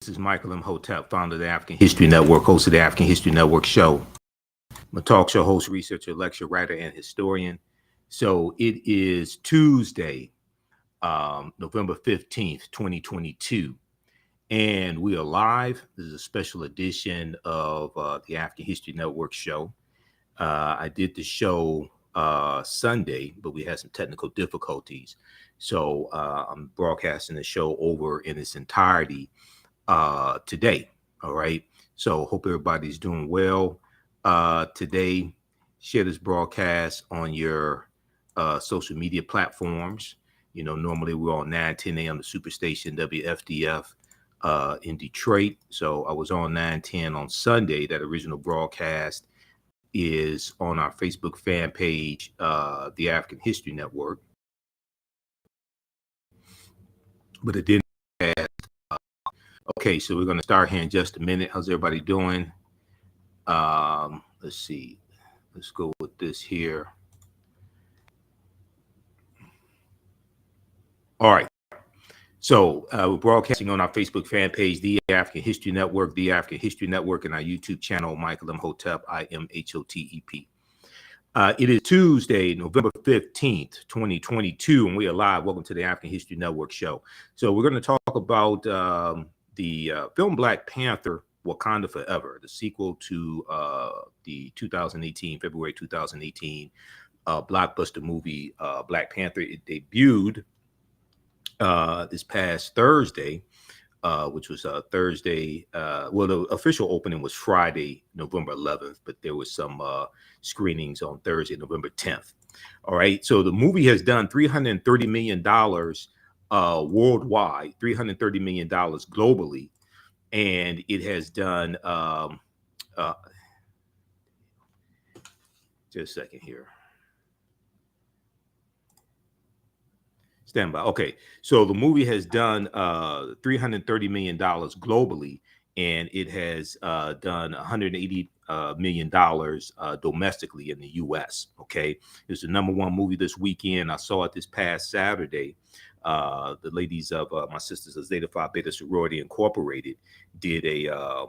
This is Michael Imhotep, founder of the African History Network, host of the African History Network show. I'm a talk show host, researcher, lecturer, writer, and historian. So it is Tuesday, November 15th, 2022. And we are live. This is a special edition of the African History Network show. I did the show Sunday, but we had some technical difficulties. So I'm broadcasting the show over in its entirety today. All right. So hope everybody's doing well today. Share this broadcast on your social media platforms. You know, normally we're on 9:10 a.m. the Superstation WFDF in Detroit. So I was on 9:10 on Sunday. That original broadcast is on our Facebook fan page, the African History Network. But it didn't pass. Okay, so we're going to start here in just a minute. How's everybody doing? Let's see. Let's go with this here. All right. So we're broadcasting on our Facebook fan page, The African History Network, The African History Network, and our YouTube channel, Michael Imhotep, IMHOTEP. It is Tuesday, November 15th, 2022, and we are live. Welcome to the African History Network show. So we're going to talk about the film Black Panther, Wakanda Forever, the sequel to the February 2018 blockbuster movie Black Panther. It debuted this past Thursday, which was Thursday. Well, the official opening was Friday, November 11th, but there was some screenings on Thursday, November 10th. All right. So the movie has done $330 million worldwide, $330 million globally. And it has done, just a second here. Stand by. Okay, so the movie has done $330 million globally, and it has done $180 million domestically in the U.S. Okay, it's the #1 movie this weekend. I saw it this past Saturday. The ladies of my sisters of Zeta Phi Beta Sorority Incorporated did a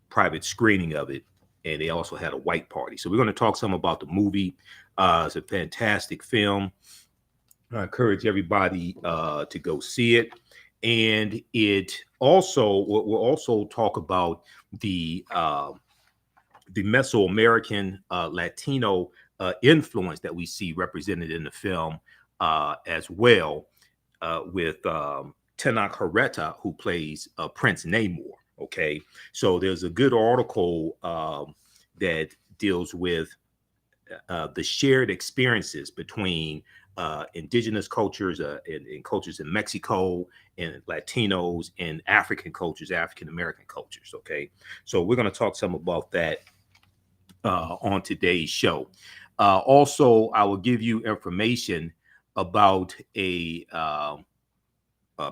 private screening of it, and they also had a white party. So we're going to talk some about the movie. It's a fantastic film. I encourage everybody to go see it. And it also, we'll also talk about the Mesoamerican Latino influence that we see represented in the film as well, with Tenoch Huerta, who plays Prince Namor. Okay, so there's a good article that deals with the shared experiences between indigenous cultures and cultures in Mexico and Latinos and African cultures, African American cultures. Okay, so we're going to talk some about that on today's show. Also, I will give you information about a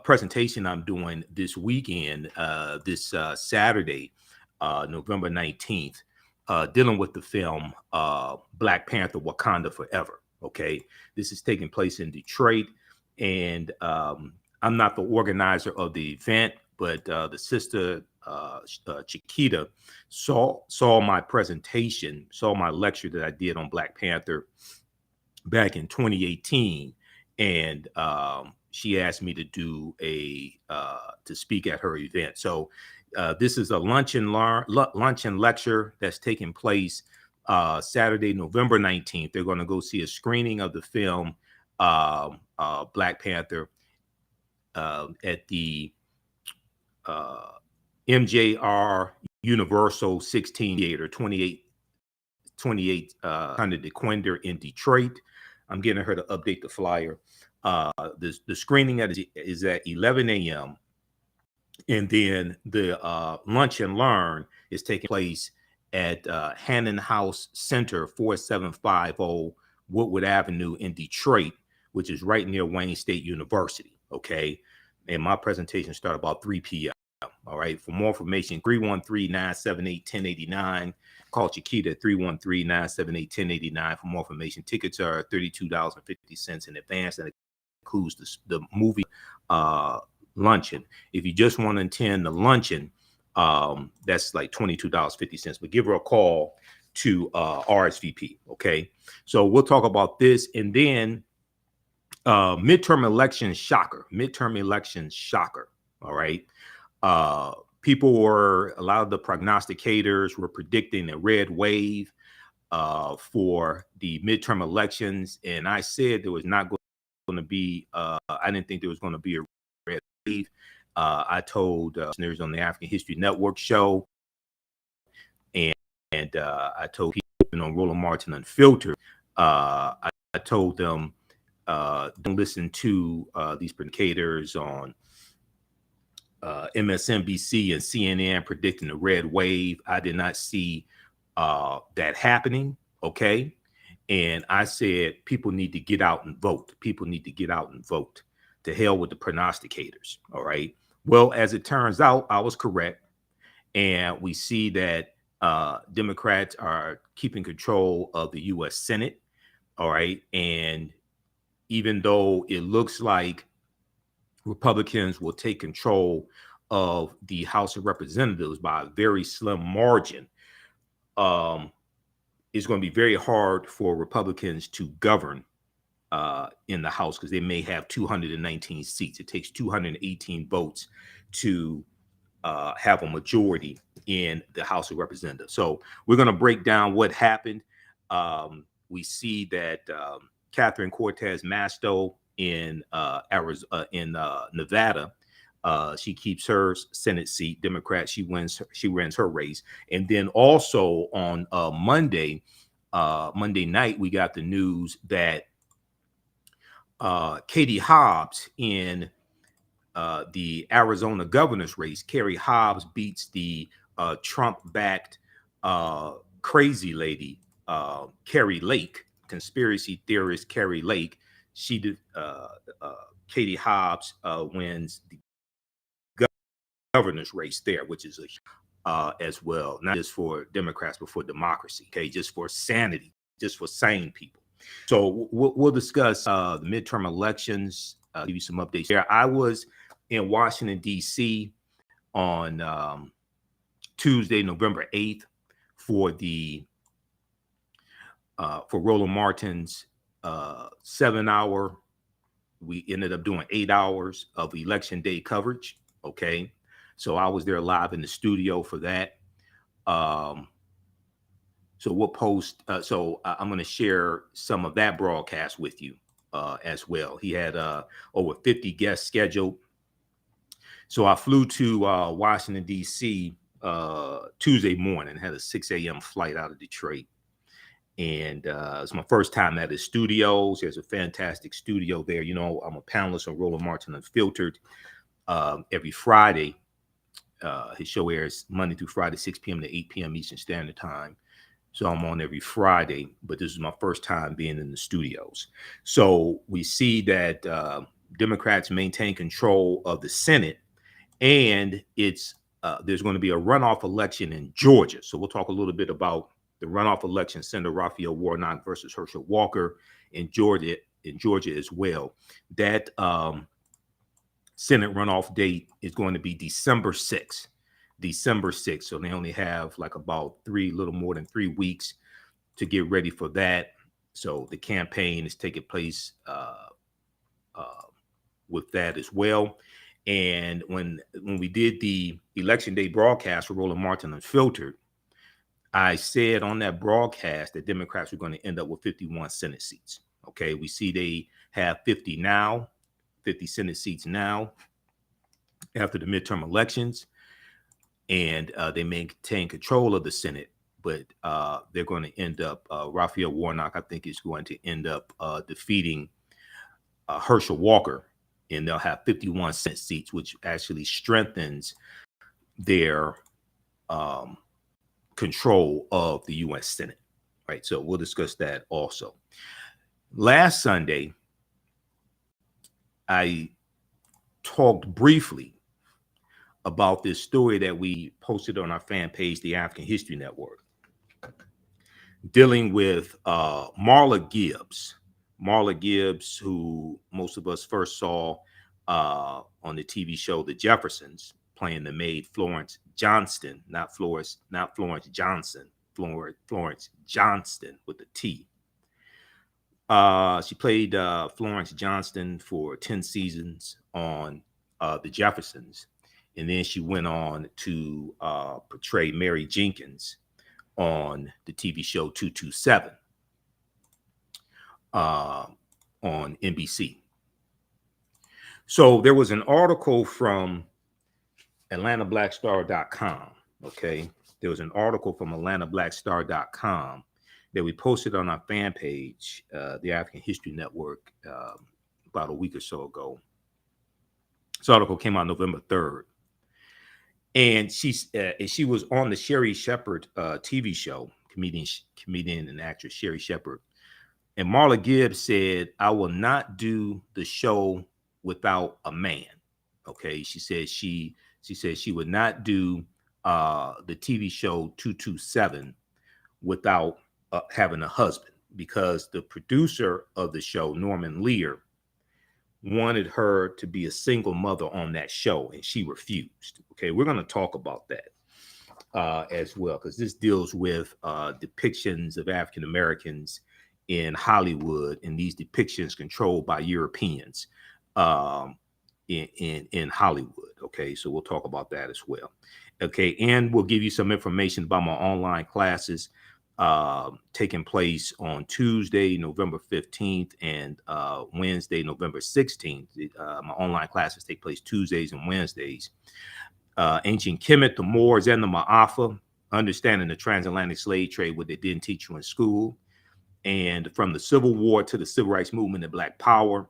presentation I'm doing this weekend, this Saturday, November 19th, dealing with the film Black Panther, Wakanda Forever. Okay, this is taking place in Detroit, and I'm not the organizer of the event, but the sister Chiquita saw my presentation, saw my lecture that I did on Black Panther back in 2018, and she asked me to do to speak at her event. So this is a lunch and lecture that's taking place Saturday, November 19th. They're going to go see a screening of the film Black Panther at the MJR Universal 16 Theater, 2800 DeQuinder in Detroit. I'm getting her to update the flyer. The screening is at 11 a.m. And then the lunch and learn is taking place at Hannon House Center, 4750 Woodward Avenue in Detroit, which is right near Wayne State University. Okay. And my presentation starts about 3 p.m. All right. For more information, 313-978-1089. Call Chiquita 313-978-1089 for more information. Tickets are $32.50 in advance, and it includes the movie luncheon. If you just want to attend the luncheon, that's like $22.50. But give her a call to RSVP. Okay, so we'll talk about this, and then midterm election shocker. Midterm election shocker. All right. People were, a lot of the prognosticators were predicting a red wave for the midterm elections, and I said there was not going to be. I didn't think there was going to be a red wave. I told listeners on the African History Network show, and I told people on Roland Martin Unfiltered. I told them don't listen to these predicators on MSNBC and CNN predicting a red wave. I did not see that happening. Okay. And I said, people need to get out and vote. People need to get out and vote. To hell with the prognosticators. All right. Well, as it turns out, I was correct. And we see that Democrats are keeping control of the U.S. Senate. All right. And even though it looks like Republicans will take control of the House of Representatives by a very slim margin, it's going to be very hard for Republicans to govern in the House, because they may have 219 seats. It takes 218 votes to have a majority in the House of Representatives. So we're going to break down what happened. We see that Catherine Cortez Masto in Arizona, in Nevada, she keeps her Senate seat. Democrat, she wins her race. And then also on Monday night, we got the news that Katie Hobbs in the Arizona governor's race. Carrie Hobbs beats the Trump-backed crazy lady, Carrie Lake, conspiracy theorist Carrie Lake. She did. Katie Hobbs wins the governor's race there, which is as well, not just for Democrats, but for democracy. Okay, just for sanity, just for sane people. So we'll discuss the midterm elections. Give you some updates there. I was in Washington, D.C. on Tuesday, November 8th, for the for Roland Martin's 7-hour. We ended up doing 8 hours of election day coverage. Okay, so I was there live in the studio for that. So we'll post. So I'm going to share some of that broadcast with you as well. He had over 50 guests scheduled. So I flew to Washington, D.C. Tuesday morning, had a 6 a.m. flight out of Detroit. And it's my first time at his studios. There's a fantastic studio there. You know, I'm a panelist on Roland Martin Unfiltered every Friday. His show airs Monday through Friday, 6 p.m. to 8 p.m. Eastern Standard Time. So I'm on every Friday, but this is my first time being in the studios. So we see that Democrats maintain control of the Senate, and it's there's going to be a runoff election in Georgia. So we'll talk a little bit about the runoff election, Senator Raphael Warnock versus Herschel Walker in Georgia as well. That Senate runoff date is going to be December 6th. December 6th. So they only have like about little more than 3 weeks to get ready for that. So the campaign is taking place with that as well. And when we did the election day broadcast for Roland Martin Unfiltered, I said on that broadcast that Democrats were going to end up with 51 Senate seats. Okay, we see they have 50 now, 50 Senate seats now after the midterm elections. And they maintain control of the Senate, but they're going to end up, Raphael Warnock, I think, is going to end up defeating Herschel Walker, and they'll have 51 Senate seats, which actually strengthens their control of the U.S. Senate. Right, so we'll discuss that also. Last Sunday, I talked briefly about this story that we posted on our fan page, the African History Network, dealing with Marla Gibbs. Marla Gibbs, who most of us first saw on the TV show The Jeffersons, playing the maid Florence Johnston, not Florence Johnson, Florence Johnston with a T. She played Florence Johnston for 10 seasons on The Jeffersons. And then she went on to portray Mary Jenkins on the TV show 227 on NBC. So there was an article from AtlantaBlackStar.com. Okay. There was an article from AtlantaBlackStar.com that we posted on our fan page, the African History Network, about a week or so ago. This article came out November 3rd. And she was on the Sherry Shepherd TV show, comedian and actress Sherry Shepherd. And Marla Gibbs said, "I will not do the show without a man." Okay, she said she would not do the TV show 227 without having a husband, because the producer of the show, Norman Lear, wanted her to be a single mother on that show, and she refused. Okay, we're going to talk about that as well, because this deals with depictions of African Americans in Hollywood, and these depictions controlled by Europeans in Hollywood. Okay, so we'll talk about that as well. Okay, and we'll give you some information about my online classes taking place on Tuesday, November 15th, and Wednesday, November 16th. My online classes take place Tuesdays and Wednesdays. Ancient Kemet, the Moors, and the Ma'afa, understanding the transatlantic slave trade, what they didn't teach you in school. And from the Civil War to the Civil Rights Movement and Black Power,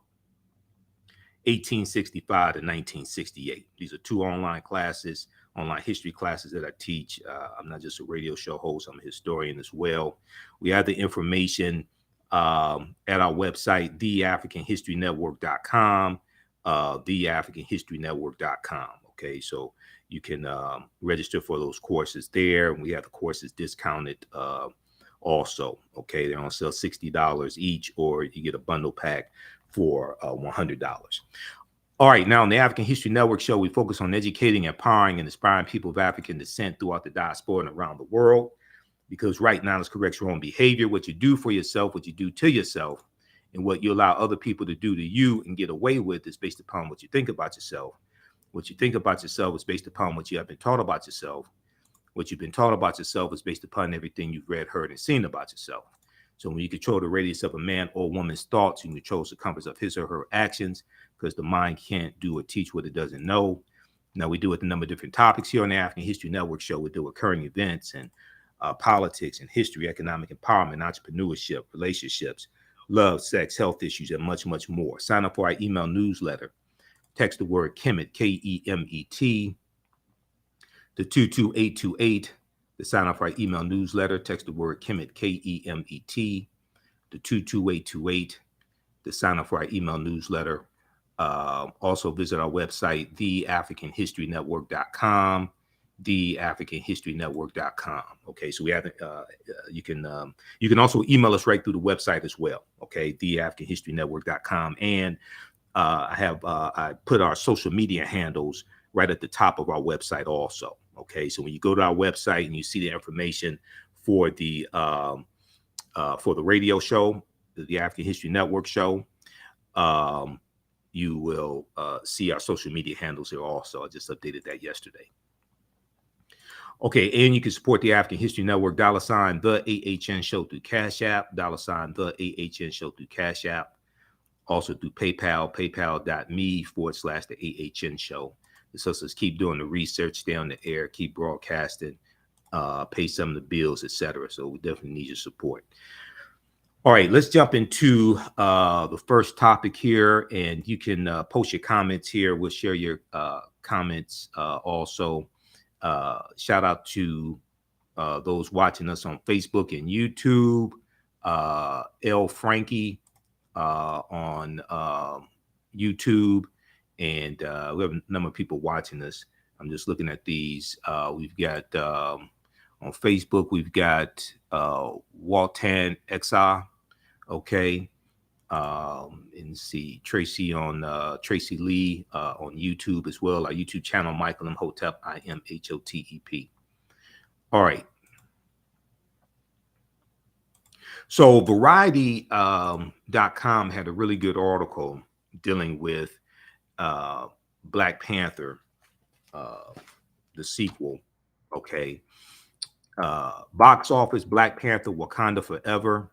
1865 to 1968. These are 2 online classes, online history classes that I teach. I'm not just a radio show host, I'm a historian as well. We have the information at our website, TheAHNShow.com, TheAHNShow.com. Okay, so you can register for those courses there. And we have the courses discounted also. Okay, they're on sale $60 each, or you get a bundle pack for $100. All right, now on the African History Network show, we focus on educating, empowering, and inspiring people of African descent throughout the diaspora and around the world. Because right now, knowledge corrects your own behavior. What you do for yourself, what you do to yourself, and what you allow other people to do to you and get away with is based upon what you think about yourself. What you think about yourself is based upon what you have been taught about yourself. What you've been taught about yourself is based upon everything you've read, heard, and seen about yourself. So when you control the radius of a man or woman's thoughts, you control the compass of his or her actions, because the mind can't do or teach what it doesn't know. Now, we do it a number of different topics here on the African History Network show. We do recurring events and politics and history, economic empowerment, entrepreneurship, relationships, love, sex, health issues, and much, much more. Sign up for our email newsletter. Text the word Kemet, Kemet, to 22828. To sign up for our email newsletter, text the word Kemet, Kemet, to 22828. To sign up for our email newsletter. Also visit our website, TheAHNShow.com, TheAHNShow.com. Okay, so we have you can also email us right through the website as well. Okay, TheAHNShow.com, and I put our social media handles right at the top of our website also. Okay, so when you go to our website and you see the information for the radio show, the African History Network show, you will see our social media handles here also. I just updated that yesterday. Okay, and you can support the African History Network, $ the AHN Show through Cash App, $ the AHN Show through Cash App, also through PayPal, paypal.me/the AHN Show. This helps us keep doing the research, stay on the air, keep broadcasting, pay some of the bills, etc. So we definitely need your support. All right, let's jump into the first topic here, and you can post your comments here. We'll share your comments also. Shout out to those watching us on Facebook and YouTube. L. Frankie on YouTube. And we have a number of people watching us. I'm just looking at these. We've got on Facebook, we've got Waltan Exa. Okay. And see Tracy Lee on YouTube as well. Our YouTube channel, Michael Imhotep, Imhotep. All right. So Variety.com had a really good article dealing with Black Panther, the sequel. Okay. Box office, Black Panther, Wakanda Forever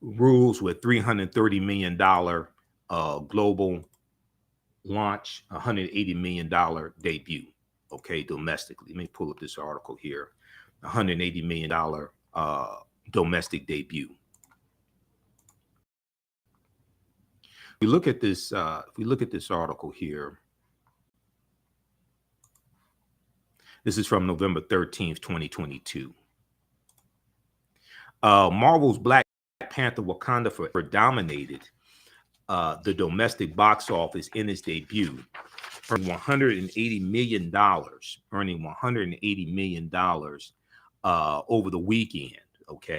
rules with $330 million global launch, $180 million debut. Okay, domestically. Let me pull up this article here. $180 million domestic debut. If we look at this article here, this is from November 13th, 2022. Marvel's Black Panther Wakanda Forever dominated the domestic box office in its debut, earning $180 million, over the weekend. Okay,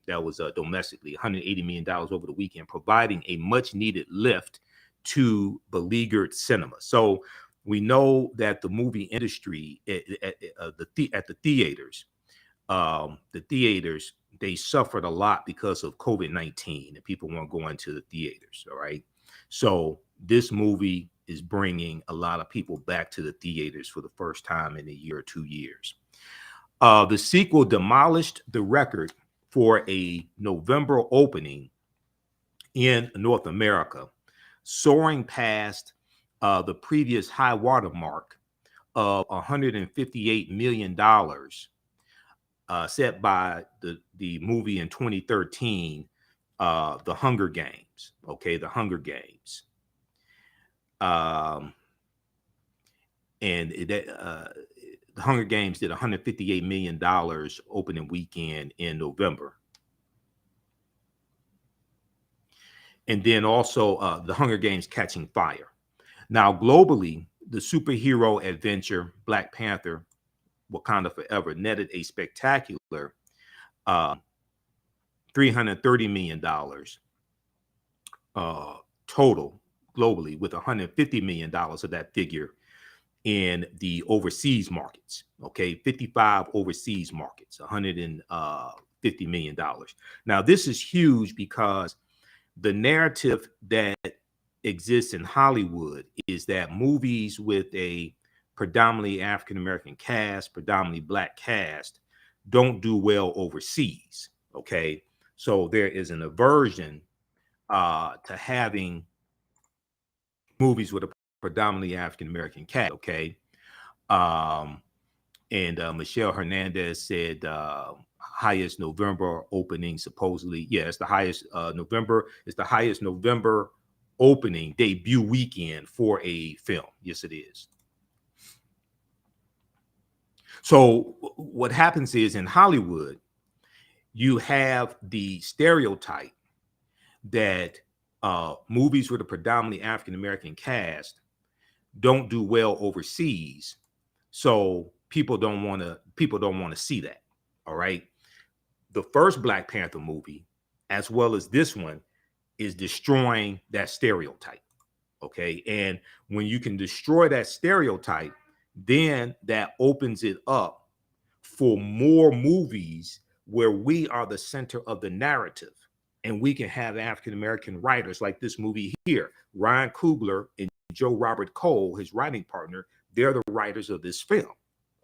that was domestically $180 million over the weekend, providing a much needed lift to beleaguered cinema. So we know that the movie industry at the theaters, they suffered a lot because of COVID-19 and people weren't going to the theaters. All right. So this movie is bringing a lot of people back to the theaters for the first time in a year or 2 years. The sequel demolished the record for a November opening in North America, soaring past the previous high water mark of $158 million set by the movie in 2013, The Hunger Games. Okay, The Hunger Games. And The Hunger Games did $158 million opening weekend in November. And then also The Hunger Games Catching Fire. Now, globally, the superhero adventure Black Panther Wakanda Forever netted a spectacular $330 million total globally, with $150 million of that figure in the overseas markets. Okay, 55 overseas markets, $150 million. Now, this is huge because the narrative that exists in Hollywood is that movies with a predominantly African-American cast, predominantly Black cast, don't do well overseas. Okay, so there is an aversion to having movies with a predominantly African-American cast. Okay, and Michelle Hernandez said highest November opening supposedly. Yeah, it's the highest November. It's the highest November opening debut weekend for a film. Yes, it is. So what happens is in Hollywood, you have the stereotype that movies with a predominantly African-American cast don't do well overseas. So people don't want to see that. All right. The first Black Panther movie, as well as this one, is destroying that stereotype. Okay. And when you can destroy that stereotype, then that opens it up for more movies where we are the center of the narrative, and we can have African-American writers like this movie here. Ryan Coogler and Joe Robert Cole, his writing partner, they're the writers of this film.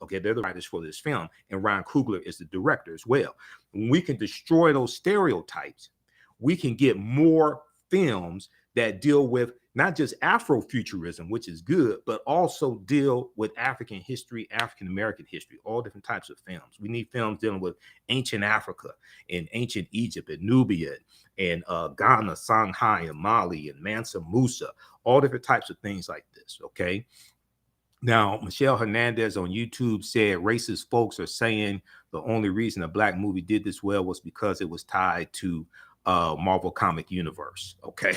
Okay, they're the writers for this film, and Ryan Coogler is the director as well. When we can destroy those stereotypes, we can get more films that deal with not just Afrofuturism, which is good, but also deal with African history, African-American history, all different types of films. We need films dealing with ancient Africa and ancient Egypt and Nubia and Ghana, Songhai and Mali and Mansa Musa, all different types of things like this, okay? Now, Michelle Hernandez on YouTube said racist folks are saying the only reason a Black movie did this well was because it was tied to Marvel Comic Universe, okay?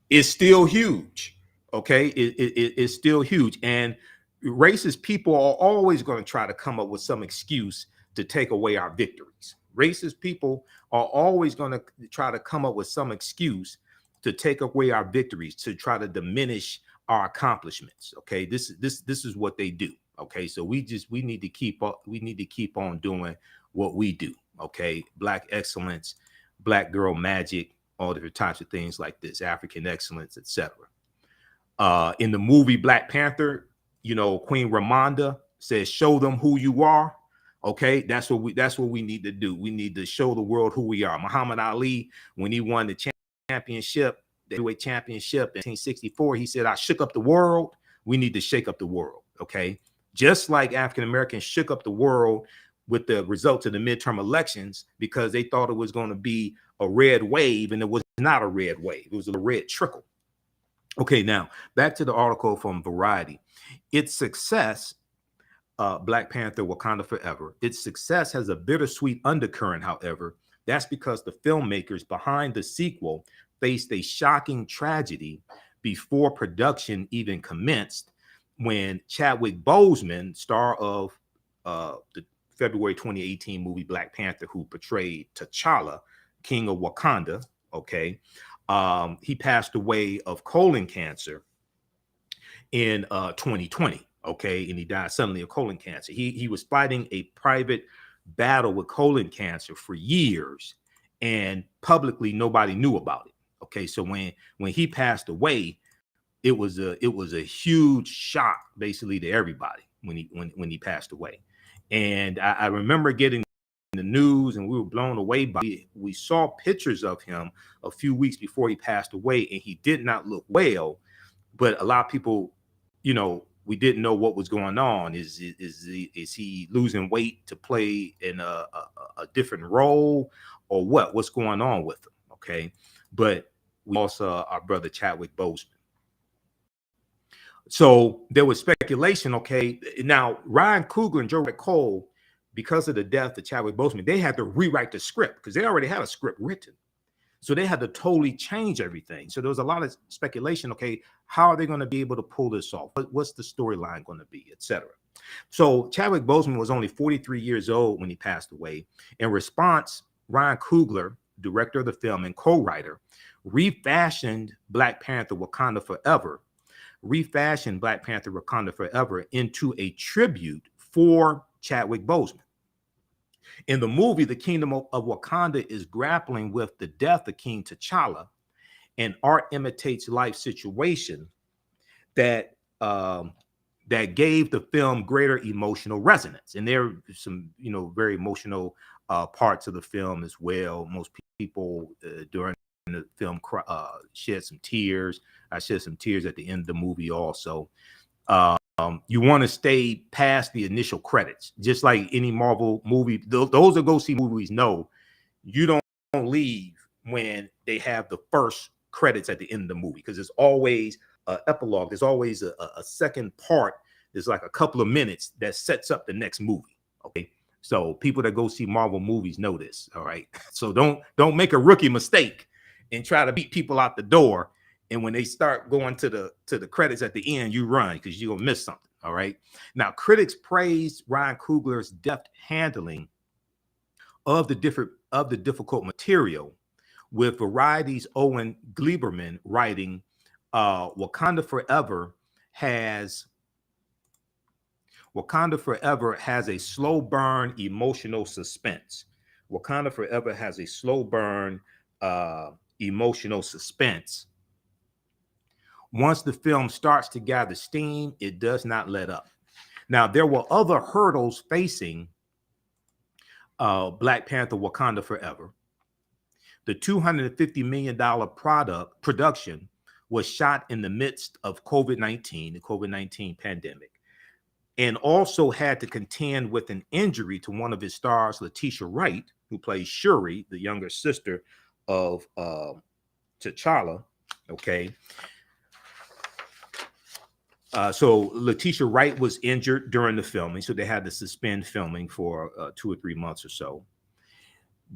It's still huge, okay? It's still huge. And racist people are always going to try to come up with some excuse to take away our victories, Racist people are always going to try to come up with some excuse to take away our victories, to try to diminish our accomplishments. Okay, this is what they do. Okay, so we need to keep up. We need to keep on doing what we do. Okay, Black excellence, Black girl magic, all different types of things like this, African excellence, etc. In the movie Black Panther, Queen Ramonda says, "Show them who you are." Okay, that's what we need to do. We need to show the world who we are. Muhammad Ali, when he won the championship, the heavyweight championship in 1964, he said, "I shook up the world." We need to shake up the world. Okay, just like African Americans shook up the world with the results of the midterm elections because they thought it was going to be a red wave, and it was not a red wave. It was a red trickle. Okay, now back to the article from Variety. Its success, Black Panther Wakanda Forever, its success has a bittersweet undercurrent, however. That's because the filmmakers behind the sequel faced a shocking tragedy before production even commenced when Chadwick Boseman, star of the February 2018 movie Black Panther, who portrayed T'Challa, King of Wakanda, okay, he passed away of colon cancer in 2020. Okay, and he died suddenly of colon cancer. He was fighting a private battle with colon cancer for years, and publicly nobody knew about it. Okay, so when he passed away, it was a huge shock basically to everybody when he passed away. And I remember getting the news, and we were blown away by it. We saw pictures of him a few weeks before he passed away, and he did not look well. But a lot of people, we didn't know what was going on. Is he losing weight to play in a different role, or what? What's going on with him? Okay, but we also our brother Chadwick Boseman. So there was speculation. Okay, now Ryan Coogler and Joe Cole, because of the death of Chadwick Boseman, they had to rewrite the script because they already had a script written. So they had to totally change everything. So there was a lot of speculation. Okay, how are they going to be able to pull this off? What's the storyline going to be, etc. So Chadwick Boseman was only 43 years old when he passed away. In response, Ryan Coogler, director of the film and co-writer, refashioned Black Panther Wakanda Forever into a tribute for Chadwick Boseman. In the movie, the kingdom of Wakanda is grappling with the death of King T'Challa, and art imitates life situation that gave the film greater emotional resonance. And there are some, very emotional parts of the film as well. Most people during the film shed some tears. I shed some tears at the end of the movie also. You want to stay past the initial credits, just like any Marvel movie. Those that go see movies know you don't leave when they have the first credits at the end of the movie, because there's always an epilogue. There's always a second part. There's like a couple of minutes that sets up the next movie. Okay, so people that go see Marvel movies know this. All right, so don't make a rookie mistake and try to beat people out the door. And when they start going to the credits at the end, you run because you're gonna miss something. All right. Now, critics praised Ryan Coogler's deft handling of the difficult material, with Variety's Owen Gleiberman writing, Wakanda Forever has a slow burn emotional suspense. Wakanda Forever has a slow burn emotional suspense. Once the film starts to gather steam, it does not let up. Now, there were other hurdles facing Black Panther Wakanda Forever. The $250 million production was shot in the midst of COVID-19, the COVID-19 pandemic, and also had to contend with an injury to one of his stars, Letitia Wright, who plays Shuri, the younger sister of T'Challa. Okay. So Letitia Wright was injured during the filming, so they had to suspend filming for 2 or 3 months or so.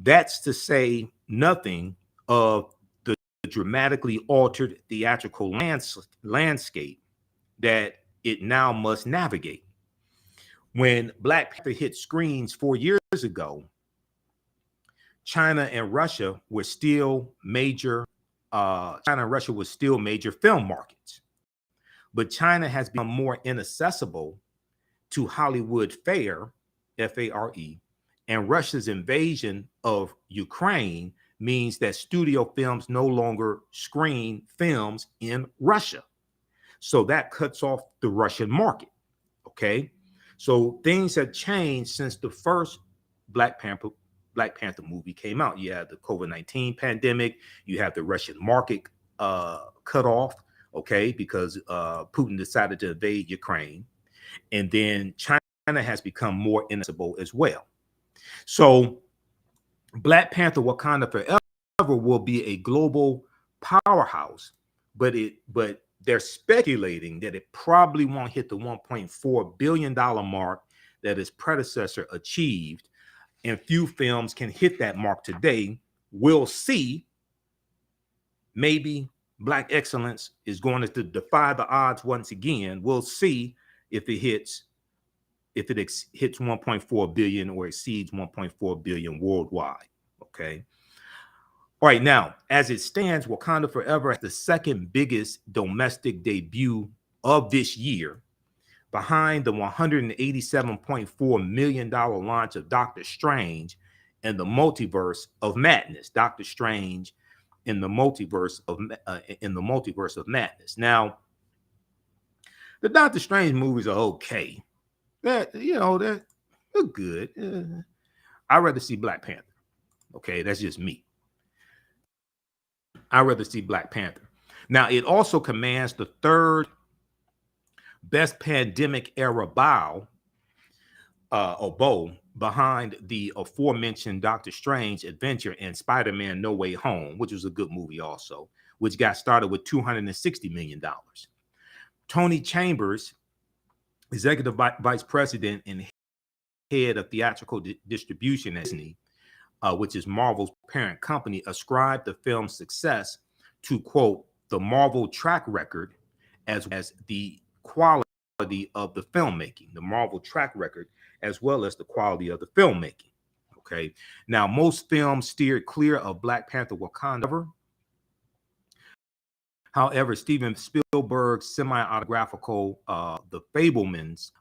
That's to say nothing of the dramatically altered theatrical landscape that it now must navigate. When Black Panther hit screens 4 years ago, China and Russia were still major. China and Russia were still major film markets, but China has become more inaccessible to Hollywood fare, FARE, and Russia's invasion of Ukraine means that studio films no longer screen films in Russia. So that cuts off the Russian market. Okay. So things have changed since the first Black Panther movie came out. You have the COVID-19 pandemic, you have the Russian market cut off, okay, because Putin decided to invade Ukraine. And then China has become more inaccessible as well. So Black Panther Wakanda Forever will be a global powerhouse, but they're speculating that it probably won't hit the $1.4 billion mark that its predecessor achieved. And few films can hit that mark today. We'll see. Maybe Black excellence is going to defy the odds once again. We'll see if it hits 1.4 billion or exceeds 1.4 billion worldwide. Okay. All right, now, as it stands, Wakanda Forever has the second biggest domestic debut of this year, behind the $187.4 million launch of Doctor Strange and the Multiverse of Madness. Doctor Strange in the Multiverse of Madness. Now, the Doctor Strange movies are okay. They're good. I'd rather see Black Panther. Okay, that's just me. I'd rather see Black Panther. Now, it also commands the third best pandemic era bow behind the aforementioned Doctor Strange adventure and Spider-Man No Way Home, which was a good movie also, which got started with $260 million. Tony Chambers, executive vice president and head of theatrical distribution at Disney, which is Marvel's parent company, ascribed the film's success to, quote, the Marvel track record as the quality of the filmmaking, the Marvel track record, as well as the quality of the filmmaking. Okay. Now, most films steered clear of Black Panther Wakanda. However, Steven Spielberg's semi-autographical The Fabelmans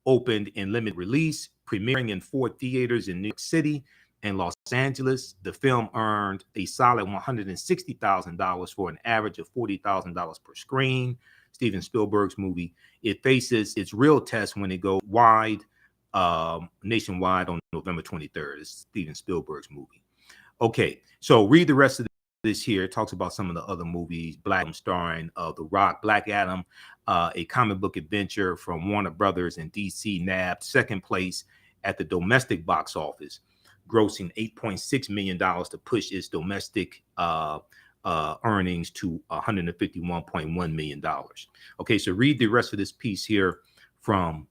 opened in limited release, premiering in 4 theaters in New York City and Los Angeles. The film earned a solid $160,000 for an average of $40,000 per screen. Steven Spielberg's movie. It faces its real test when it goes wide, nationwide on November 23rd. It's Steven Spielberg's movie. Okay, so read the rest of this here. It talks about some of the other movies. Black Adam starring The Rock. Black Adam, a comic book adventure from Warner Brothers and DC, nabbed second place at the domestic box office, grossing $8.6 million to push its domestic earnings to $151.1 million. Okay, so read the rest of this piece here from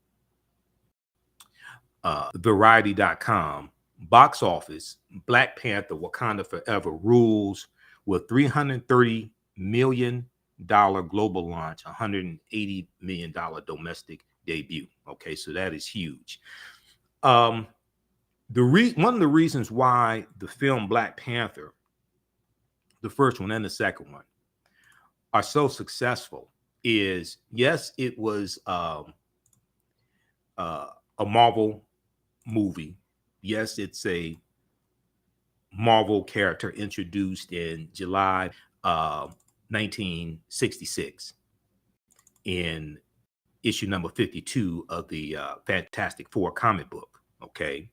Variety.com. Box office, Black Panther Wakanda Forever rules with $330 million global launch, $180 million domestic debut. Okay, so that is huge. One of the reasons why the film Black Panther, the first one and the second one, are so successful is, yes, it was a Marvel movie. Yes, it's a Marvel character introduced in July 1966 in issue number 52 of the Fantastic Four comic book. Okay,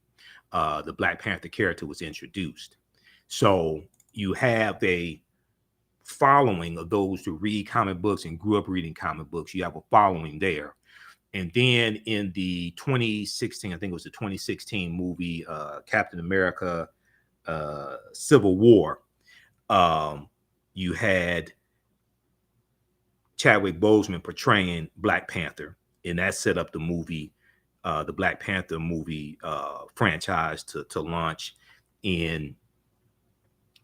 the Black Panther character was introduced. So you have a following of those who read comic books and grew up reading comic books. You have a following there. And then in the 2016, I think it was the 2016 movie, Captain America, Civil War, you had Chadwick Boseman portraying Black Panther, and that set up the movie, the Black Panther movie franchise to launch in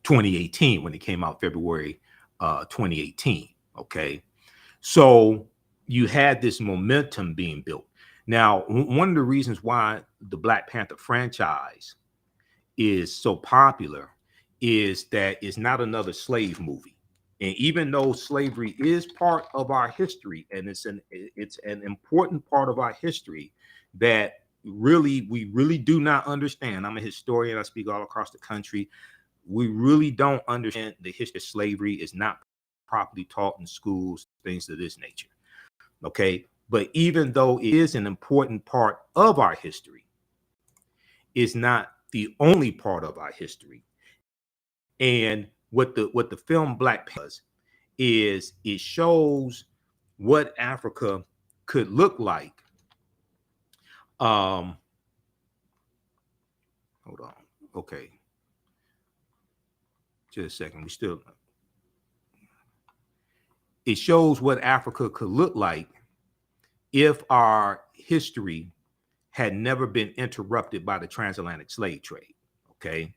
2018 when it came out February 2018. Okay, so you had this momentum being built. Now, one of the reasons why the Black Panther franchise is so popular is that it's not another slave movie. And even though slavery is part of our history, and it's an important part of our history that we really do not understand. I'm a historian, I speak all across the country. We really don't understand the history of slavery. Is not properly taught in schools, things of this nature. Okay. But even though it is an important part of our history, it's not the only part of our history. And what the film Black Panther does is it shows what Africa could look like. Hold on. Okay. Just a second. It shows what Africa could look like if our history had never been interrupted by the transatlantic slave trade. Okay.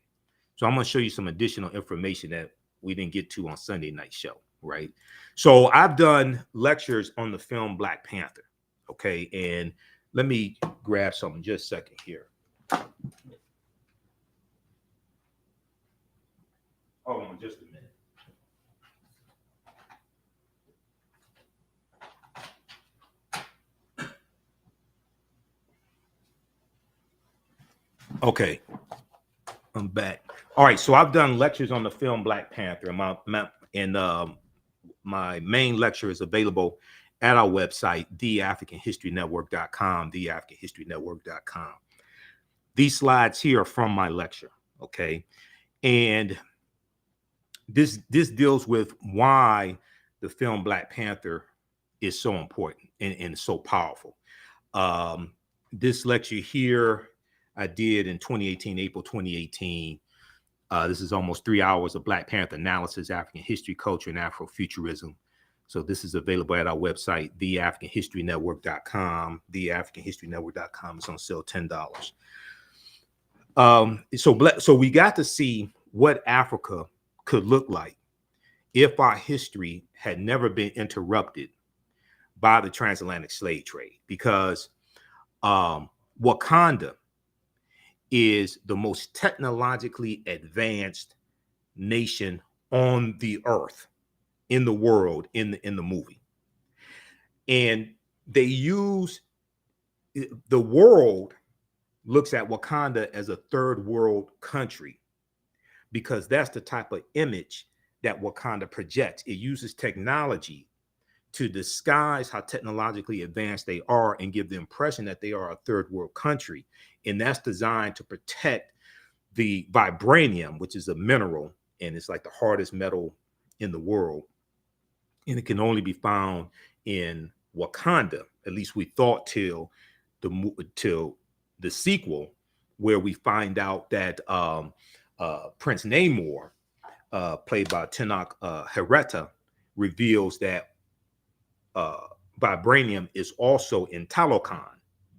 So I'm going to show you some additional information that we didn't get to on Sunday night show, right? So I've done lectures on the film Black Panther, okay? And let me grab something just a second here. Hold on just a minute. Okay, I'm back. All right, so I've done lectures on the film Black Panther, and my main lecture is available at our website, TheAHNShow.com, TheAHNShow.com. These slides here are from my lecture, okay? And this deals with why the film Black Panther is so important and so powerful. This lecture here I did in 2018, April 2018. This is almost 3 hours of Black Panther analysis, African history, culture, and Afrofuturism. So this is available at our website, TheAHNShow.com, TheAHNShow.com. It's on sale, $10. So we got to see what Africa could look like if our history had never been interrupted by the transatlantic slave trade, because Wakanda is the most technologically advanced nation on the earth, in the world, in the movie. And they use, the world looks at Wakanda as a third world country because that's the type of image that Wakanda projects. It uses technology to disguise how technologically advanced they are and give the impression that they are a third world country. And that's designed to protect the vibranium, which is a mineral, and it's like the hardest metal in the world. And it can only be found in Wakanda, at least we thought, till the sequel, where we find out that Prince Namor, played by Tenoch Huerta, reveals that vibranium is also in Talokan,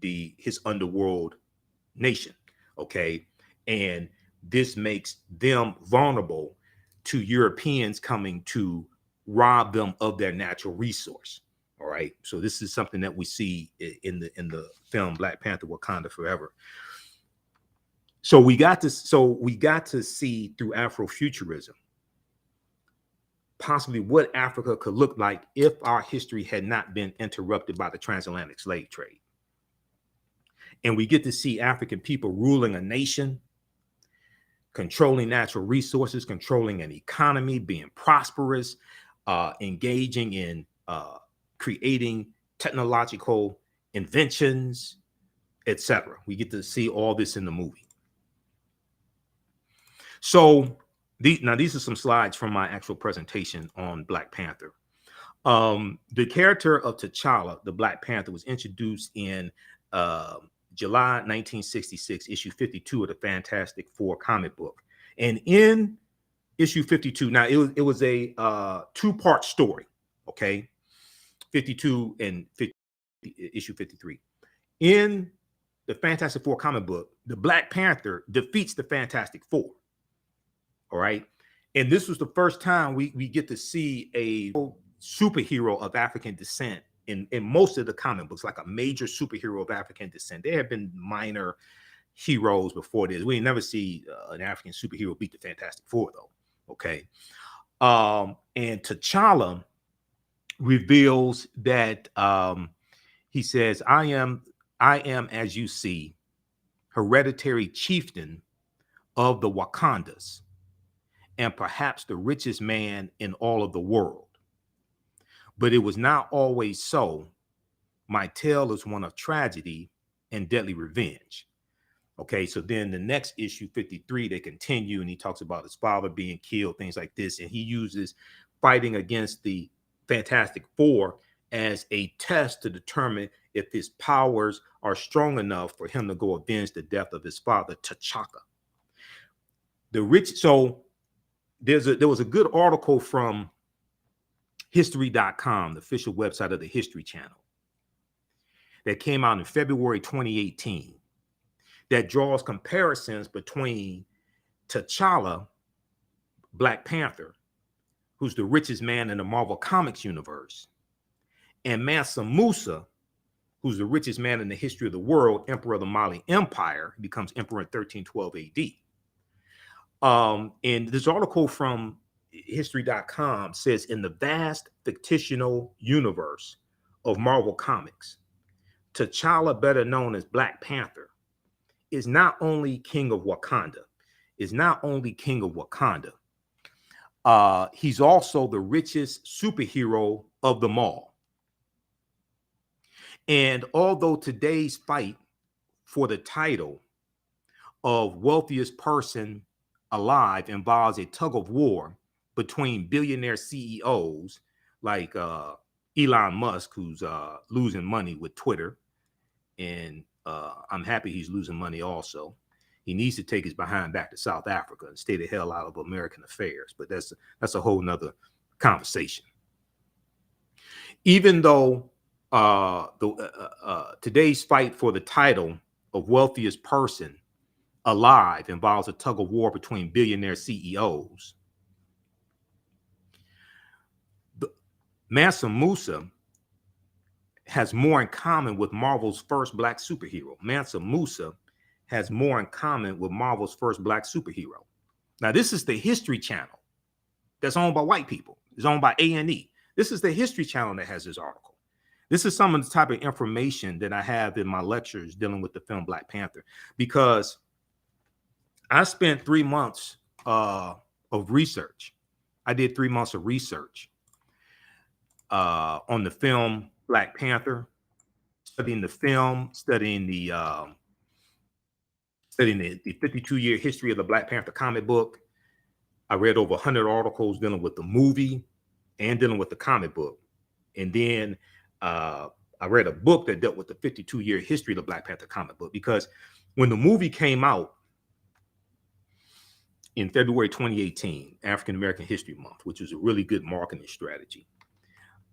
his underworld nation. Okay. And this makes them vulnerable to Europeans coming to rob them of their natural resource. All right. So this is something that we see in the film Black Panther, Wakanda Forever. So we got to see through Afrofuturism possibly what Africa could look like if our history had not been interrupted by the transatlantic slave trade. And we get to see African people ruling a nation, controlling natural resources, controlling an economy, being prosperous, engaging in creating technological inventions, etc. We get to see all this in the movie. So these are some slides from my actual presentation on Black Panther. The character of T'Challa, the Black Panther, was introduced in July 1966, issue 52 of the Fantastic Four comic book. And in issue 52, now it was a two-part story, okay? 52 and issue 53. In the Fantastic Four comic book, the Black Panther defeats the Fantastic Four. All right. And this was the first time we get to see a superhero of African descent in most of the comic books, like a major superhero of African descent. There have been minor heroes before this. We ain't never see an African superhero beat the Fantastic Four, though. Okay. And T'Challa reveals that he says, I am, as you see, hereditary chieftain of the Wakandas, and perhaps the richest man in all of the world. But it was not always so. My tale is one of tragedy and deadly revenge. Okay, so then the next issue, 53, they continue, and he talks about his father being killed, things like this, and he uses fighting against the Fantastic Four as a test to determine if his powers are strong enough for him to go avenge the death of his father, T'Chaka. So there was a good article from History.com, the official website of the History Channel, that came out in February 2018 that draws comparisons between T'Challa, Black Panther, who's the richest man in the Marvel Comics universe, and Mansa Musa, who's the richest man in the history of the world, emperor of the Mali Empire. He becomes emperor in 1312 AD. And this article from History.com says, in the vast fictional universe of Marvel Comics, T'Challa, better known as Black Panther, is not only king of Wakanda, he's also the richest superhero of them all. And although today's fight for the title of wealthiest person alive involves a tug of war between billionaire CEOs like Elon Musk, who's losing money with Twitter, and I'm happy he's losing money also. He needs to take his behind back to South Africa and stay the hell out of American affairs. But that's a whole nother conversation. Even though today's fight for the title of wealthiest person alive involves a tug of war between billionaire CEOs, Mansa Musa has more in common with Marvel's first Black superhero. Mansa Musa has more in common with Marvel's first Black superhero. Now, this is the History Channel that's owned by white people. It's owned by A&E. This is the History Channel that has this article. This is some of the type of information that I have in my lectures dealing with the film Black Panther, because I spent 3 months of research. I did 3 months of research on the film Black Panther, studying the film, studying the 52-year history of the Black Panther comic book. I read over 100 articles dealing with the movie and dealing with the comic book. And then I read a book that dealt with the 52-year history of the Black Panther comic book, because when the movie came out in February 2018, African American History Month, which was a really good marketing strategy,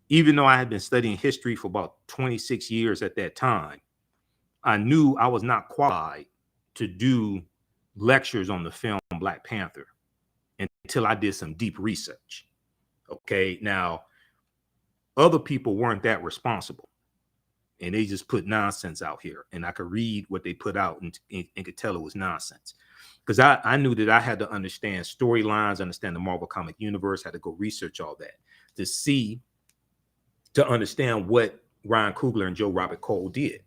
even though I had been studying history for about 26 years at that time, I knew I was not qualified to do lectures on the film Black Panther until I did some deep research. Okay, now other people weren't that responsible, and they just put nonsense out here, and I could read what they put out and could tell it was nonsense, because I knew that I had to understand storylines, understand the Marvel comic universe, had to go research all that to understand what Ryan Coogler and Joe Robert Cole did.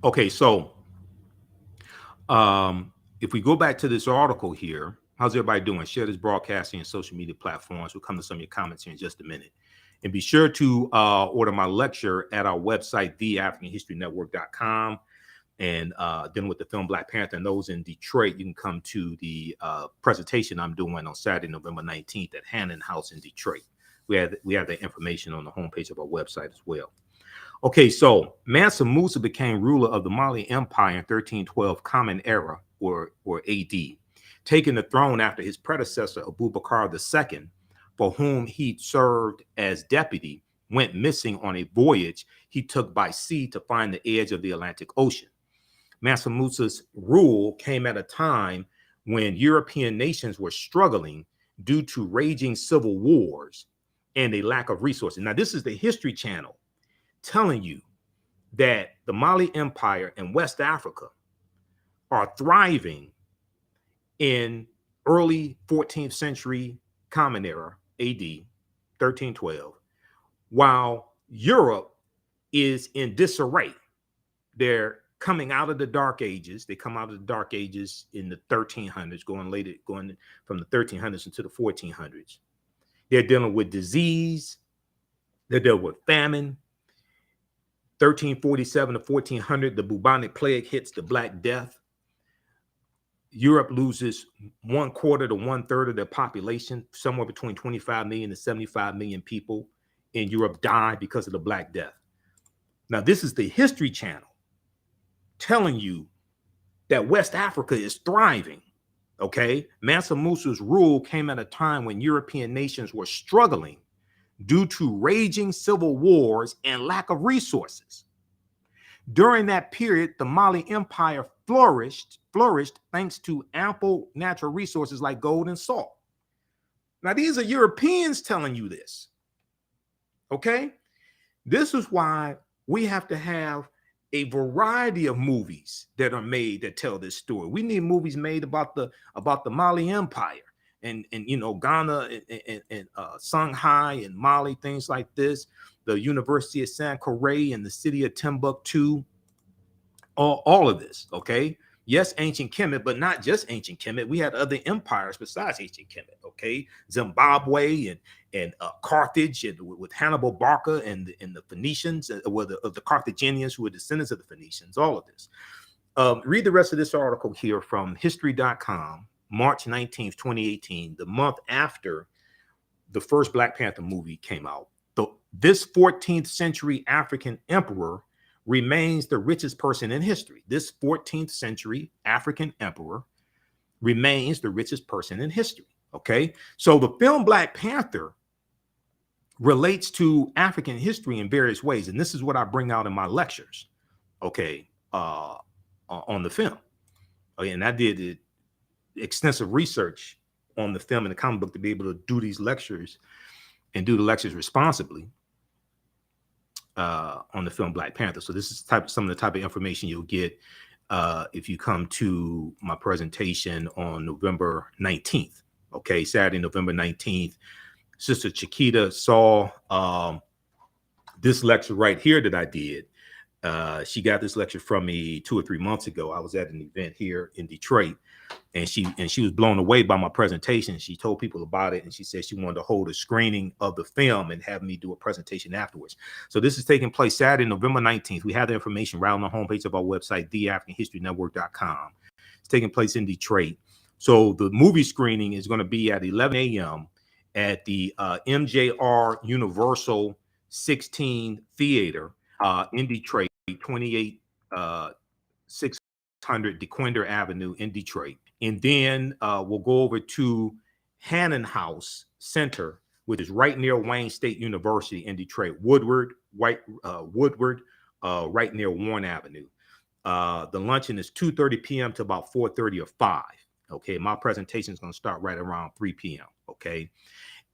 Okay, so if we go back to this article here, how's everybody doing? Share this broadcasting and social media platforms. We'll come to some of your comments here in just a minute. And be sure to order my lecture at our website, TheAHNShow.com. And dealing with the film Black Panther. And those in Detroit, you can come to the presentation I'm doing on Saturday, November 19th at Hannon House in Detroit. We have the information on the homepage of our website as well. Okay, so Mansa Musa became ruler of the Mali Empire in 1312 Common Era, or AD, taking the throne after his predecessor Abubakar II, for whom he served as deputy, went missing on a voyage he took by sea to find the edge of the Atlantic Ocean. Mansa Musa's rule came at a time when European nations were struggling due to raging civil wars and a lack of resources. Now, this is the History Channel telling you that the Mali Empire and West Africa are thriving in early 14th century Common Era, AD, 1312, while Europe is in disarray. They're coming out of the Dark Ages. They come out of the Dark Ages in the 1300s, going from the 1300s into the 1400s. They're dealing with disease. They're dealing with famine. 1347 to 1400, the bubonic plague hits, the Black Death. Europe loses 1/4 to 1/3 of their population. Somewhere between 25 million and 75 million people in Europe die because of the Black Death. Now, this is the History Channel telling you that West Africa is thriving. Okay, Mansa Musa's rule came at a time when European nations were struggling due to raging civil wars and lack of resources. During that period, the Mali Empire flourished thanks to ample natural resources like gold and salt. Now, these are Europeans telling you this. Okay, this is why we have to have a variety of movies that are made that tell this story. We need movies made about the Mali Empire and Ghana and Songhai and Mali, things like this. The University of Sankore and the city of Timbuktu. All of this, okay? Yes, ancient Kemet, but not just ancient Kemet. We had other empires besides ancient Kemet, okay? Zimbabwe and Carthage, and with Hannibal Barca and the Phoenicians, the Carthaginians who were descendants of the Phoenicians, all of this. Read the rest of this article here from history.com, March 19th, 2018, the month after the first Black Panther movie came out. This 14th century African emperor remains the richest person in history. This 14th century African emperor remains the richest person in history. Okay, so the film Black Panther relates to African history in various ways, and this is what I bring out in my lectures. Okay, on the film. Okay, and I did extensive research on the film and the comic book to be able to do these lectures and do the lectures responsibly. On the film Black Panther. So this is some of the type of information you'll get if you come to my presentation on November 19th. Okay, Saturday, November 19th. Sister Chiquita saw this lecture right here that I did. She got this lecture from me 2 or 3 months ago. I was at an event here in Detroit, and she was blown away by my presentation. She told people about it, and she said she wanted to hold a screening of the film and have me do a presentation afterwards. So this is taking place Saturday, November 19th. We have the information right on the homepage of our website, TheAHNShow.com. It's taking place in Detroit. So the movie screening is going to be at 11 a.m. at the MJR Universal 16 Theater in Detroit, 28600 DeQuinder Avenue in Detroit. And then we'll go over to Hannon House Center, which is right near Wayne State University in Detroit, Woodward, right near Warren Avenue. The luncheon is 2:30 p.m. to about 4:30 or 5. Okay, my presentation is going to start right around 3 p.m. Okay,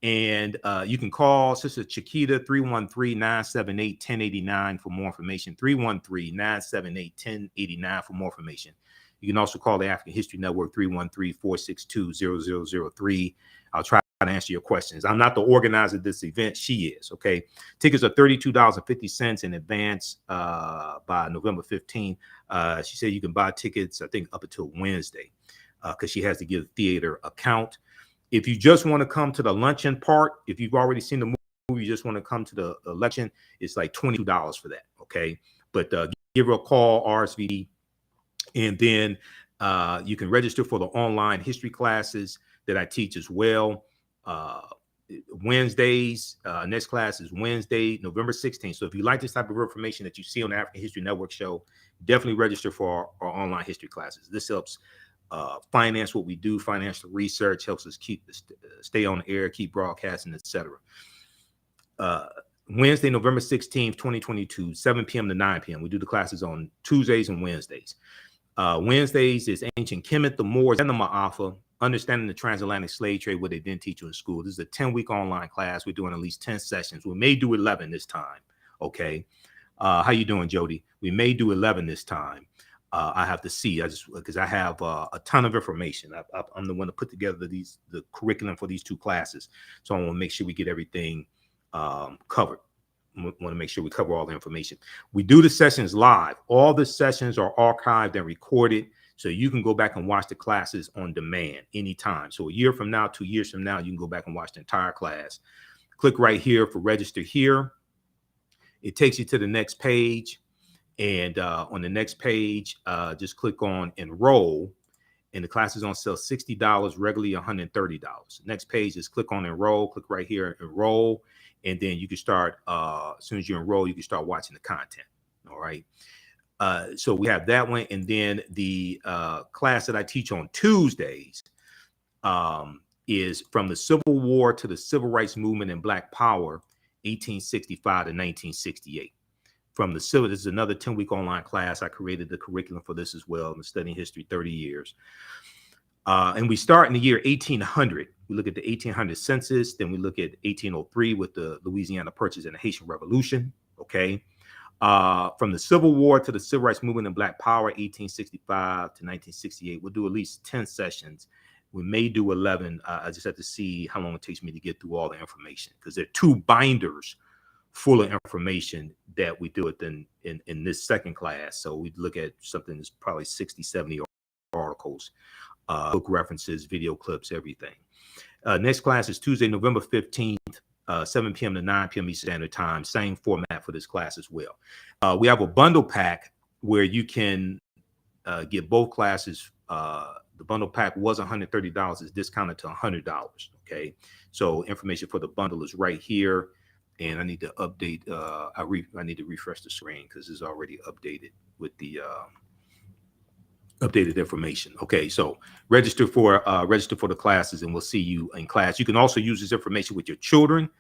and you can call Sister Chiquita 313-978-1089 for more information. 313-978-1089 for more information. You can also call the African History Network 313-462-0003. I'll try to answer your questions. I'm not the organizer of this event. She is. Okay. Tickets are $32.50 in advance by November 15th. She said you can buy tickets, I think, up until Wednesday because she has to give the theater a count. If you just want to come to the luncheon part, if you've already seen the movie, you just want to come to the luncheon, it's like $22 for that. Okay. But give her a call, RSVP. And then you can register for the online history classes that I teach as well. Wednesdays, next class is Wednesday, November 16th. So if you like this type of information that you see on the African History Network show, definitely register for our online history classes. This helps finance what we do, financial research, helps us stay on the air, keep broadcasting, etc. Wednesday, November 16th, 2022, 7 p.m. to 9 p.m. We do the classes on Tuesdays and Wednesdays. Wednesdays is Ancient Kemet, the Moors, and the Ma'afa, Understanding the Transatlantic Slave Trade, what they didn't teach you in school. This is a 10-week online class. We're doing at least 10 sessions. We may do 11 this time, okay? How you doing, Jody? We may do 11 this time. I have to see. Because I have a ton of information. I'm the one to put together the curriculum for these 2 classes, so I want to make sure we get everything covered. Want to make sure we cover all the information. We do the sessions live. All the sessions are archived and recorded, so you can go back and watch the classes on demand anytime. So a year from now, 2 years from now, you can go back and watch the entire class. Click right here for register here. It takes you to the next page. And on the next page, just click on enroll. And the class is on sale $60, regularly $130. Next page is click on enroll. Click right here, enroll. And then you can start, as soon as you enroll, you can start watching the content. All right. So we have that one. And then the class that I teach on Tuesdays is From the Civil War to the Civil Rights Movement and Black Power, 1865 to 1968. From the civil, this is another 10-week online class. I created the curriculum for this as well. I'm studying history 30 years. And we start in the year 1800. We look at the 1800 census. Then we look at 1803 with the Louisiana Purchase and the Haitian Revolution. Okay. From the Civil War to the Civil Rights Movement and Black Power, 1865 to 1968. We'll do at least 10 sessions. We may do 11. I just have to see how long it takes me to get through all the information, because there are 2 binders full of information that we do it in this second class. So we look at something that's probably 60, 70 articles, book references, video clips, everything. Next class is Tuesday, November 15th, 7 p.m. to 9 p.m. Eastern Standard Time. Same format for this class as well. We have a bundle pack where you can get both classes. The bundle pack was $130. It's discounted to $100. Okay. So information for the bundle is right here. And I need to update. I need to refresh the screen because it's already updated with the updated information. Okay, so register for the classes, and we'll see you in class. You can also use this information with your children.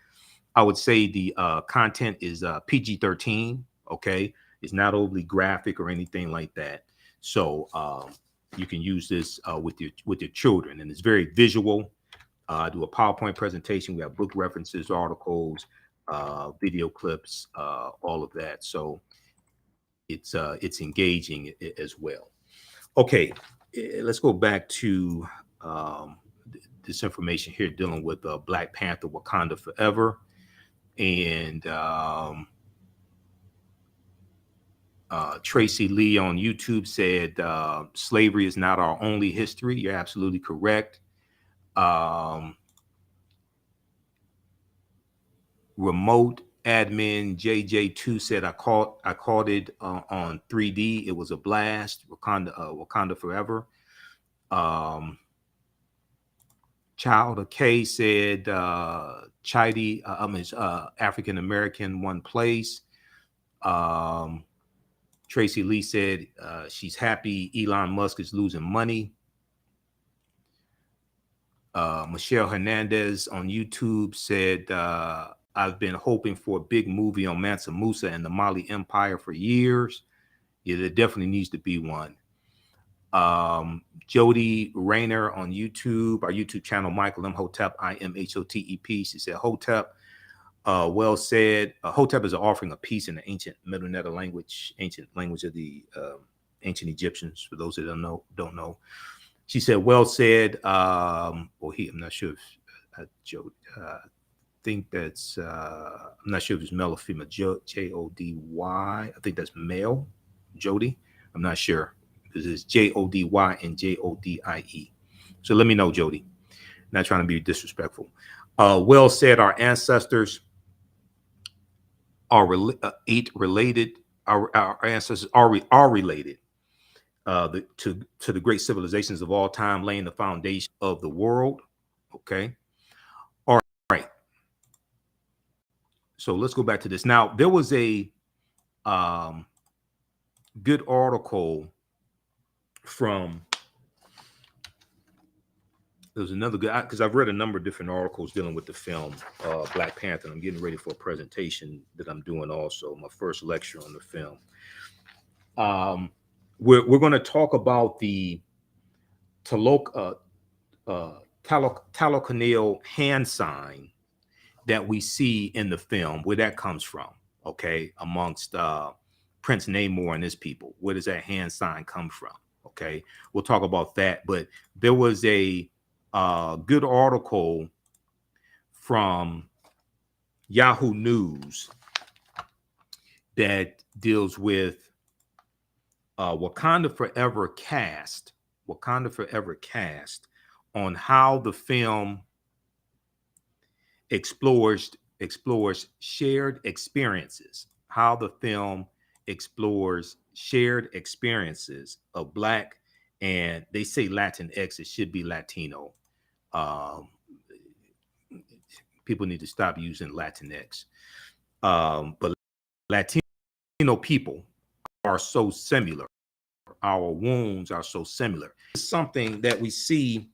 I would say the content is PG-13. Okay, it's not overly graphic or anything like that. So you can use this with your children, and it's very visual. I do a PowerPoint presentation. We have book references, articles, video clips, all of that. So it's engaging as well. Okay, let's go back to this information here dealing with Black Panther, Wakanda Forever. And Tracy Lee on YouTube said, slavery is not our only history. You're absolutely correct. Remote admin JJ2 said, I caught it on 3D. It was a blast. Wakanda Forever. Child of K said, Chidi, African American, one place. Tracy Lee said she's happy Elon Musk is losing money. Michelle Hernandez on YouTube said, I've been hoping for a big movie on Mansa Musa and the Mali Empire for years. Yeah, there definitely needs to be one. Jody Rayner on YouTube, our YouTube channel, Michael Imhotep, Imhotep. She said, Hotep, well said. Hotep is offering a piece in the ancient Middle Netter language, ancient language of the ancient Egyptians, for those that don't know. She said, well said. I'm not sure if Jody, think that's I'm not sure if it's male or female. Jody. I think that's male. Jody. I'm not sure because it's Jody and Jodie. So let me know, Jody. Not trying to be disrespectful. Well said. Our ancestors are related. Our ancestors are related to the great civilizations of all time, laying the foundation of the world. Okay. All right. So let's go back to this. Now, there was a good article from, there's another good, because I've read a number of different articles dealing with the film Black Panther. I'm getting ready for a presentation that I'm doing also, my first lecture on the film. We're going to talk about the taloconil hand sign that we see in the film, where that comes from. okay, amongst Prince Namor and his people. Where does that hand sign come from? Okay, we'll talk about that. But there was a good article from Yahoo News that deals with Wakanda Forever cast on how the film explores shared experiences, how the film explores shared experiences of Black, and they say Latinx, it should be Latino. People need to stop using Latinx. But Latino people are so similar. Our wounds are so similar. It's something that we see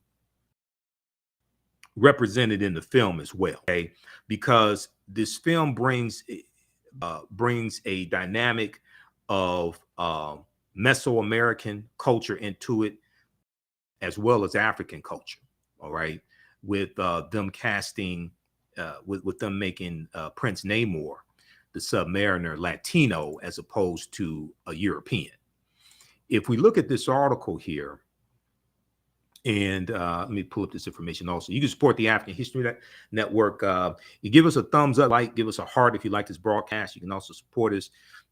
represented in the film as well, okay? Because this film brings a dynamic of Mesoamerican culture into it, as well as African culture. All right, with them casting, with them making Prince Namor, the Submariner, Latino as opposed to a European. If we look at this article here, and let me pull up this information also. You can support the African History Network. You give us a thumbs up, give us a heart if you like this broadcast. You can also support us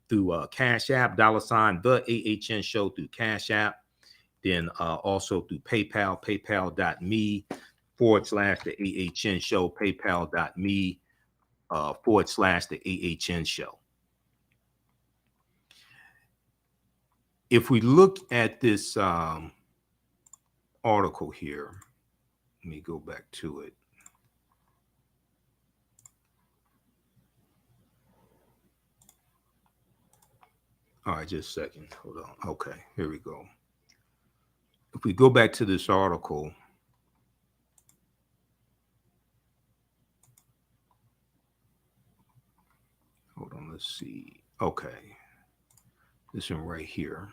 through Cash App, $ TheAHNShow through Cash App. Then also through PayPal, paypal.me/TheAHNShow, paypal.me/TheAHNShow. If we look at this article here, let me go back to it. All right, just a second. Hold on. Okay, here we go. If we go back to this article, hold on, let's see. Okay, this one right here.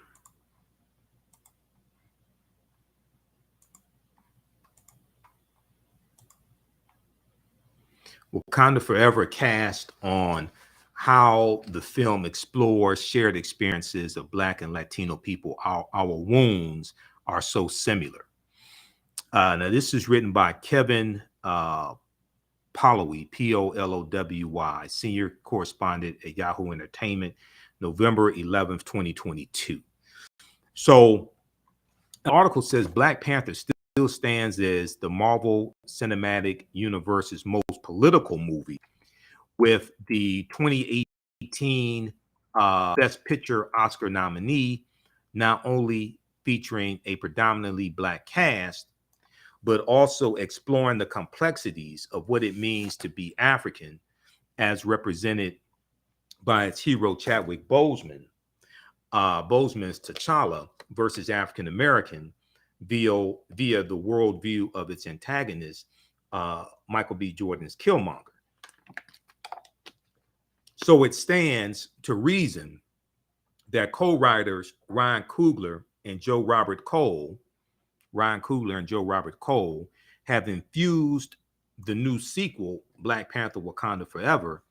Wakanda Forever cast on how the film explores shared experiences of Black and Latino people. Our wounds are so similar. Now, this is written by Kevin Pollowy, Pollowy, senior correspondent at Yahoo Entertainment, November 11th, 2022. So the article says Black Panther still stands as the Marvel Cinematic Universe's most political movie, with the 2018 Best Picture Oscar nominee not only featuring a predominantly Black cast, but also exploring the complexities of what it means to be African, as represented by its hero Chadwick Boseman. Boseman's T'Challa versus African American via the worldview of its antagonist, Michael B. Jordan's Killmonger. So it stands to reason that co-writers Ryan Coogler and Joe Robert Cole have infused the new sequel, Black Panther: Wakanda Forever,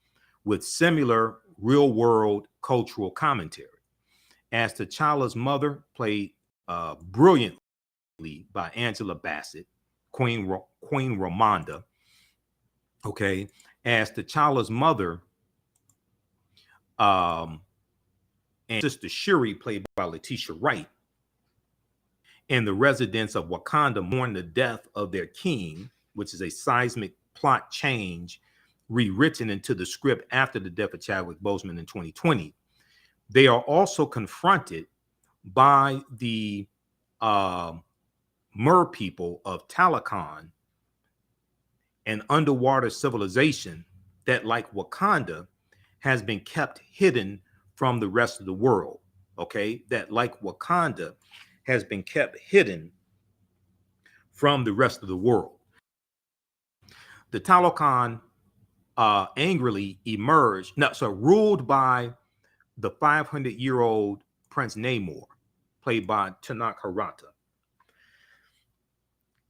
with similar real-world cultural commentary. As T'Challa's mother, played brilliantly by Angela Bassett, Queen Ramonda, okay, as T'Challa's mother, and Sister Shuri, played by Letitia Wright, and the residents of Wakanda mourn the death of their king, which is a seismic plot change rewritten into the script after the death of Chadwick Boseman in 2020. They are also confronted by the Mer people of Talokan, an underwater civilization that, like Wakanda, has been kept hidden from the rest of the world. Okay, that, like Wakanda, has been kept hidden from the rest of the world. The Talokan angrily emerged, ruled by the 500-year-old Prince Namor, played by Tenoch Huerta.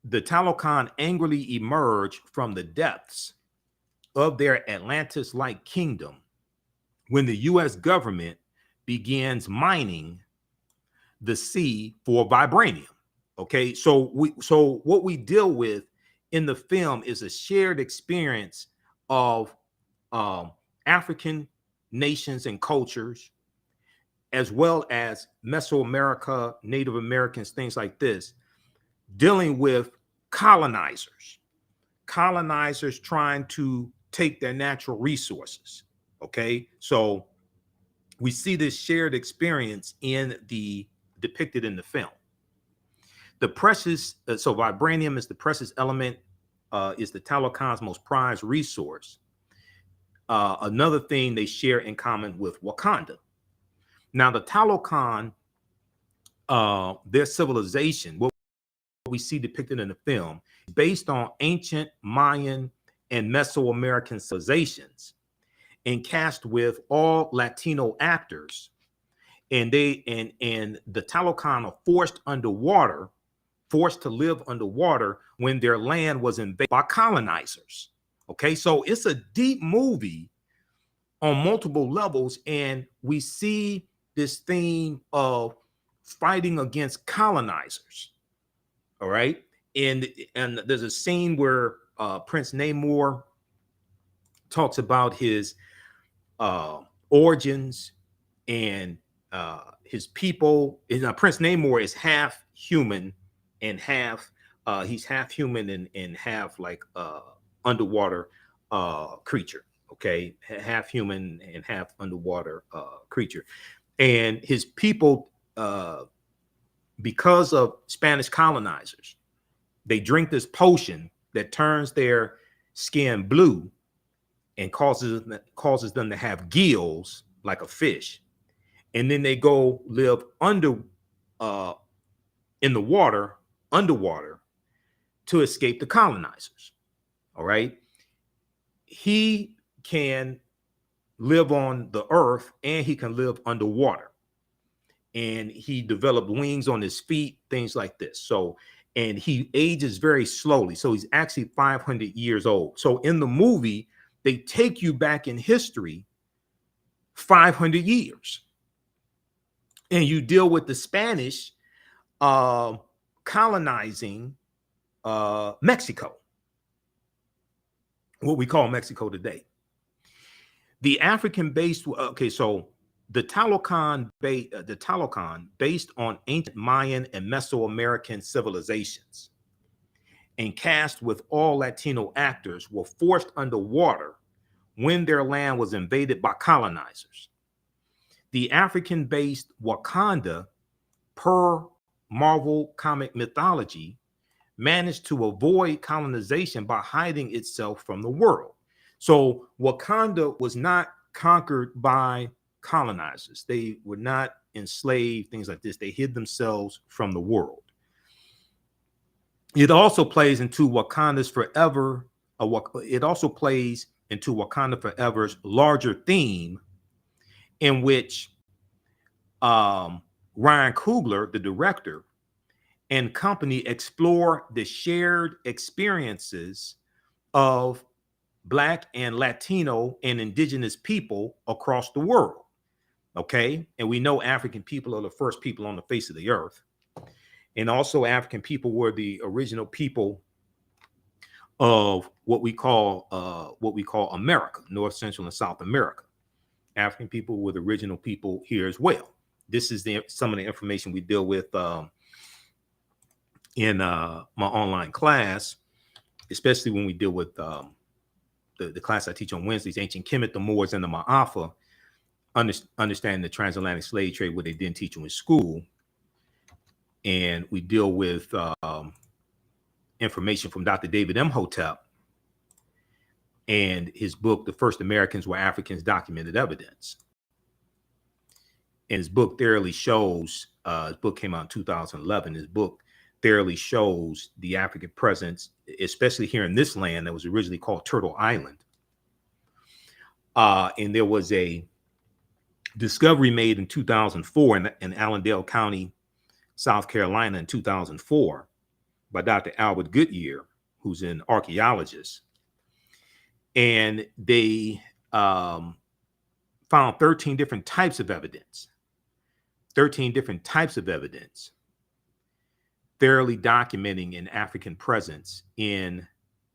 The Talokan angrily emerged from the depths of their Atlantis-like kingdom, when the U.S. government begins mining the sea for vibranium. Okay, so what we deal with in the film is a shared experience of African nations and cultures, as well as Mesoamerica, Native Americans, things like this, dealing with colonizers trying to take their natural resources. Okay, so we see this shared experience depicted in the film. The precious, so vibranium is the precious element, is the Talokan's most prized resource. Another thing they share in common with Wakanda. Now, the Talokan, their civilization, what we see depicted in the film, based on ancient Mayan and Mesoamerican civilizations, and cast with all Latino actors. And the Talokan are forced to live underwater when their land was invaded by colonizers. Okay, so it's a deep movie on multiple levels, and we see this theme of fighting against colonizers. All right, and there's a scene where Prince Namor talks about his origins and his people. Prince Namor is half human and half he's half human and half like underwater creature. Okay, half human and half underwater creature, and his people, because of Spanish colonizers, they drink this potion that turns their skin blue and causes them to have gills like a fish, and then they go live in the water, underwater, to escape the colonizers. All right, he can live on the earth and he can live underwater, and he developed wings on his feet, things like this. So, and he ages very slowly, so he's actually 500 years old. So in the movie, they take you back in history 500 years, and you deal with the Spanish colonizing Mexico, what we call Mexico today. The African-based, okay, so the Talokan, based on ancient Mayan and Mesoamerican civilizations, and cast with all Latino actors, were forced underwater when their land was invaded by colonizers. The African-based Wakanda, per Marvel comic mythology, managed to avoid colonization by hiding itself from the world. So Wakanda was not conquered by colonizers. They were not enslaved, things like this. They hid themselves from the world. It also plays into Wakanda's Forever. It also plays into Wakanda Forever's larger theme, in which Ryan Coogler, the director, and company explore the shared experiences of Black and Latino and indigenous people across the world. Okay, and we know African people are the first people on the face of the earth, and also African people were the original people of what we call America, North, Central, and South America. African people were the original people here as well. This is some of the information we deal with in my online class, especially when we deal with the class I teach on Wednesdays, Ancient Kemet, the Moors, and the Ma'afa, understanding the transatlantic slave trade, what they didn't teach you in school. And we deal with information from Dr. David Imhotep and his book, The First Americans Were Africans, Documented Evidence. And his book thoroughly shows, his book came out in 2011, his book thoroughly shows the African presence, especially here in this land that was originally called Turtle Island. And there was a discovery made in 2004 in Allendale County, South Carolina in 2004 by Dr. Albert Goodyear, who's an archaeologist. And they found 13 different types of evidence. 13 different types of evidence thoroughly documenting an African presence in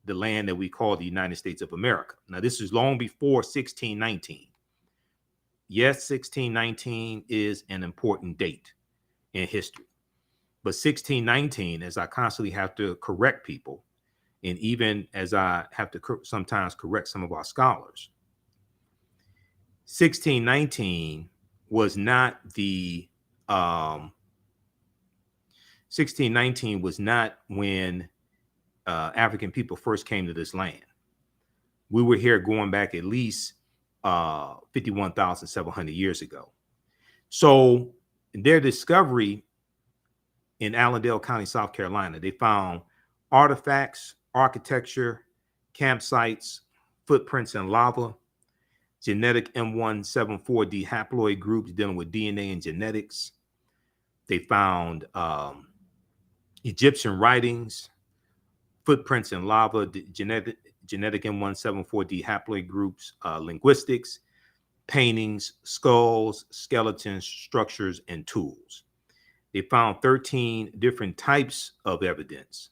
the land that we call the United States of America. Now, this is long before 1619. Yes, 1619 is an important date in history. But 1619, as I constantly have to correct people, and even as I have to sometimes correct some of our scholars, 1619 was not the 1619 was not when African people first came to this land. We were here going back at least 51,700 years ago. So their discovery in Allendale County, South Carolina, they found artifacts, architecture, campsites, footprints in lava, genetic M174D haploid groups dealing with DNA and genetics. They found Egyptian writings, footprints in lava, genetic M174D haploid groups, linguistics, paintings, skulls, skeletons, structures, and tools. They found 13 different types of evidence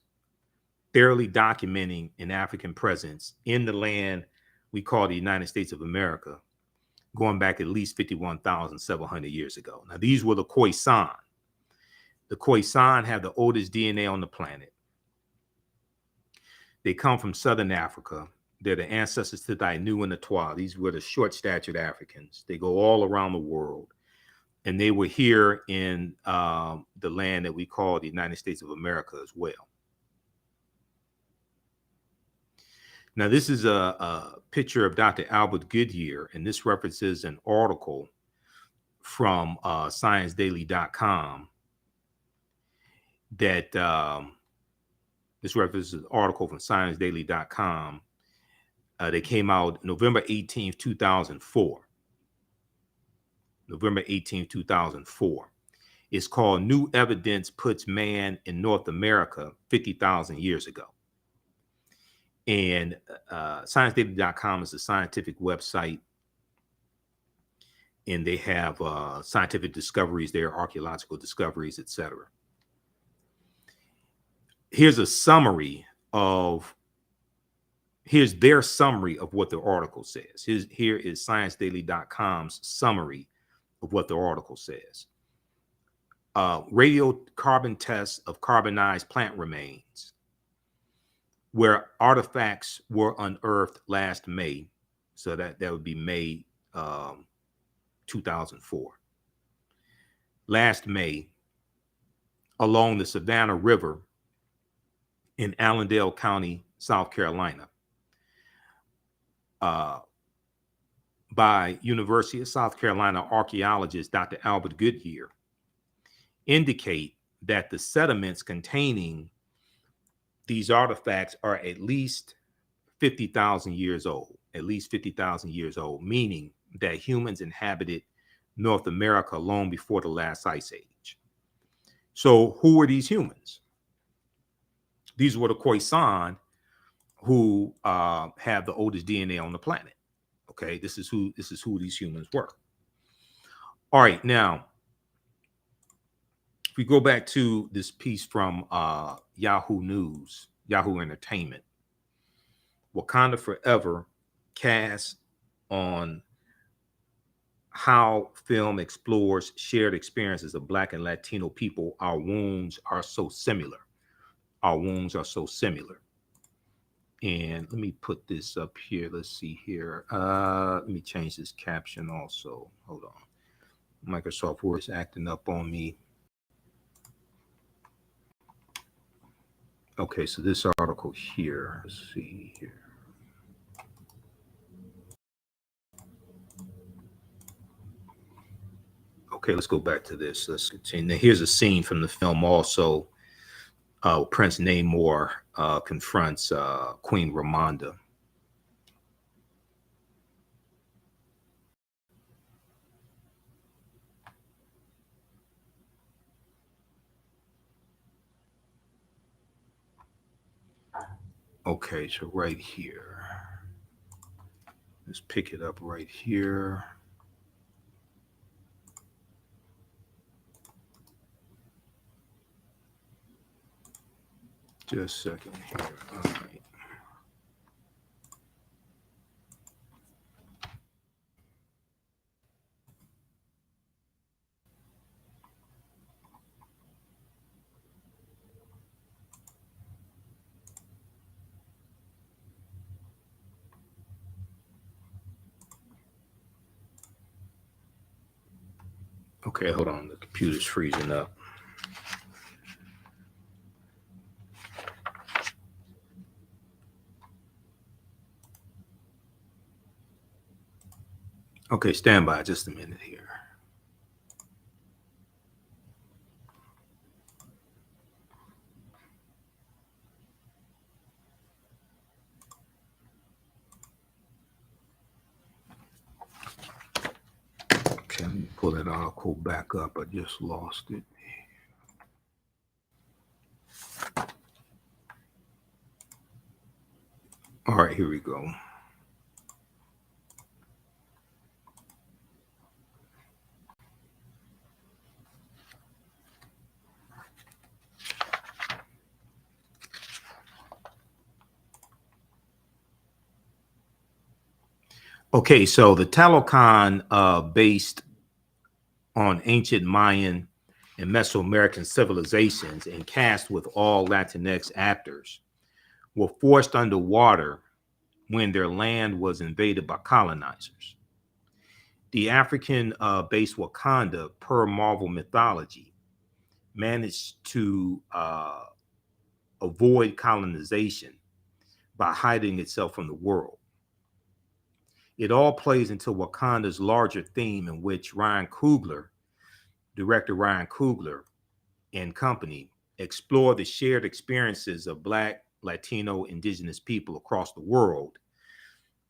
thoroughly documenting an African presence in the land we call the United States of America, going back at least 51,700 years ago. Now, these were the Khoisan. The Khoisan have the oldest DNA on the planet. They come from Southern Africa. They're the ancestors to the Ainu and the Twa. These were the short-statured Africans. They go all around the world. And they were here in the land that we call the United States of America as well. Now, this is a picture of Dr. Albert Goodyear, and this references an article from ScienceDaily.com that this references an article from ScienceDaily.com that came out November 18th, 2004. November 18th, 2004. It's called New Evidence Puts Man in North America 50,000 Years Ago. And ScienceDaily.com is a scientific website. And they have scientific discoveries there, archaeological discoveries, etc. Here's their summary of what the article says. Here is ScienceDaily.com's summary of what the article says. Radiocarbon tests of carbonized plant remains, where artifacts were unearthed last May. So that would be May 2004. Last May, along the Savannah River in Allendale County, South Carolina, by University of South Carolina archaeologist Dr. Albert Goodyear, indicate that the sediments containing these artifacts are at least 50,000 years old, meaning that humans inhabited North America long before the last ice age. So who were these humans? These were the Khoisan, who have the oldest DNA on the planet. Okay, this is who these humans were. All right, now if we go back to this piece from Yahoo News, Yahoo Entertainment, Wakanda Forever casts on how film explores shared experiences of Black and Latino people. Our wounds are so similar. Our wounds are so similar. And let me put this up here. Let's see here. Let me change this caption also. Hold on. Microsoft Word is acting up on me. Okay, so this article here. Let's see here. Okay, let's go back to this. Let's continue. Now, here's a scene from the film also. Prince Namor confronts Queen Ramonda. Okay, so right here. Let's pick it up right here. Just a second here. All right. Okay, hold on. The computer's freezing up. Okay, stand by just a minute here. Okay, let me pull that article back up. I just lost it. All right, here we go. Okay, so the Talocan, based on ancient Mayan and Mesoamerican civilizations and cast with all Latinx actors, were forced underwater when their land was invaded by colonizers. The African based Wakanda, per Marvel mythology, managed to avoid colonization by hiding itself from the world. It all plays into Wakanda's larger theme, in which director Ryan Coogler and company, explore the shared experiences of Black, Latino, Indigenous people across the world.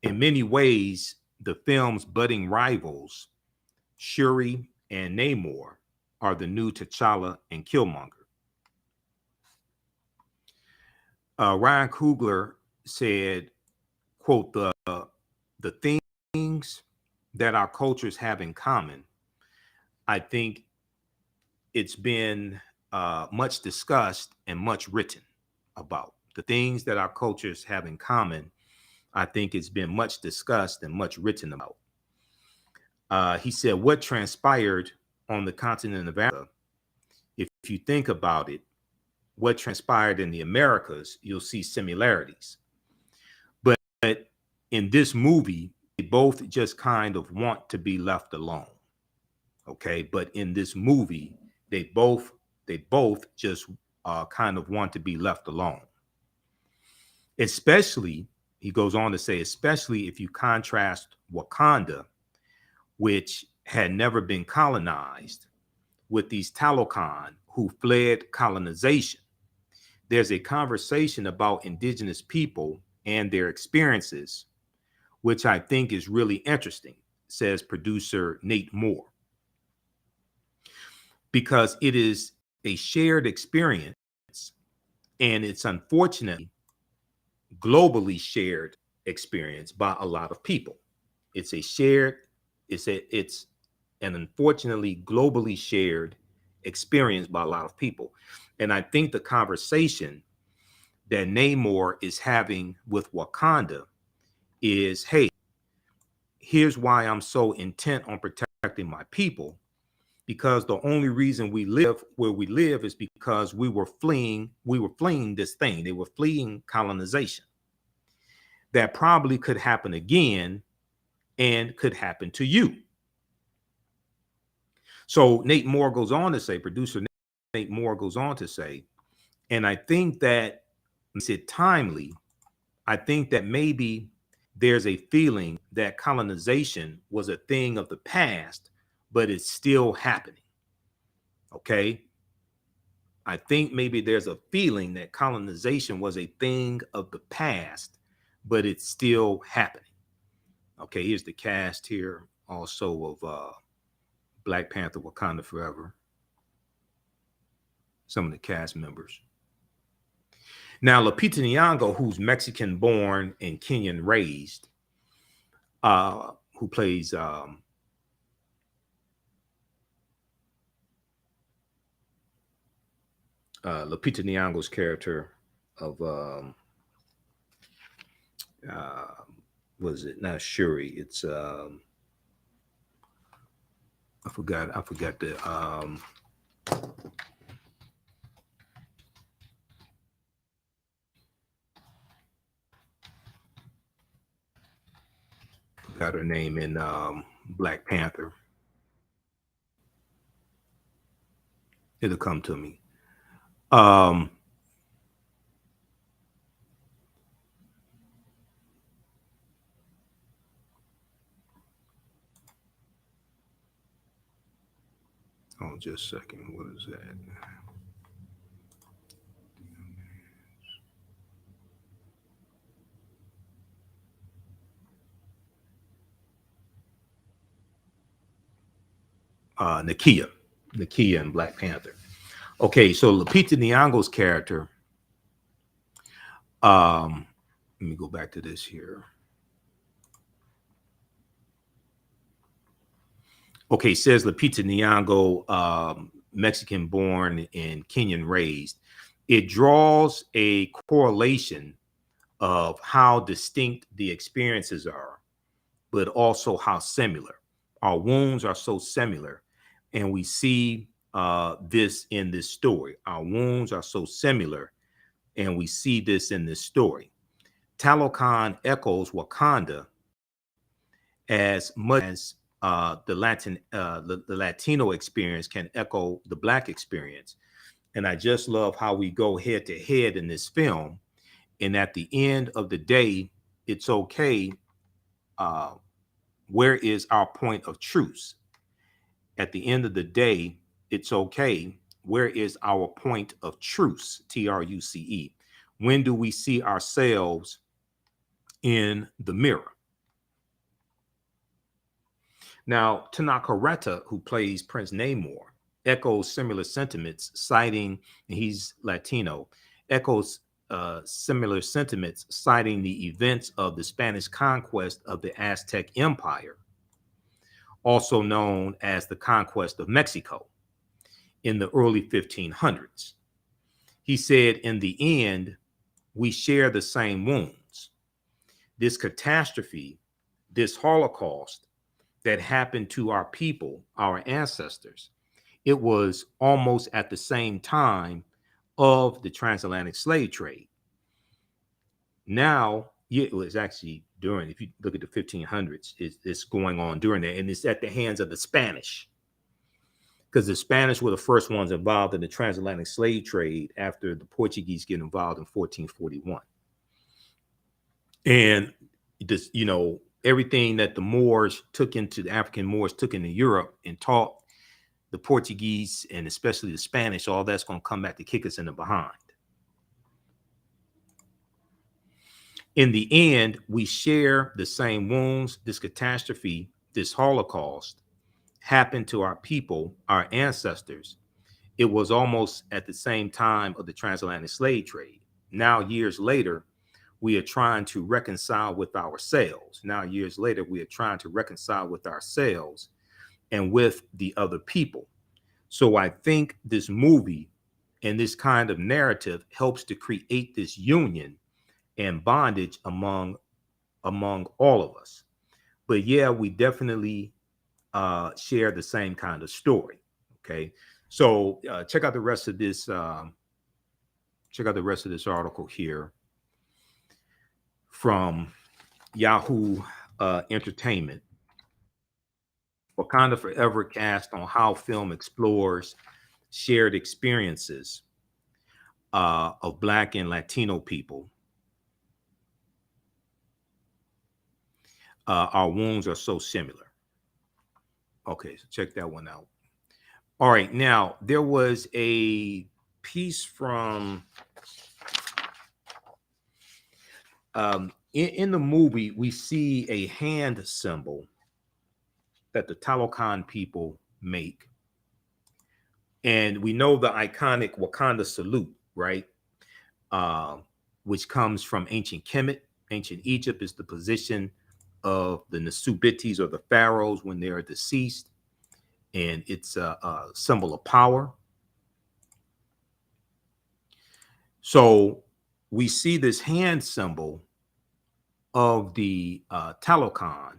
In many ways, the film's budding rivals, Shuri and Namor, are the new T'Challa and Killmonger. Ryan Coogler said, quote, the things that our cultures have in common, I think it's been much discussed and much written about. The things that our cultures have in common, I think it's been much discussed and much written about. He said, what transpired on the continent of Africa, if you think about it, what transpired in the Americas, you'll see similarities. But in this movie, they both just kind of want to be left alone. Okay, but in this movie, they both just kind of want to be left alone. Especially, he goes on to say, especially if you contrast Wakanda, which had never been colonized, with these Talocan who fled colonization. There's a conversation about indigenous people and their experiences, which I think is really interesting, says producer Nate Moore, because it is a shared experience, and it's unfortunately globally shared experience by a lot of people. It's an unfortunately globally shared experience by a lot of people. And I think the conversation that Namor is having with Wakanda is, hey, here's why I'm so intent on protecting my people, because the only reason we live where we live is because we were fleeing this thing. They were fleeing colonization. That probably could happen again and could happen to you. So Nate Moore goes on to say, producer Nate Moore goes on to say, and I think that makes it timely. I think that maybe there's a feeling that colonization was a thing of the past, but it's still happening. Okay. I think maybe there's a feeling that colonization was a thing of the past, but it's still happening. Okay, here's the cast here also of Black Panther, Wakanda Forever. Some of the cast members. Now, Lupita Nyong'o, who's Mexican born and Kenyan raised, who plays Lupita Nyong'o's character, of was it not Shuri? It's I forgot the forgot her name in Black Panther. It'll come to me. Oh, just a second. What is that? Nakia in Black Panther. Okay, so Lupita Nyong'o's character. Let me go back to this here. Okay, says Lupita Nyong'o, Mexican born and Kenyan raised. It draws a correlation of how distinct the experiences are, but also how similar. Our wounds are so similar, and we see this in this story. Our wounds are so similar, and we see this in this story. Talokan echoes Wakanda as much as the Latino experience can echo the Black experience. And I just love how we go head to head in this film. And at the end of the day, it's okay. Where is our point of truce? At the end of the day, it's okay. Where is our point of truce? TRUCE. When do we see ourselves in the mirror? Now, Tanaka Reta, who plays Prince Namor, echoes similar sentiments, citing, and he's Latino, echoes similar sentiments, citing the events of the Spanish conquest of the Aztec Empire, also known as the conquest of Mexico, in the early 1500s. He said, in the end, we share the same wounds. This catastrophe, this Holocaust that happened to our people, our ancestors, it was almost at the same time of the transatlantic slave trade. Now, it was actually during, if you look at the 1500s, it's going on during that, and it's at the hands of the Spanish, because the Spanish were the first ones involved in the transatlantic slave trade after the Portuguese get involved in 1441. And this, everything that the Moors took into, the African Moors took into Europe and taught the Portuguese and especially the Spanish, all that's going to come back to kick us in the behind. In the end, we share the same wounds. This catastrophe, this Holocaust, happened to our people, our ancestors. It was almost at the same time of the transatlantic slave trade. Now, years later, we are trying to reconcile with ourselves. Now, years later, we are trying to reconcile with ourselves and with the other people. So I think this movie and this kind of narrative helps to create this union and bondage among all of us. But yeah, we definitely share the same kind of story. Okay, so check out the rest of this. Check out the rest of this article here from Yahoo Entertainment. Wakanda Forever cast on how film explores shared experiences of Black and Latino people. Our wounds are so similar. Okay, so check that one out. All right, now there was a piece from in the movie, we see a hand symbol that the Talokan people make. And we know the iconic Wakanda salute, right? Which comes from ancient Kemet. Ancient Egypt is the position of the Nasubites or the pharaohs when they are deceased. And it's a symbol of power. So we see this hand symbol of the Talokan.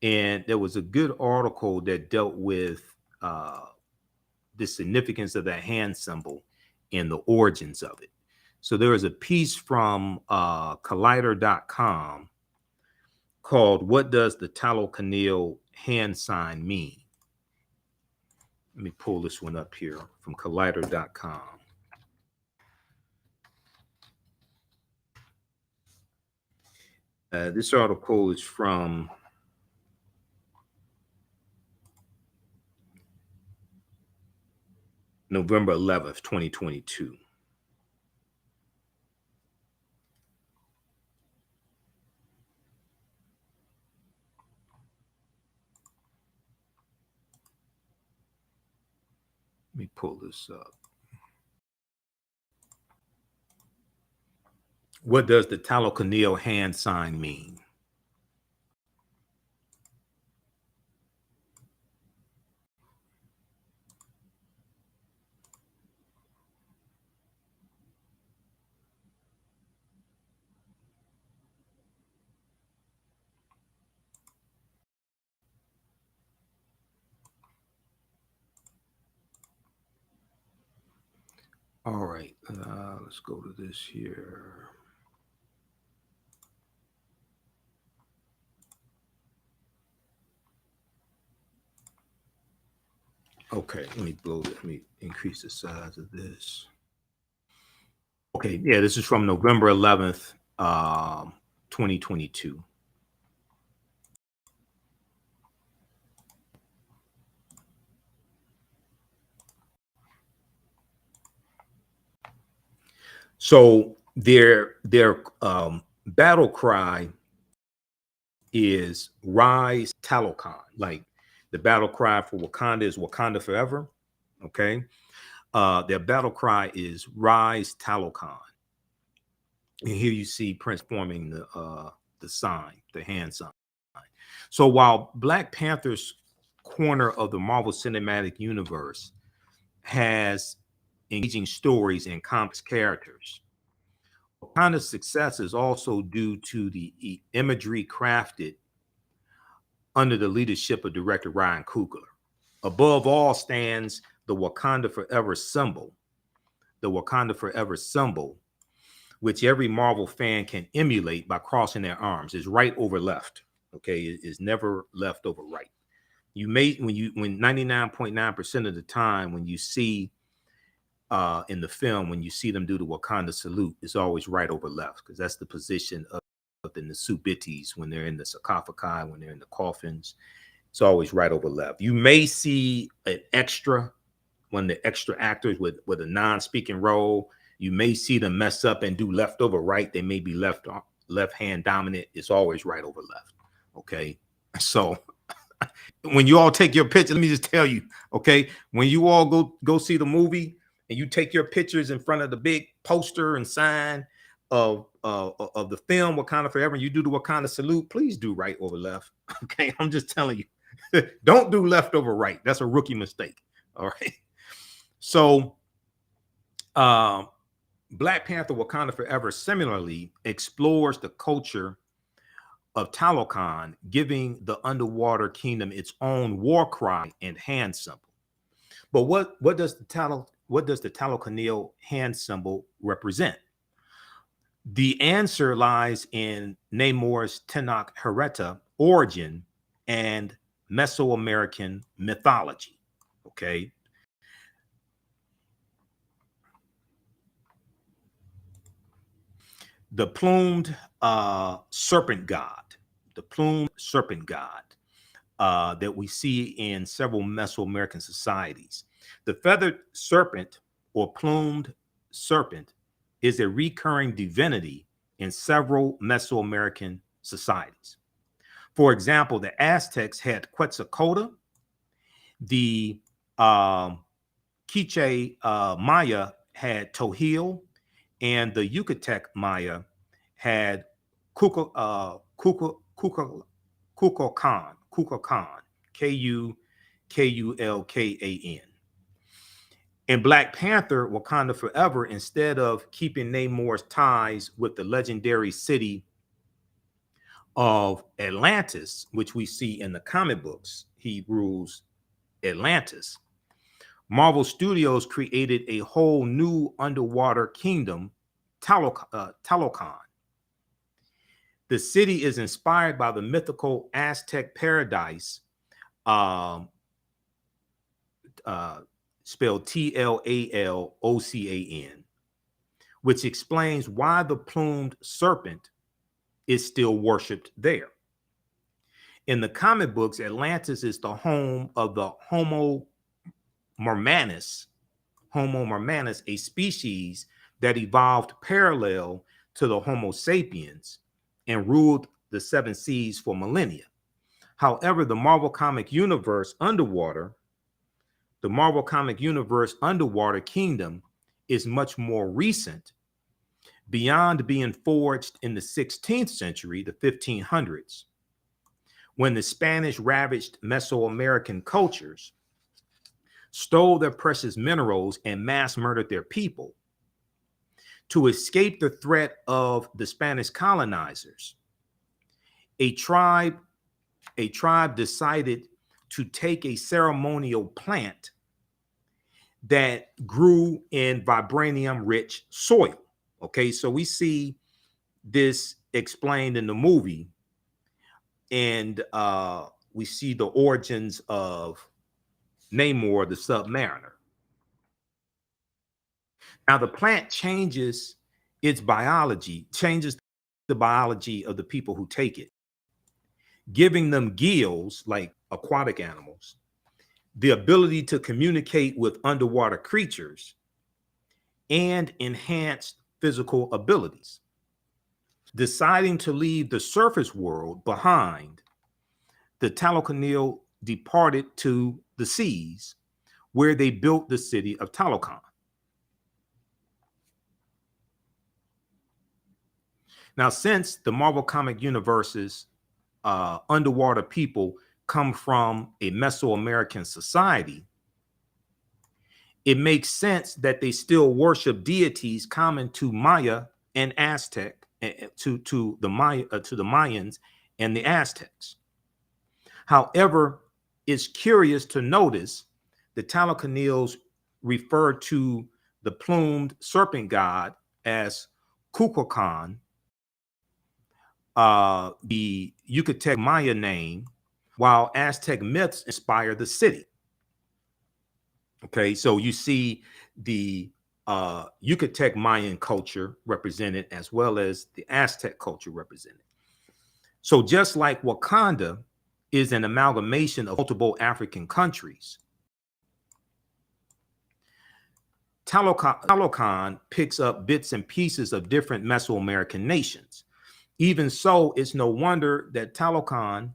And there was a good article that dealt with the significance of that hand symbol and the origins of it. So there is a piece from collider.com called "What Does the Talokanil Hand Sign Mean?" Let me pull this one up here from collider.com. This article is from November 11th, 2022. Let me pull this up. What does the Talokanil hand sign mean? All right, let's go to this here. Okay, let me increase the size of this. Okay, yeah, this is from November 11th, 2022. So their battle cry is "Rise Talokan." Like the battle cry for Wakanda is "Wakanda Forever." Okay, their battle cry is "Rise Talokan." And here you see Prince forming the sign, the hand sign. So while Black Panther's corner of the Marvel Cinematic Universe has engaging stories and complex characters, Wakanda's success is also due to the imagery crafted under the leadership of director Ryan Coogler. Above all stands the Wakanda Forever symbol, which every Marvel fan can emulate by crossing their arms. Is right over left. Okay, it is never left over right. You may when 99.9% of the time when you see in the film, when you see them do the Wakanda salute, it's always right over left, because that's the position of in the Subitis when they're in the sarcophagi, when they're in the coffins. It's always right over left. You may see an extra, when the extra actors with a non-speaking role, you may see them mess up and do left over right. They may be left hand dominant. It's always right over left. Okay, so when you all take your picture, let me just tell you, okay, when you all go see the movie and you take your pictures in front of the big poster and sign of the film Wakanda Forever, and you do the Wakanda salute, please do right over left. Okay, I'm just telling you, don't do left over right. That's a rookie mistake. All right. So Black Panther Wakanda Forever similarly explores the culture of Talokan, giving the underwater kingdom its own war cry and hand symbol. But what does the Talokanil hand symbol represent? The answer lies in Namor's Tenach Hereta origin and Mesoamerican mythology. Okay. The plumed serpent god, that we see in several Mesoamerican societies. The feathered serpent or plumed serpent is a recurring divinity in several Mesoamerican societies. For example, the Aztecs had Quetzalcoatl, the Quiche Maya had Tohil, and the Yucatec Maya had Kukulkan, Kukulkan, Kukulkan. In Black Panther, Wakanda Forever, instead of keeping Namor's ties with the legendary city of Atlantis, which we see in the comic books, he rules Atlantis. Marvel Studios created a whole new underwater kingdom, Talokan. The city is inspired by the mythical Aztec paradise, spelled Tlaloccan, which explains why the plumed serpent is still worshipped there. In the comic books, Atlantis is the home of the Homo mermanus, a species that evolved parallel to the Homo sapiens and ruled the seven seas for millennia. However, the Marvel Comic Universe underwater kingdom is much more recent, beyond being forged in the 16th century, the 1500s, when the Spanish ravaged Mesoamerican cultures, stole their precious minerals, and mass murdered their people. To escape the threat of the Spanish colonizers, a tribe decided to take a ceremonial plant that grew in vibranium-rich soil. Okay, so we see this explained in the movie, and we see the origins of Namor, the Submariner. Now, the plant changes the biology of the people who take it, giving them gills, like aquatic animals, the ability to communicate with underwater creatures, and enhanced physical abilities. Deciding to leave the surface world behind, the Talokan departed to the seas, where they built the city of Talokan. Now, since the Marvel Comic Universe's underwater people come from a Mesoamerican society, it makes sense that they still worship deities common to Maya and Aztec, to the Mayans and the Aztecs. However, it's curious to notice the Talokanils refer to the plumed serpent god as Kukulkan, the Yucatec Maya name, while Aztec myths inspire the city. Okay, so you see the Yucatec Mayan culture represented, as well as the Aztec culture represented. So just like Wakanda is an amalgamation of multiple African countries, Talokan picks up bits and pieces of different Mesoamerican nations. Even so, it's no wonder that Talokan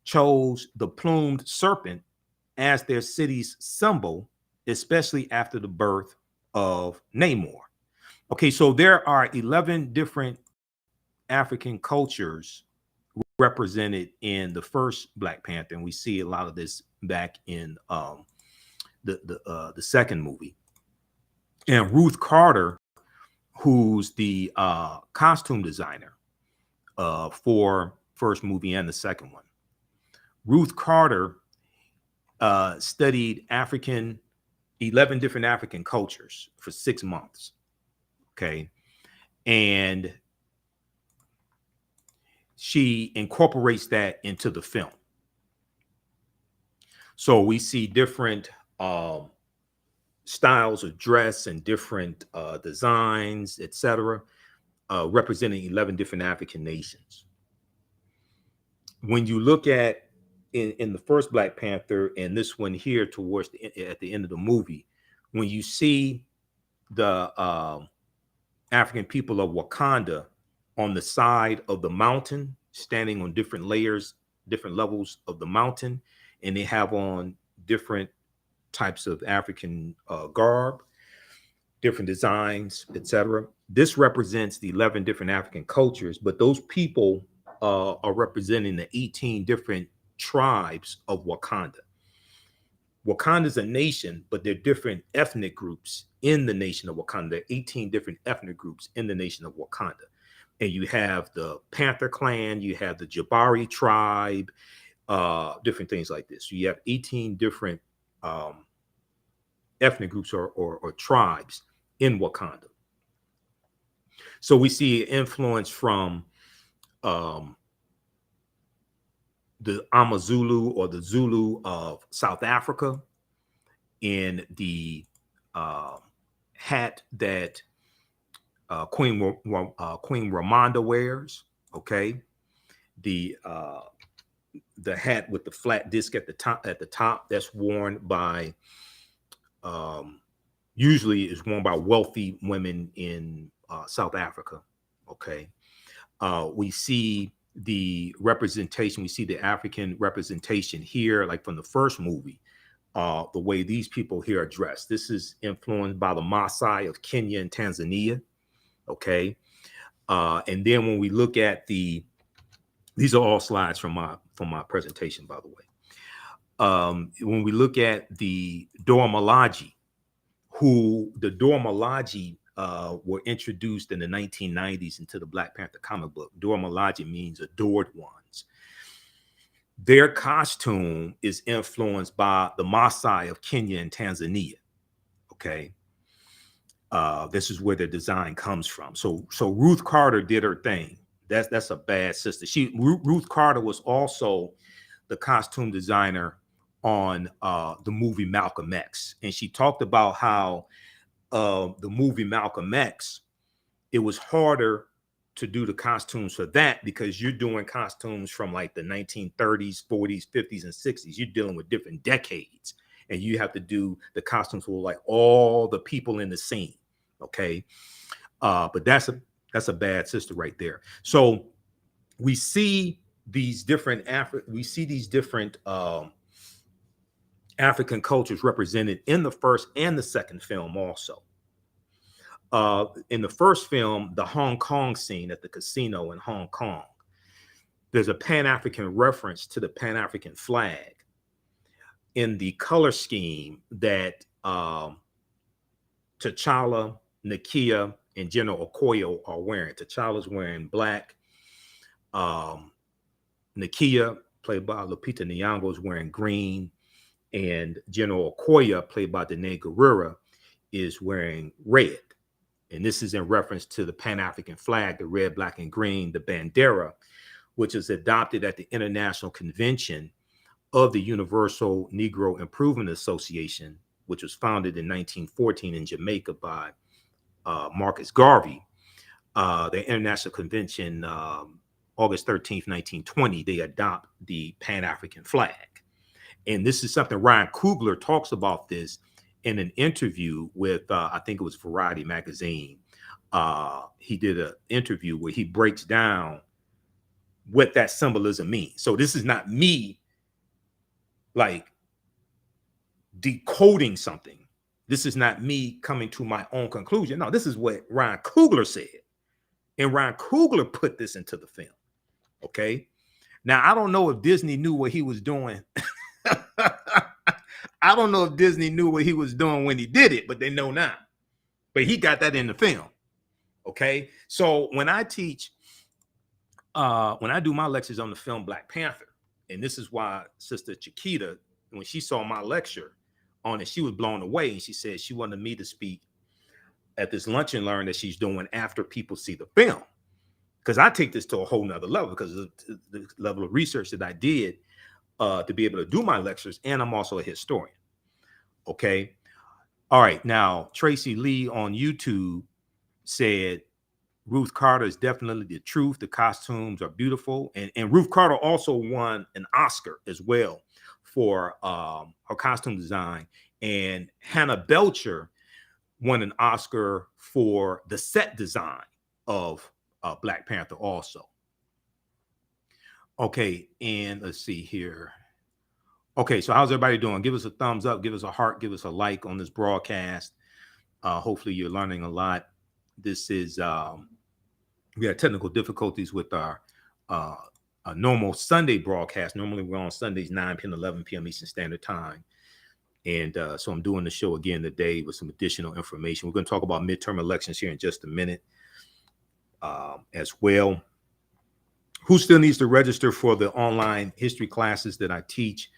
chose the plumed serpent as their city's symbol, especially after the birth of Namor. Okay, so there are 11 different African cultures represented in the first Black Panther, and we see a lot of this back in the second movie. And Ruth Carter, who's the costume designer for first movie and the second one, Ruth Carter studied 11 different African cultures for 6 months. Okay. And she incorporates that into the film. So we see different styles of dress and different designs, etc., representing 11 different African nations. When you look at in the first Black Panther and this one here at the end of the movie, when you see the African people of Wakanda on the side of the mountain, standing on different levels of the mountain, and they have on different types of African garb, different designs, etc. This represents the 11 different African cultures, but those people are representing the 18 different tribes of Wakanda. Wakanda is a nation, but there are different ethnic groups in the nation of Wakanda. There are 18 different ethnic groups in the nation of Wakanda. And you have the Panther clan, you have the Jabari tribe, different things like this. So you have 18 different ethnic groups or tribes in Wakanda. So we see influence from the Amazulu or the Zulu of South Africa in the hat that Queen Ramonda wears. Okay, the hat with the flat disc at the top that's worn by usually is worn by wealthy women in South Africa. Okay, we see the representation, we see the African representation here, like from the first movie, the way these people here are dressed. This is influenced by the Maasai of Kenya and Tanzania. Okay, and then when we look at these are all slides from my presentation, by the way. When we look at the Dora Milaje, the Dora Milaje were introduced in the 1990s into the Black Panther comic book. Dora Milaje means adored ones. Their costume is influenced by the Maasai of Kenya and Tanzania. Okay, this is where the design comes from. So Ruth Carter did her thing. That's a bad sister. Ruth Carter was also the costume designer on the movie Malcolm X, and she talked about how the movie Malcolm X, it was harder to do the costumes for that because you're doing costumes from like the 1930s, 40s, 50s, and 60s. You're dealing with different decades, and you have to do the costumes for like all the people in the scene. Okay, but that's a bad sister right there. So we see these different African cultures represented in the first and the second film also. In the first film, the Hong Kong scene at the casino in Hong Kong, there's a Pan-African reference to the Pan-African flag in the color scheme that T'Challa, Nakia, and General Okoye are wearing. T'Challa's wearing black. Nakia, played by Lupita Nyong'o, is wearing green. And General Okoye, played by Danae Gurira, is wearing red. And this is in reference to the Pan-African flag, the red, black, and green, the Bandera, which is adopted at the International Convention of the Universal Negro Improvement Association, which was founded in 1914 in Jamaica by Marcus Garvey. The International Convention, August 13th, 1920, they adopt the Pan-African flag. And this is something Ryan Coogler talks about this in an interview with, I think it was Variety magazine. He did an interview where he breaks down what that symbolism means. So this is not me like decoding something. This is not me coming to my own conclusion. No, this is what Ryan Coogler said. And Ryan Coogler put this into the film. Okay. Now, I don't know if Disney knew what he was doing. I don't know if Disney knew what he was doing when he did it, but they know now. But he got that in the film. Okay. So when I teach, when I do my lectures on the film Black Panther, and this is why Sister Chiquita, when she saw my lecture on it, she was blown away. And she said she wanted me to speak at this lunch and learn that she's doing after people see the film. Because I take this to a whole nother level because of the level of research that I did to be able to do my lectures. And I'm also a historian. Okay. All right. Now, Tracy Lee on YouTube said, Ruth Carter is definitely the truth. The costumes are beautiful. And Ruth Carter also won an Oscar as well for her costume design. And Hannah Belcher won an Oscar for the set design of Black Panther also. Okay, and let's see here. Okay, so how's everybody doing? Give us a thumbs up, give us a heart, give us a like on this broadcast. Hopefully you're learning a lot. This is, we had technical difficulties with our normal Sunday broadcast. Normally we're on Sundays, 9 p.m. 11 p.m. Eastern Standard Time. And so I'm doing the show again today with some additional information. We're going to talk about midterm elections here in just a minute as well. Who still needs to register for the online history classes that I teach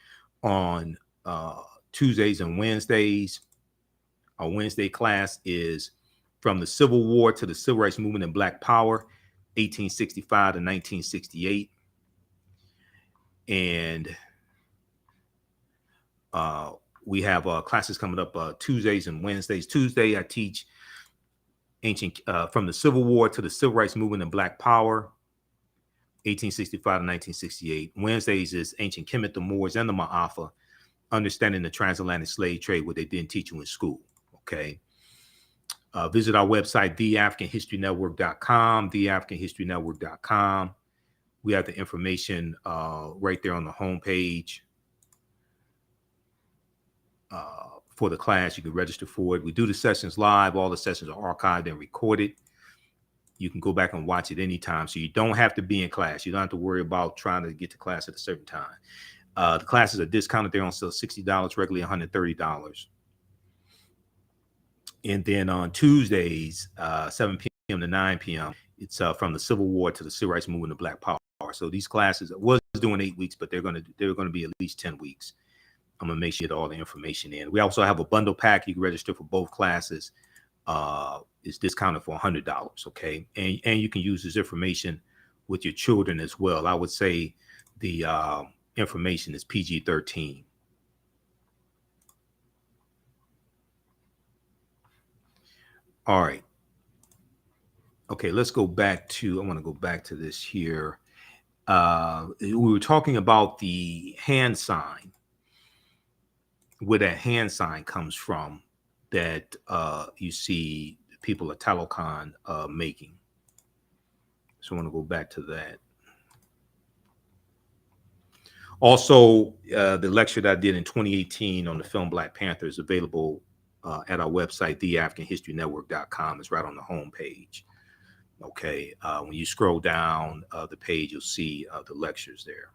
on Tuesdays and Wednesdays? Our Wednesday class is from the Civil War to the Civil Rights Movement and Black Power, 1865 to 1968. And we have classes coming up Tuesdays and Wednesdays. Tuesday, I teach ancient from the Civil War to the Civil Rights Movement and Black Power, 1865 to 1968. Wednesdays is Ancient Kemet, the Moors, and the Ma'afa, understanding the transatlantic slave trade, what they didn't teach you in school. Okay. Visit our website, TheAHNHistoryNetwork.com, TheAHNHistoryNetwork.com. We have the information right there on the homepage for the class. You can register for it. We do the sessions live. All the sessions are archived and recorded. You can go back and watch it anytime. So you don't have to be in class. You don't have to worry about trying to get to class at a certain time. The classes are discounted. They're on sale $60, regularly $130. And then on Tuesdays, 7 p.m. to 9 p.m., it's from the Civil War to the Civil Rights Movement of Black Power. So these classes was doing 8 weeks, but they're going to be at least 10 weeks. I'm going to make sure you get all the information in. We also have a bundle pack. You can register for both classes. It's discounted for $100. Okay. And you can use this information with your children as well. I would say the information is PG-13. All right. Okay, let's go back to, I want to go back to this here. We were talking about the hand sign, where that hand sign comes from that you see people at Talokan making. So I want to go back to that. Also, the lecture that I did in 2018 on the film Black Panther is available at our website, TheAHNHistoryNetwork.com. It's right on the homepage. Okay, when you scroll down the page, you'll see the lectures there.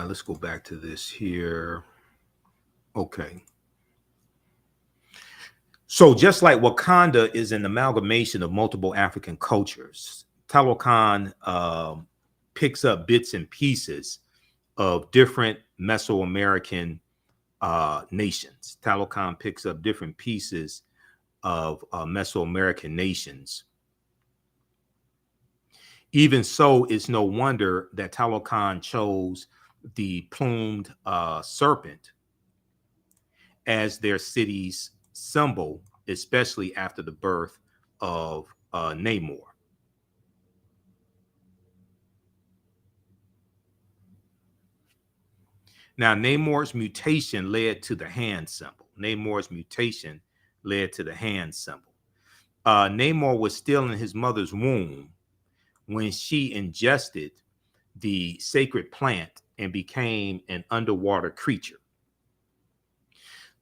Let's go back to this here. Okay. So just like Wakanda is an amalgamation of multiple African cultures, Talokan picks up bits and pieces of different Mesoamerican nations. Talokan picks up different pieces of Mesoamerican nations. Even so, it's no wonder that Talokan chose the plumed serpent as their city's symbol, especially after the birth of Namor. Now, Namor's mutation led to the hand symbol. Namor's mutation led to the hand symbol. Namor was still in his mother's womb when she ingested the sacred plant and became an underwater creature.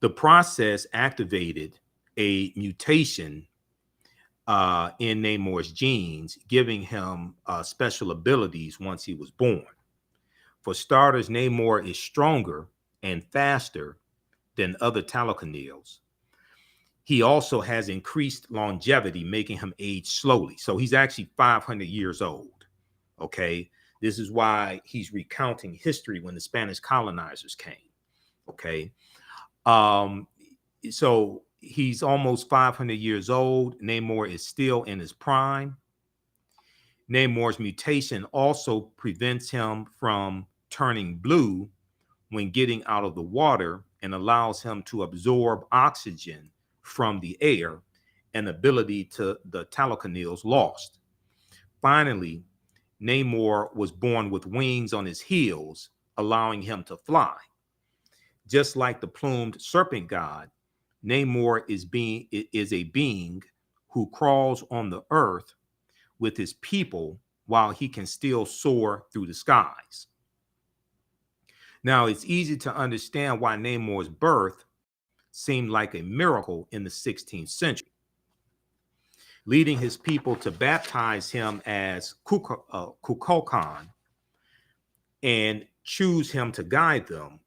The process activated a mutation in Namor's genes, giving him special abilities once he was born. For starters, Namor is stronger and faster than other Talokanils. He also has increased longevity, making him age slowly. So he's actually 500 years old. Okay. This is why he's recounting history when the Spanish colonizers came. Okay. So he's almost 500 years old. Namor is still in his prime. Namor's mutation also prevents him from turning blue when getting out of the water and allows him to absorb oxygen from the air, an ability to the Talokanils lost. Finally, Namor was born with wings on his heels, allowing him to fly. Just like the plumed serpent god, Namor is a being who crawls on the earth with his people while he can still soar through the skies. Now, it's easy to understand why Namor's birth seemed like a miracle in the 16th century. leading his people to baptize him as Kukulkan and choose him to guide them.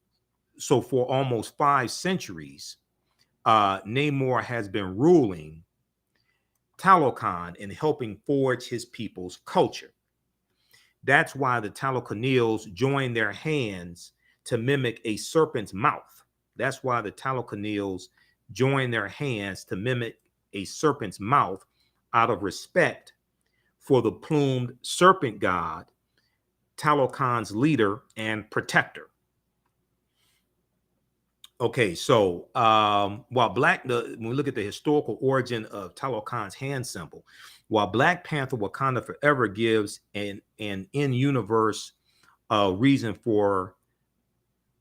So for almost 5 centuries, Namor has been ruling Talokan and helping forge his people's culture. That's why the Talokanils join their hands to mimic a serpent's mouth. That's why the Talokanils join their hands to mimic a serpent's mouth out of respect for the plumed serpent god, Talokan's leader and protector. Okay, so while when we look at the historical origin of Talokan's hand symbol, while Black Panther Wakanda Forever gives an in-universe reason for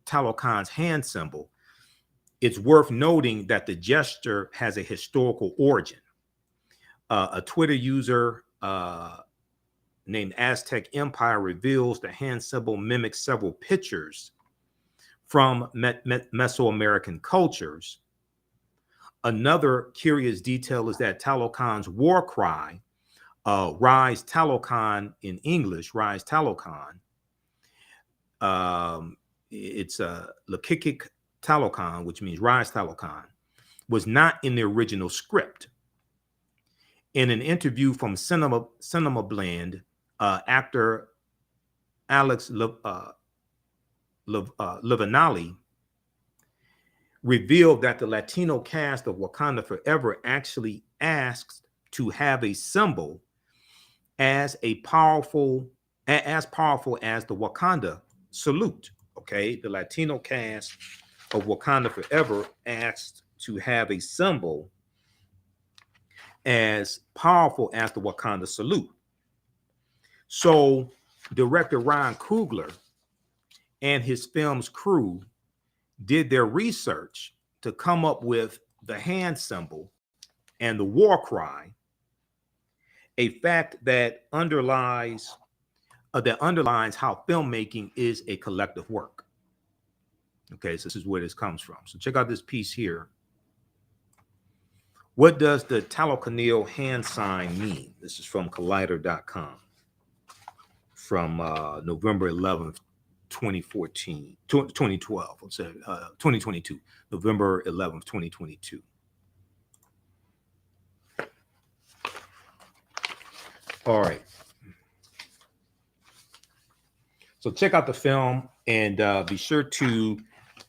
Talokan's hand symbol, it's worth noting that the gesture has a historical origin. A Twitter user named Aztec Empire reveals the hand symbol mimics several pictures from Mesoamerican cultures. Another curious detail is that Talokan's war cry, Rise Talokan in English, Rise Talokan, it's Lakikik Talokan, which means Rise Talokan, was not in the original script. In an interview from Cinema Blend, actor Alex Livanali revealed that the Latino cast of Wakanda Forever actually asked to have a symbol as powerful as the Wakanda salute. Okay, the Latino cast of Wakanda Forever asked to have a symbol as powerful as the Wakanda salute. So director Ryan Coogler and his film's crew did their research to come up with the hand symbol and the war cry, a fact that underlies how filmmaking is a collective work. Okay, so this is where this comes from. So check out this piece here. What does the Talokanil hand sign mean? This is from Collider.com from November 11th, 2012, 2022, November 11th, 2022. All right. So check out the film and be sure to,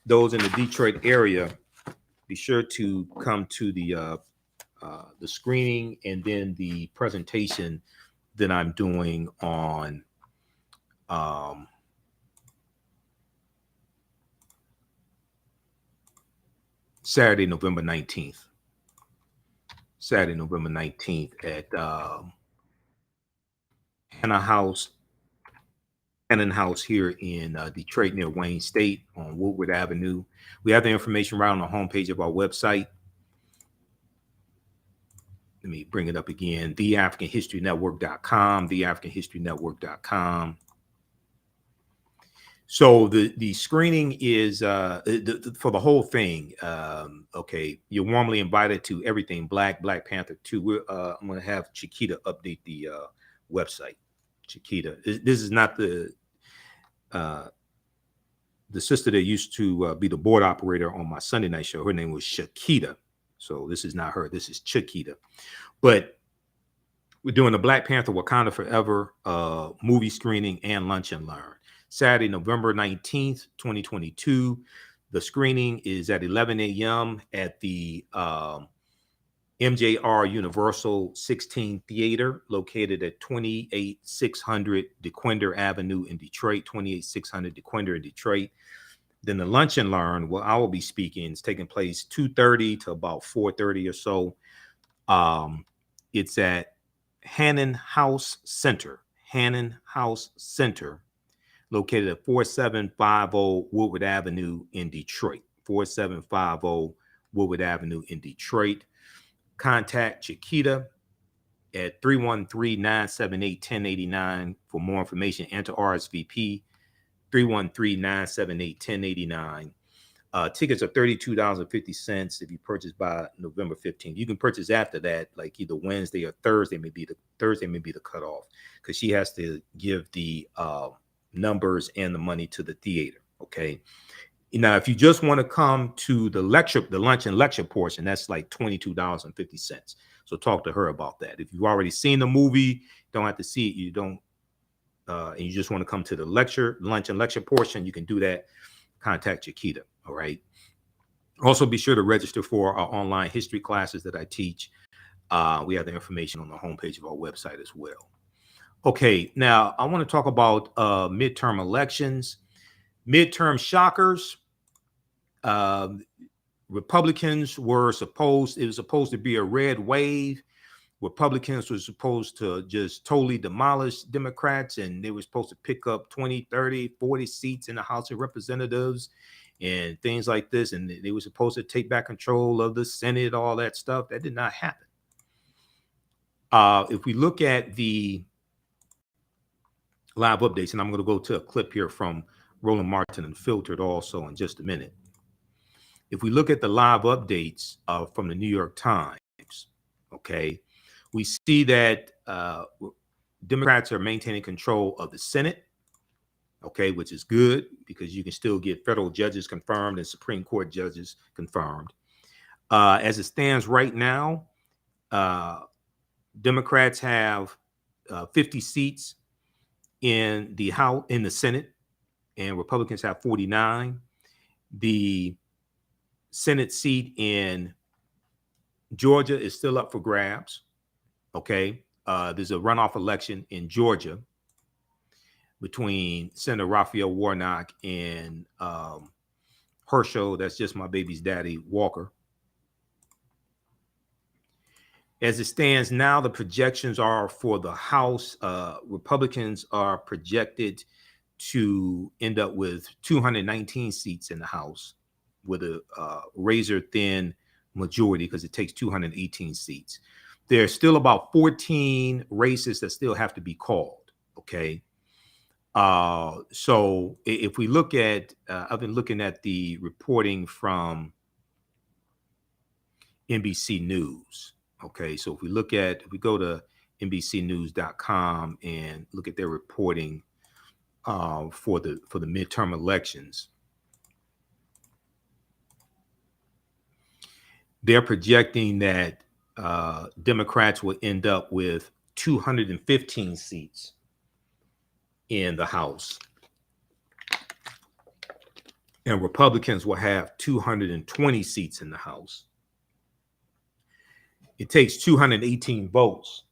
those in the Detroit area, be sure to come to the screening and then the presentation that I'm doing on Saturday, November 19th. Saturday, November 19th at Hannon House here in Detroit near Wayne State on Woodward Avenue. We have the information right on the homepage of our website. Let me bring it up again, TheAHNShow.com, TheAHNShow.com. So the screening is for the whole thing. Okay, you're warmly invited to Everything Black, Black Panther 2. I'm going to have Chiquita update the website. Chiquita, this is not the sister that used to be the board operator on my Sunday night show. Her name was Chiquita. So this is not her. This is Chiquita. But we're doing the Black Panther Wakanda Forever movie screening and lunch and learn. Saturday, November 19th, 2022. The screening is at 11 a.m. at the MJR Universal 16 Theater, located at 28600 DeQuinder Avenue in Detroit, 28600 DeQuinder in Detroit. Then the lunch and learn, where I will be speaking, is taking place 2:30 to about 4:30 or so. It's at Hannon House Center, located at 4750 Woodward Avenue in Detroit, 4750 Woodward Avenue in Detroit. Contact Chiquita at 313-978-1089 for more information, and to RSVP 313-978-1089. Tickets are $32.50 if you purchase by November 15th. You can purchase after that, like either Wednesday or Thursday may be the cutoff, because she has to give the numbers and the money to the theater. Okay. Now, if you just want to come to the lunch and lecture portion, that's like $22.50. So talk to her about that. If you've already seen the movie, don't have to see it. You don't, and you just want to come to the lunch and lecture portion, you can do that. Contact Chiquita. All right. Also, be sure to register for our online history classes that I teach. We have the information on the homepage of our website as well. Okay. Now, I want to talk about midterm elections. Midterm shockers. Republicans it was supposed to be a red wave. Republicans were supposed to just totally demolish Democrats, and they were supposed to pick up 20, 30, 40 seats in the House of Representatives and things like this. And they were supposed to take back control of the Senate, all that stuff. That did not happen. If we look at the live updates, and I'm going to go to a clip here from Roland Martin Unfiltered also in just a minute. If we look at the live updates from the New York Times, okay, we see that Democrats are maintaining control of the Senate, okay, which is good because you can still get federal judges confirmed and Supreme Court judges confirmed. As it stands right now, Democrats have 50 seats in the House, in the Senate, and Republicans have 49. The Senate seat in Georgia is still up for grabs. Okay. There's a runoff election in Georgia between Senator Raphael Warnock and Herschel, that's just my baby's daddy, Walker. As it stands now, the projections are for the House. Republicans are projected to end up with 219 seats in the House with a razor thin majority because it takes 218 seats. There's still about 14 races that still have to be called. Okay. So if we look at, I've been looking at the reporting from NBC News. Okay. So if we go to NBCnews.com and look at their reporting for the midterm elections, they're projecting that Democrats will end up with 215 seats in the House, and Republicans will have 220 seats in the House. It takes 218 votes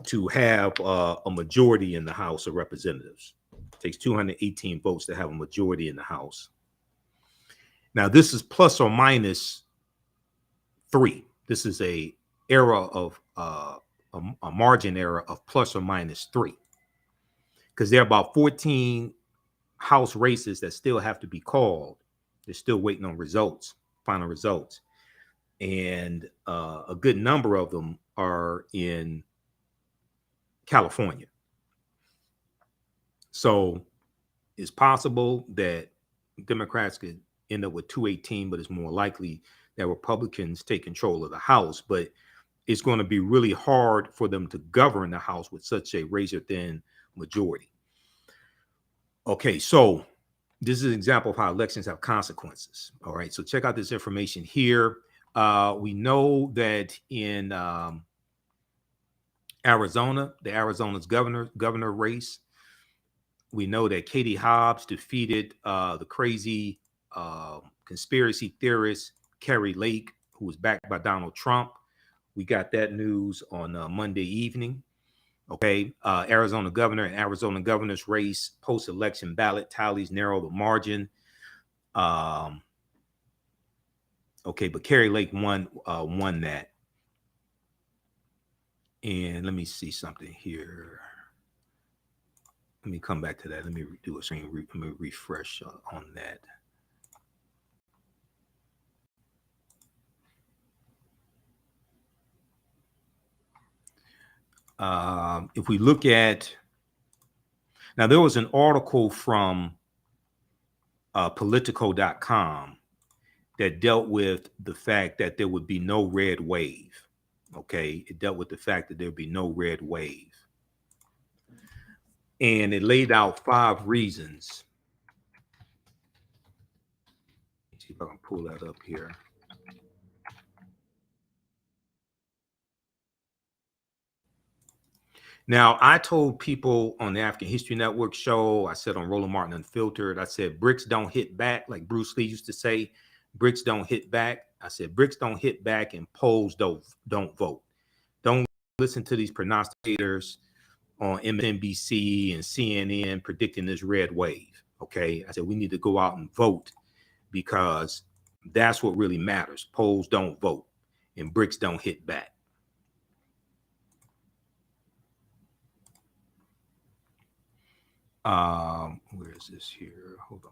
to have a majority in the House of Representatives. It takes 218 votes to have a majority in the House. Now, this is plus or minus 3. This is a error of a margin error of plus or minus 3, because there are about 14 House races that still have to be called. They're still waiting on results, final results, and a good number of them are in California. So it's possible that Democrats could end up with 218, but it's more likely that Republicans take control of the House. But it's going to be really hard for them to govern the House with such a razor-thin majority. Okay, so this is an example of how elections have consequences. All right, so check out this information here. We know that in Arizona, the Arizona's governor race, we know that Katie Hobbs defeated the crazy conspiracy theorist Carrie Lake, who was backed by Donald Trump. We got that news on Monday evening. Okay, Arizona governor and Arizona governor's race post-election ballot tallies narrow the margin. Okay, but Carrie Lake won that. And let me see something here. Let me come back to that. Let me do a screen. Let me refresh on that. If we look at, now there was an article from Politico.com that dealt with the fact that there would be no red wave. Okay, it dealt with the fact that there would be no red wave. And it laid out 5 reasons. Let's see if I can pull that up here. Now, I told people on the African History Network show, I said on Roland Martin Unfiltered, I said, bricks don't hit back, like Bruce Lee used to say, bricks don't hit back. I said, bricks don't hit back and polls don't vote. Don't listen to these prognosticators on MSNBC and CNN predicting this red wave. Okay. I said, we need to go out and vote because that's what really matters. Polls don't vote and bricks don't hit back. Where is this here? Hold on.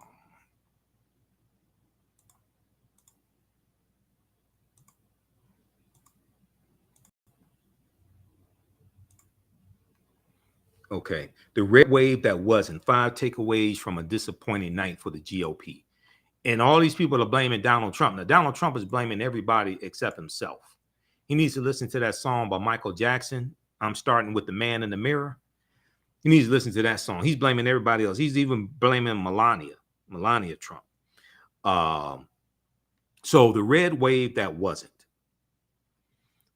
Okay. The red wave that wasn't. 5 takeaways from a disappointing night for the GOP. And all these people are blaming Donald Trump. Now, Donald Trump is blaming everybody except himself. He needs to listen to that song by Michael Jackson, I'm Starting with the Man in the Mirror. He needs to listen to that song. He's blaming everybody else. He's even blaming Melania Trump. So the red wave that wasn't.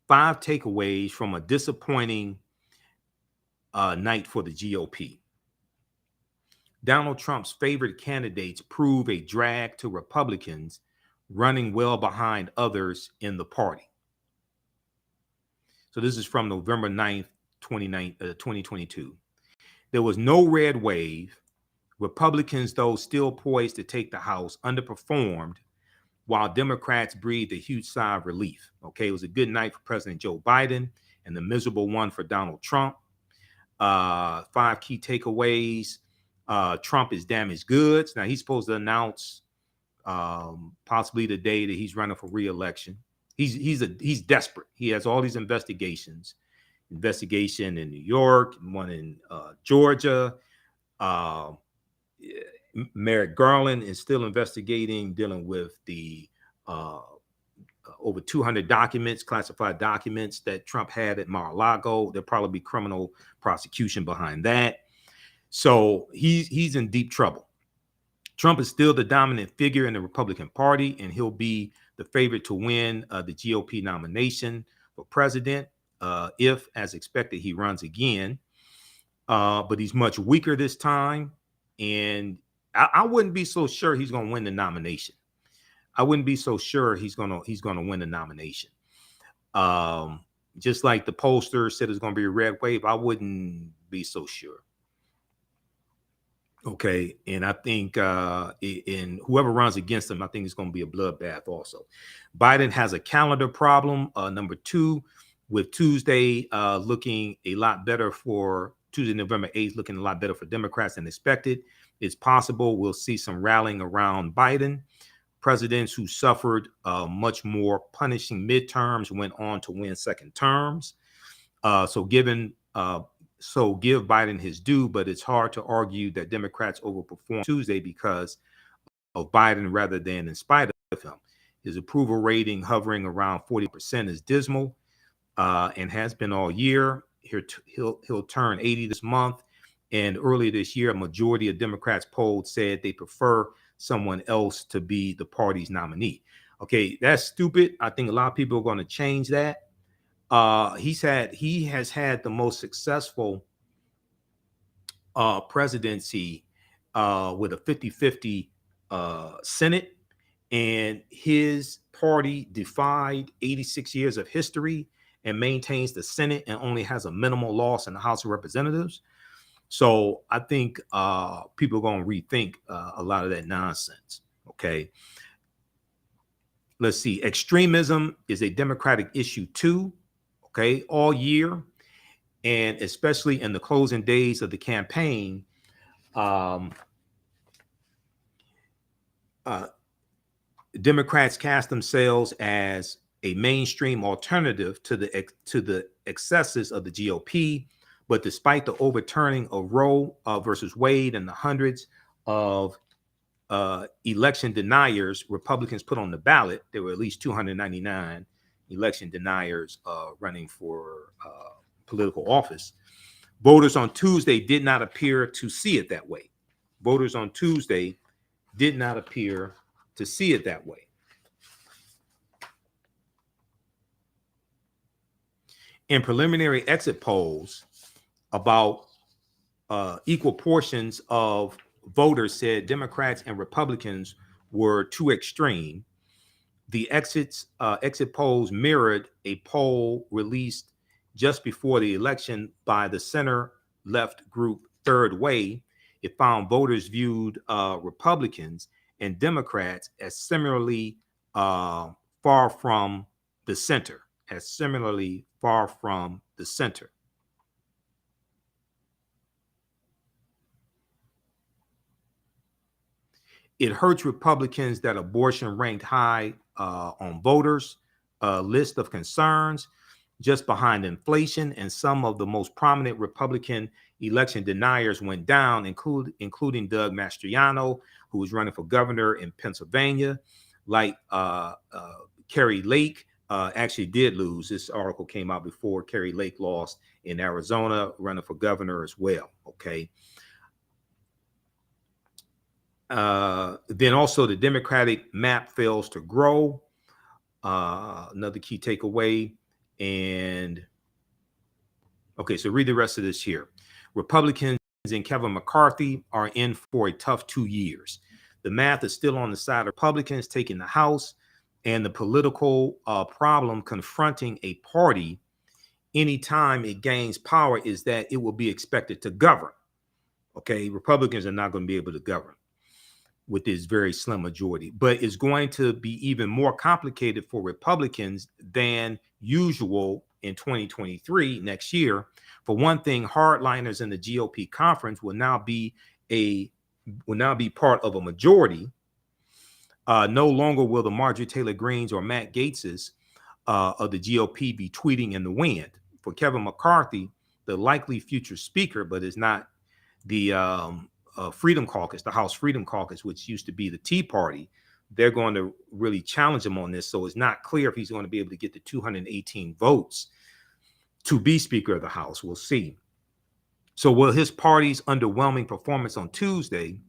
5 takeaways from a disappointing night for the GOP. Donald Trump's favorite candidates prove a drag to Republicans, running well behind others in the party. So this is from November 9th, 2022. There was no red wave. Republicans, though still poised to take the House, underperformed, while Democrats breathed a huge sigh of relief. Okay, it was a good night for President Joe Biden and the miserable one for Donald Trump. 5 key takeaways. Trump is damaged goods. Now he's supposed to announce possibly the day that he's running for re-election. He's desperate. He has all these investigation in New York, one in Georgia. Merrick Garland is still investigating, dealing with the over 200 documents, classified documents that Trump had at Mar-a-Lago. There'll probably be criminal prosecution behind that. So he's in deep trouble. Trump is still the dominant figure in the Republican Party, and he'll be the favorite to win the GOP nomination for president if, as expected, he runs again. But he's much weaker this time, and I wouldn't be so sure he's going to win the nomination. I wouldn't be so sure he's going to win the nomination. Just like the pollster said it's going to be a red wave, I wouldn't be so sure. Okay, and I think in whoever runs against him, I think it's going to be a bloodbath also. Biden has a calendar problem, number 2, with Tuesday looking a lot better for Tuesday, November 8th, looking a lot better for Democrats than expected. It's possible we'll see some rallying around Biden. Presidents who suffered much more punishing midterms went on to win second terms. So give Biden his due, but it's hard to argue that Democrats overperformed Tuesday because of Biden rather than in spite of him. His approval rating hovering around 40% is dismal and has been all year. He'll turn 80 this month. And earlier this year, a majority of Democrats polled said they prefer someone else to be the party's nominee. Okay, that's stupid. I think a lot of people are going to change that. He has had the most successful presidency with a 50-50 Senate, and his party defied 86 years of history and maintains the Senate and only has a minimal loss in the House of Representatives. So I think people are going to rethink a lot of that nonsense. Okay. Let's see. Extremism is a Democratic issue too. Okay. All year. And especially in the closing days of the campaign, Democrats cast themselves as a mainstream alternative to the excesses of the GOP. But despite the overturning of Roe versus Wade and the hundreds of election deniers Republicans put on the ballot. There were at least 299 election deniers running for political office. Voters on Tuesday did not appear to see it that way. Voters on Tuesday did not appear to see it that way. In preliminary exit polls, about equal portions of voters said Democrats and Republicans were too extreme. The exit polls mirrored a poll released just before the election by the center-left group Third Way. It found voters viewed Republicans and Democrats as similarly far from the center, It hurts Republicans that abortion ranked high on voters' list of concerns, just behind inflation, and some of the most prominent Republican election deniers went down, including Doug Mastriano, who was running for governor in Pennsylvania, like Carrie Lake actually did lose. This article came out before Carrie Lake lost in Arizona, running for governor as well. Okay. Then also the Democratic map fails to grow. Another key takeaway. And okay, so read the rest of this here. Republicans and Kevin McCarthy are in for a tough 2 years. The math is still on the side of Republicans taking the House, and the political problem confronting a party anytime it gains power is that it will be expected to govern. Okay, Republicans are not going to be able to govern with this very slim majority, but it's going to be even more complicated for Republicans than usual in 2023 next year. For one thing, hardliners in the GOP conference will now be part of a majority. No longer will the Marjorie Taylor Greenes or Matt Gaetzes of the GOP be tweeting in the wind. For Kevin McCarthy, the likely future speaker, but is not the Freedom Caucus, the House Freedom Caucus, which used to be the Tea Party, they're going to really challenge him on this. So it's not clear if he's going to be able to get the 218 votes to be Speaker of the House. We'll see. So will his party's underwhelming performance on Tuesday,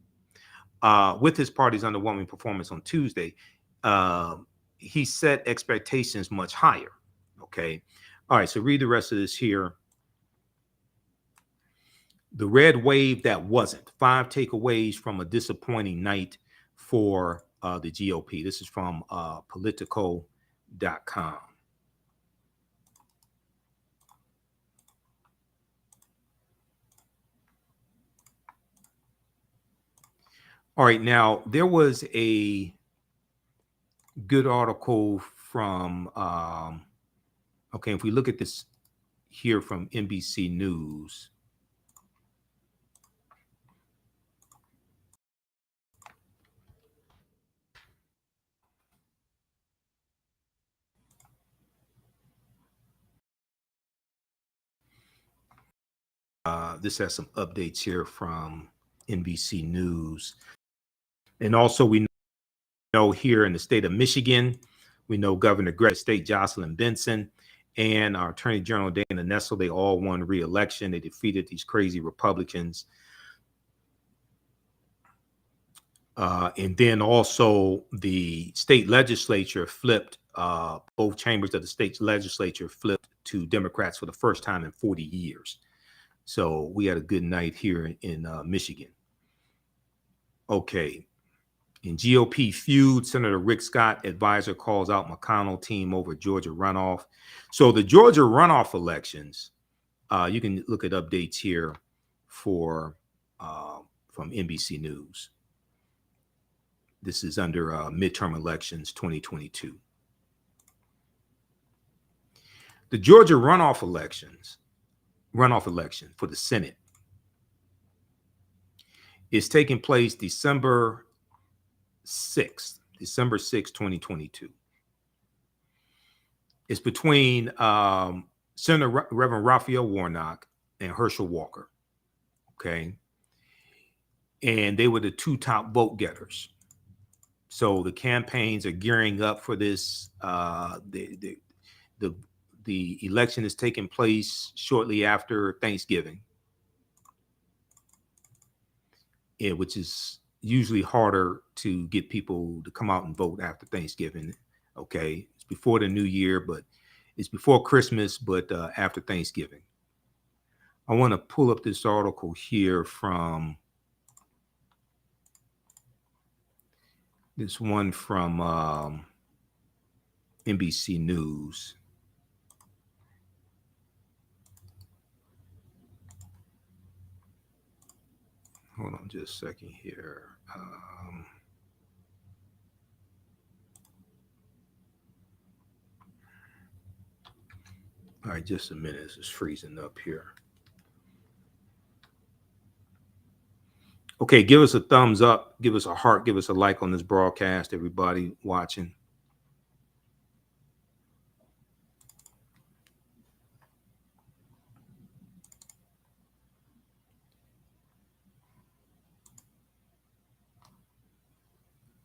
he set expectations much higher. Okay. All right. So read the rest of this here. The red wave that wasn't. 5 takeaways from a disappointing night for the GOP. This is from Politico.com. All right, now there was a good article from, okay, if we look at this here from NBC News. This has some updates here from NBC News. And also we know here in the state of Michigan, we know Governor Greg State, Jocelyn Benson, and our Attorney General Dana Nessel, they all won re-election. They defeated these crazy Republicans. And then also the state legislature flipped, both chambers of the state legislature flipped to Democrats for the first time in 40 years. So we had a good night here in Michigan. Okay. In GOP feud, Senator Rick Scott advisor calls out McConnell team over Georgia runoff. So the Georgia runoff elections, you can look at updates here for from NBC News. This is under midterm elections 2022. The Georgia runoff election for the Senate is taking place December 6th, 2022. It's between Senator Reverend Raphael Warnock and Herschel Walker. Okay. and they were the two top vote getters. So the campaigns are gearing up for this. The election is taking place shortly after Thanksgiving, which is usually harder to get people to come out and vote after Thanksgiving. Okay, it's before the new year, but it's before Christmas, but after Thanksgiving. I want to pull up this article here from this one from NBC News. Hold on just a second here. All right, just a minute. This is freezing up here. Okay, give us a thumbs up, give us a heart, give us a like on this broadcast, everybody watching.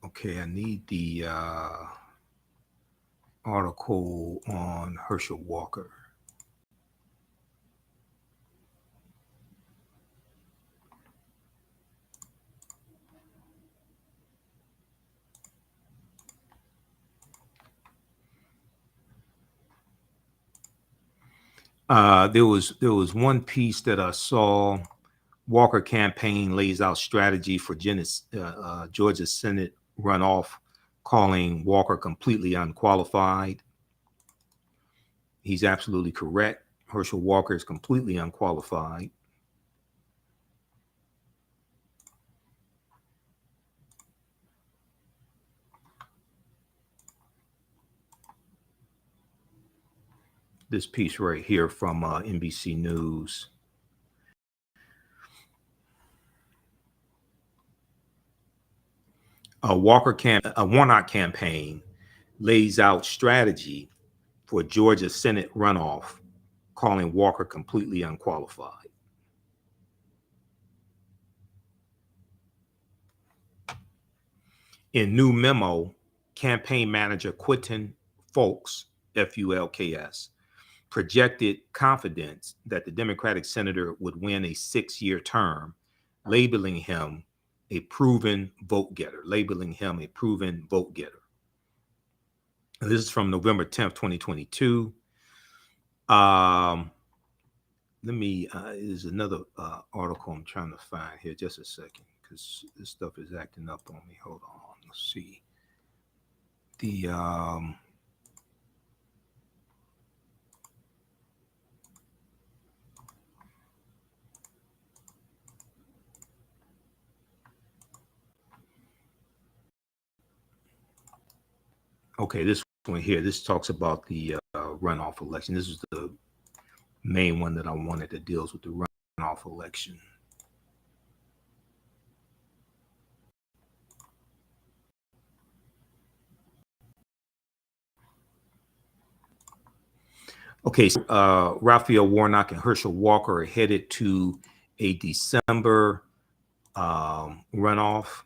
Okay, I need the article on Herschel Walker. There was one piece that I saw. Walker campaign lays out strategy for Georgia Senate runoff, calling Walker completely unqualified. He's absolutely correct. Herschel Walker is completely unqualified. This piece right here from NBC News. A Warnock campaign lays out strategy for Georgia Senate runoff, calling Walker completely unqualified. In new memo, campaign manager Quentin Fulks, Fulks, projected confidence that the Democratic senator would win a 6-year term, labeling him a proven vote getter. This is from November 10th, 2022. There's another article I'm trying to find here. Just a second, because this stuff is acting up on me. Hold on. Let's see. Okay, this one here, this talks about the runoff election. This is the main one that I wanted that deals with the runoff election. Okay, so Raphael Warnock and Herschel Walker are headed to a December runoff.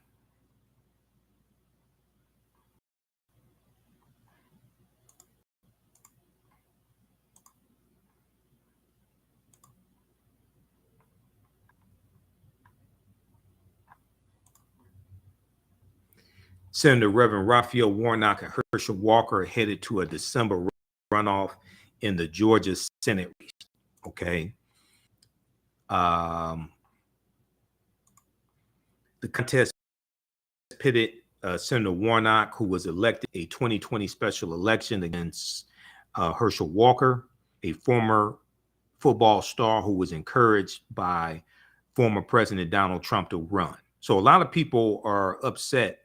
Senator Reverend Raphael Warnock and Herschel Walker are headed to a December runoff in the Georgia Senate race. Okay. The contest pitted Senator Warnock, who was elected a 2020 special election, against Herschel Walker, a former football star who was encouraged by former President Donald Trump to run. So a lot of people are upset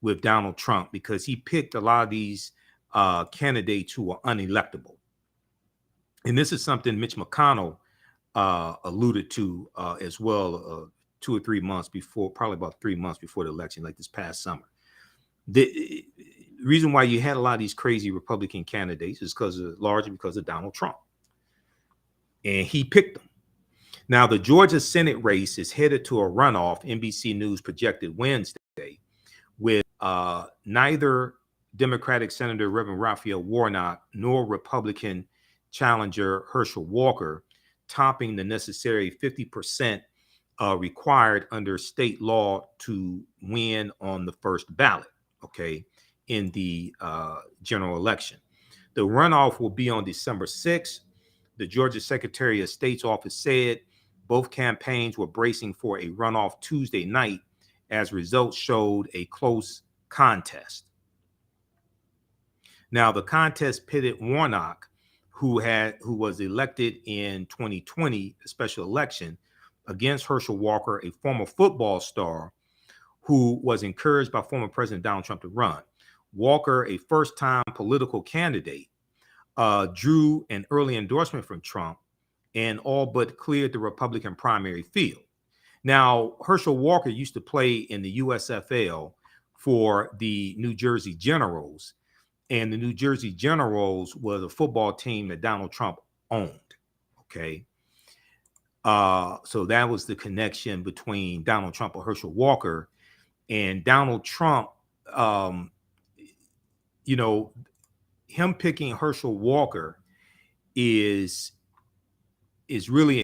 with Donald Trump because he picked a lot of these candidates who are unelectable. And this is something Mitch McConnell alluded to as well 2 or 3 months before, probably about 3 months before the election, like this past summer. The reason why you had a lot of these crazy Republican candidates is largely because of Donald Trump. And he picked them. Now, the Georgia Senate race is headed to a runoff, NBC News projected Wednesday, with neither Democratic Senator Reverend Raphael Warnock nor Republican challenger Herschel Walker topping the necessary 50% required under state law to win on the first ballot, okay, in the general election. The runoff will be on December 6th. The Georgia Secretary of State's office said both campaigns were bracing for a runoff Tuesday night as results showed a close contest. Now, the contest pitted Warnock, who was elected in 2020, a special election, against Herschel Walker, a former football star who was encouraged by former President Donald Trump to run. Walker, a first-time political candidate, drew an early endorsement from Trump and all but cleared the Republican primary field. Now, Herschel Walker used to play in the USFL for the New Jersey Generals, and the New Jersey Generals was a football team that Donald Trump owned, okay? So that was the connection between Donald Trump and Herschel Walker. And Donald Trump, you know, him picking Herschel Walker is really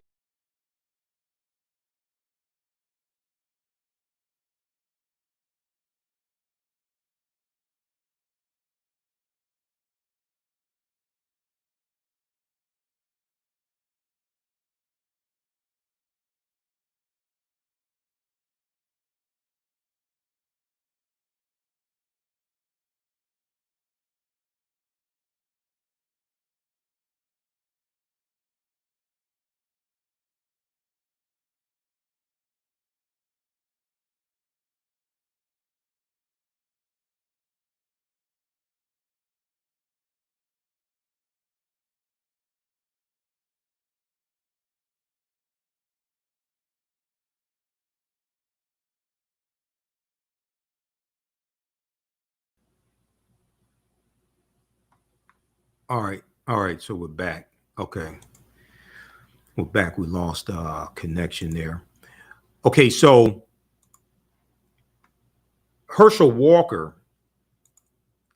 all right. All right. So we're back. Okay. We're back. We lost connection there. Okay. So Herschel Walker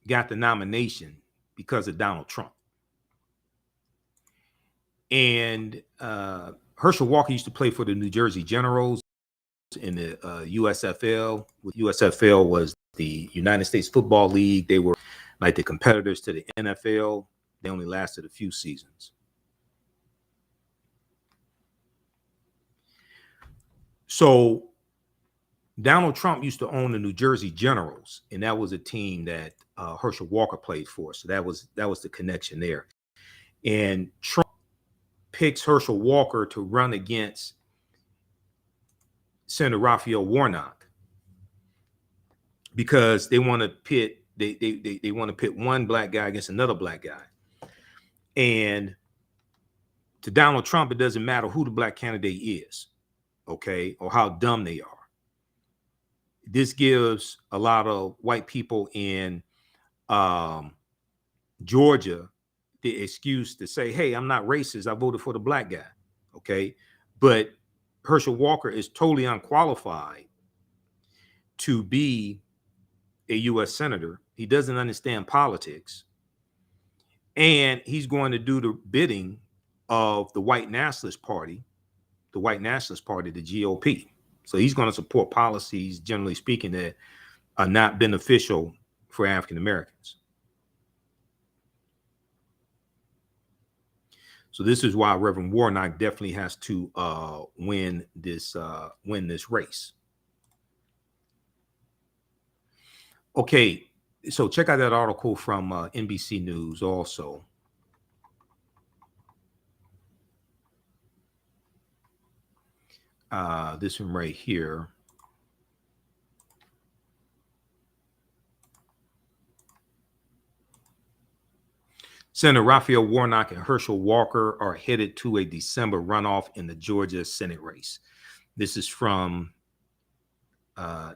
got the nomination because of Donald Trump. And Herschel Walker used to play for the New Jersey Generals in the USFL. USFL was the United States Football League. They were like the competitors to the NFL. They only lasted a few seasons. So Donald Trump used to own the New Jersey Generals, and that was a team that Herschel Walker played for. So that was the connection there. And Trump picks Herschel Walker to run against Senator Raphael Warnock because they want to pit they want to pit one black guy against another black guy. And to Donald Trump, it doesn't matter who the black candidate is, okay, or how dumb they are. This gives a lot of white people in Georgia the excuse to say, hey, I'm not racist. I voted for the black guy, okay? But Herschel Walker is totally unqualified to be a U.S. senator. He doesn't understand politics. And he's going to do the bidding of the white nationalist party, the GOP. So he's going to support policies, generally speaking, that are not beneficial for African Americans. So this is why Reverend Warnock definitely has to win this race. Okay, so check out that article from NBC News also. This one right here. Senator Raphael Warnock and Herschel Walker are headed to a December runoff in the Georgia Senate race. This is from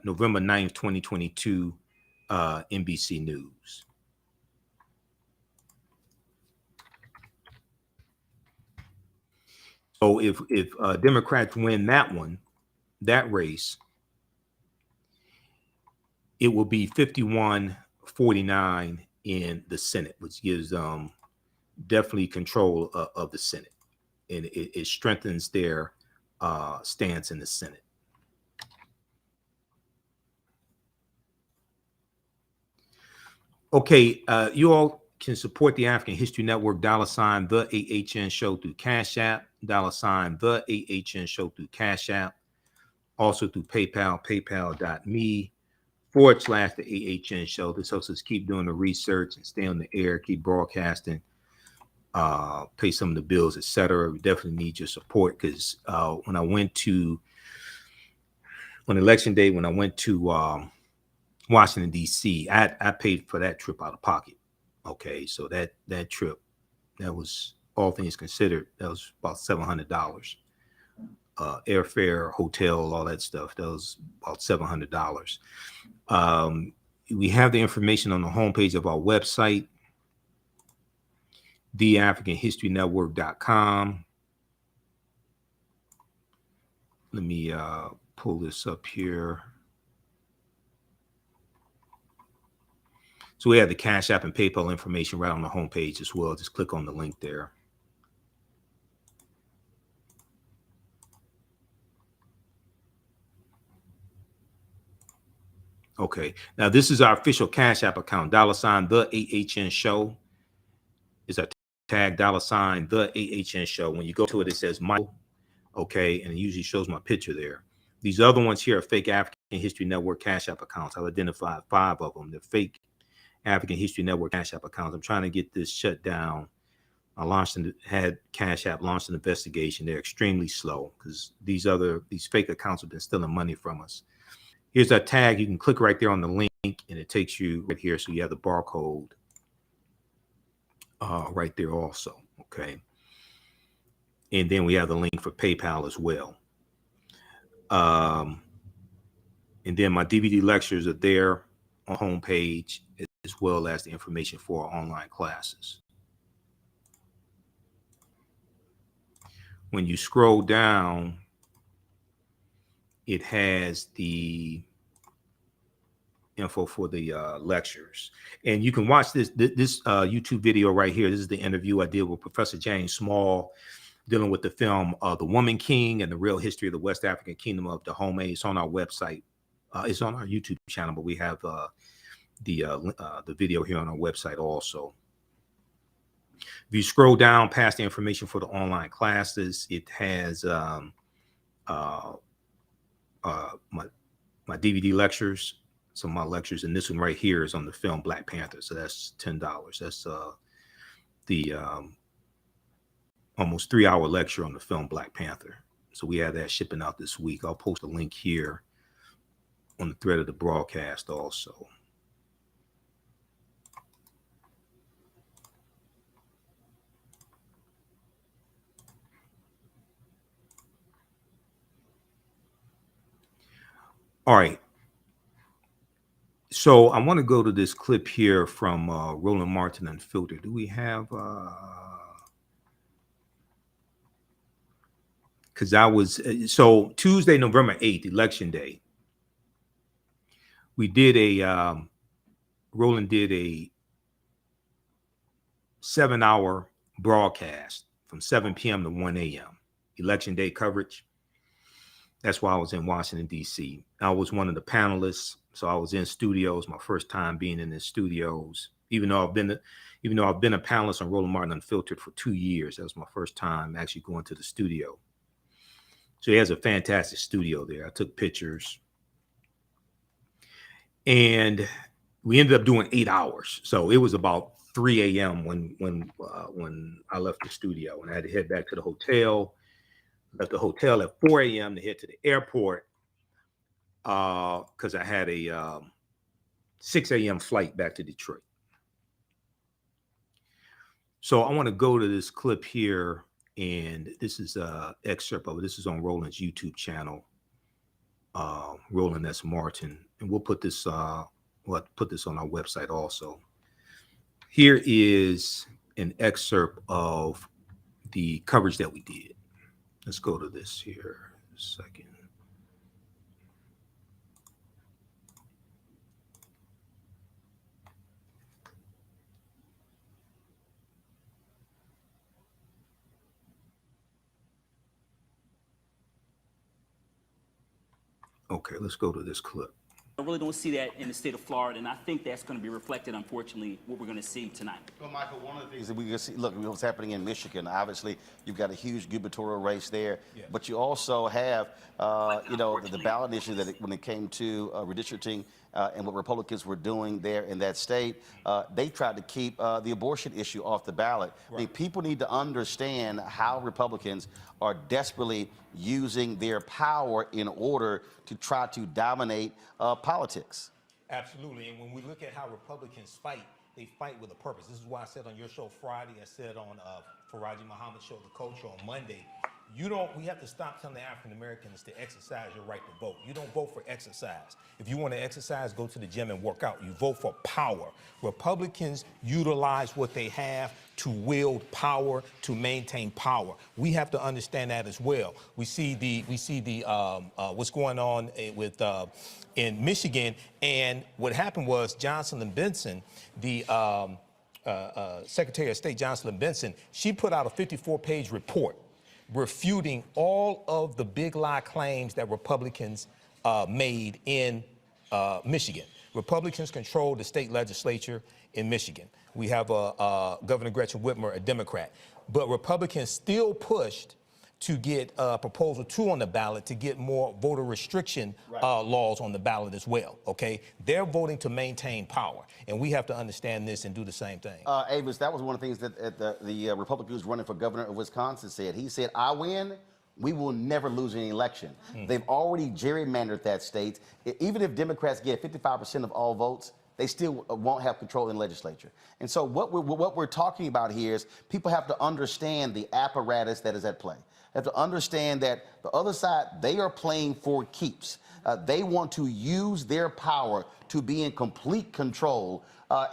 November 9th, 2022, NBC News. So if Democrats win that race, it will be 51-49 in the Senate, which gives definitely control of the Senate, and it strengthens their stance in the Senate. Okay, you all can support the African History Network, $ the AHN Show through Cash App, $ the AHN Show through Cash App, also through PayPal, paypal.me / the AHN Show. This helps us keep doing the research and stay on the air, keep broadcasting, pay some of the bills, etc. We definitely need your support, because when election day, when I went to Washington, D.C., I paid for that trip out of pocket. Okay, so that trip, that was, all things considered, that was about $700. Airfare, hotel, all that stuff, that was about $700. We have the information on the homepage of our website, TheAHNHistoryNetwork.com. Let me pull this up here. So we have the Cash App and PayPal information right on the homepage as well. Just click on the link there. Okay, now this is our official Cash App account, $ the AHN Show is our tag, $ the AHN Show. When you go to it, it says Michael, okay, and it usually shows my picture there. These other ones here are fake African History Network Cash App accounts. I've identified 5 of them. They're fake African History Network Cash App accounts. I'm trying to get this shut down. I had Cash App launched an investigation. They're extremely slow because these fake accounts have been stealing money from us. Here's our tag. You can click right there on the link, and it takes you right here. So you have the barcode right there also. Okay. And then we have the link for PayPal as well. And then my DVD lectures are there on the homepage, as well as the information for our online classes. When you scroll down, it has the info for the lectures, and you can watch this YouTube video right here. This is the interview I did with Professor James Small, dealing with the film The Woman King and the Real History of the West African Kingdom of Dahomey. It's on our website. It's on our YouTube channel, but we have the video here on our website also. If you scroll down past the information for the online classes, it has my DVD lectures, some of my lectures, and this one right here is on the film Black Panther. So that's $10. That's the almost 3-hour lecture on the film Black Panther. So we have that shipping out this week. I'll post a link here on the thread of the broadcast also. All right. So I want to go to this clip here from Roland Martin Unfiltered. Do we have because I was so Tuesday, November 8th, election day, we did Roland did a 7-hour broadcast from 7 p.m. to 1 a.m. election day coverage. That's why I was in Washington, D.C. I was one of the panelists, so I was in studios. My first time being in the studios, even though I've been a panelist on Roland Martin Unfiltered for 2 years. That was my first time actually going to the studio. So he has a fantastic studio there. I took pictures, and we ended up doing 8 hours. So it was about 3 a.m. when I left the studio, and I had to head back to the hotel. Left the hotel at 4 a.m. to head to the airport because I had a 6 a.m. flight back to Detroit. So I want to go to this clip here, and this is an excerpt of it. This is on Roland's YouTube channel, Roland S. Martin, and we'll put this on our website also. Here is an excerpt of the coverage that we did. Let's go to this here a second. Okay, let's go to this clip. I really don't see that in the state of Florida, and I think that's going to be reflected, unfortunately, what we're going to see tonight. Well, Michael, one of the things that we can see, look, what's happening in Michigan, obviously, you've got a huge gubernatorial race there, but you also have, you know, the ballot issue that when it came to redistricting and what Republicans were doing there in that state, they tried to keep the abortion issue off the ballot. Right. I mean, people need to understand how Republicans are desperately using their power in order to try to dominate politics. Absolutely, and when we look at how Republicans fight, they fight with a purpose. This is why I said on your show Friday, I said on Faraji Muhammad's show, The Coach Show, on Monday, we have to stop telling the African Americans to exercise your right to vote. You don't vote for exercise. If you want to exercise, go to the gym and work out. You vote for power. Republicans utilize what they have to wield power, to maintain power. We have to understand that as well. We see the what's going on with in Michigan, and what happened was Jocelyn Benson, the Secretary of State Jocelyn Benson, she put out a 54-page report refuting all of the big lie claims that Republicans made in Michigan. Republicans control the state legislature in Michigan. We have Governor Gretchen Whitmer, a Democrat. But Republicans still pushed to get Proposal 2 on the ballot to get more voter restriction laws on the ballot as well, okay? They're voting to maintain power, and we have to understand this and do the same thing. Avis, that was one of the things that the Republican who's running for governor of Wisconsin said. He said, I win, we will never lose any election. They've already gerrymandered that state. Even if Democrats get 55% of all votes, they still won't have control in the legislature. And so what we're talking about here is people have to understand the apparatus that is at play. They have to understand that the other side, they are playing for keeps. They want to use their power to be in complete control.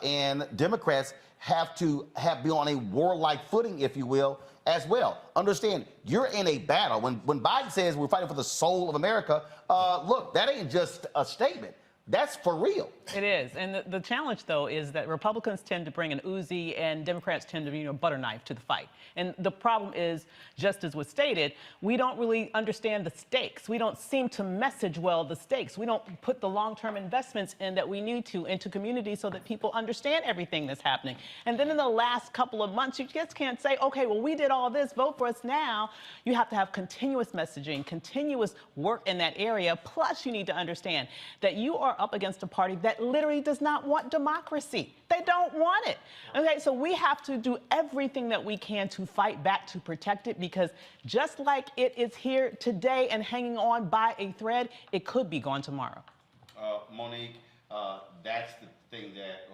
And Democrats have to be on a warlike footing, if you will, as well. Understand, you're in a battle. When Biden says we're fighting for the soul of America, look, that ain't just a statement. That's for real. It is. And the challenge, though, is that Republicans tend to bring an Uzi and Democrats tend to, butter knife to the fight. And the problem is, just as was stated, we don't really understand the stakes. We don't seem to message well the stakes. We don't put the long-term investments in that we need to into communities so that people understand everything that's happening. And then in the last couple of months, you just can't say, okay, well, we did all this, vote for us now. You have to have continuous messaging, continuous work in that area. Plus, you need to understand that you are up against a party that literally does not want democracy. They don't want it. Okay, so we have to do everything that we can to fight back to protect it, because just like it is here today and hanging on by a thread, it could be gone tomorrow. Monique, that's the thing that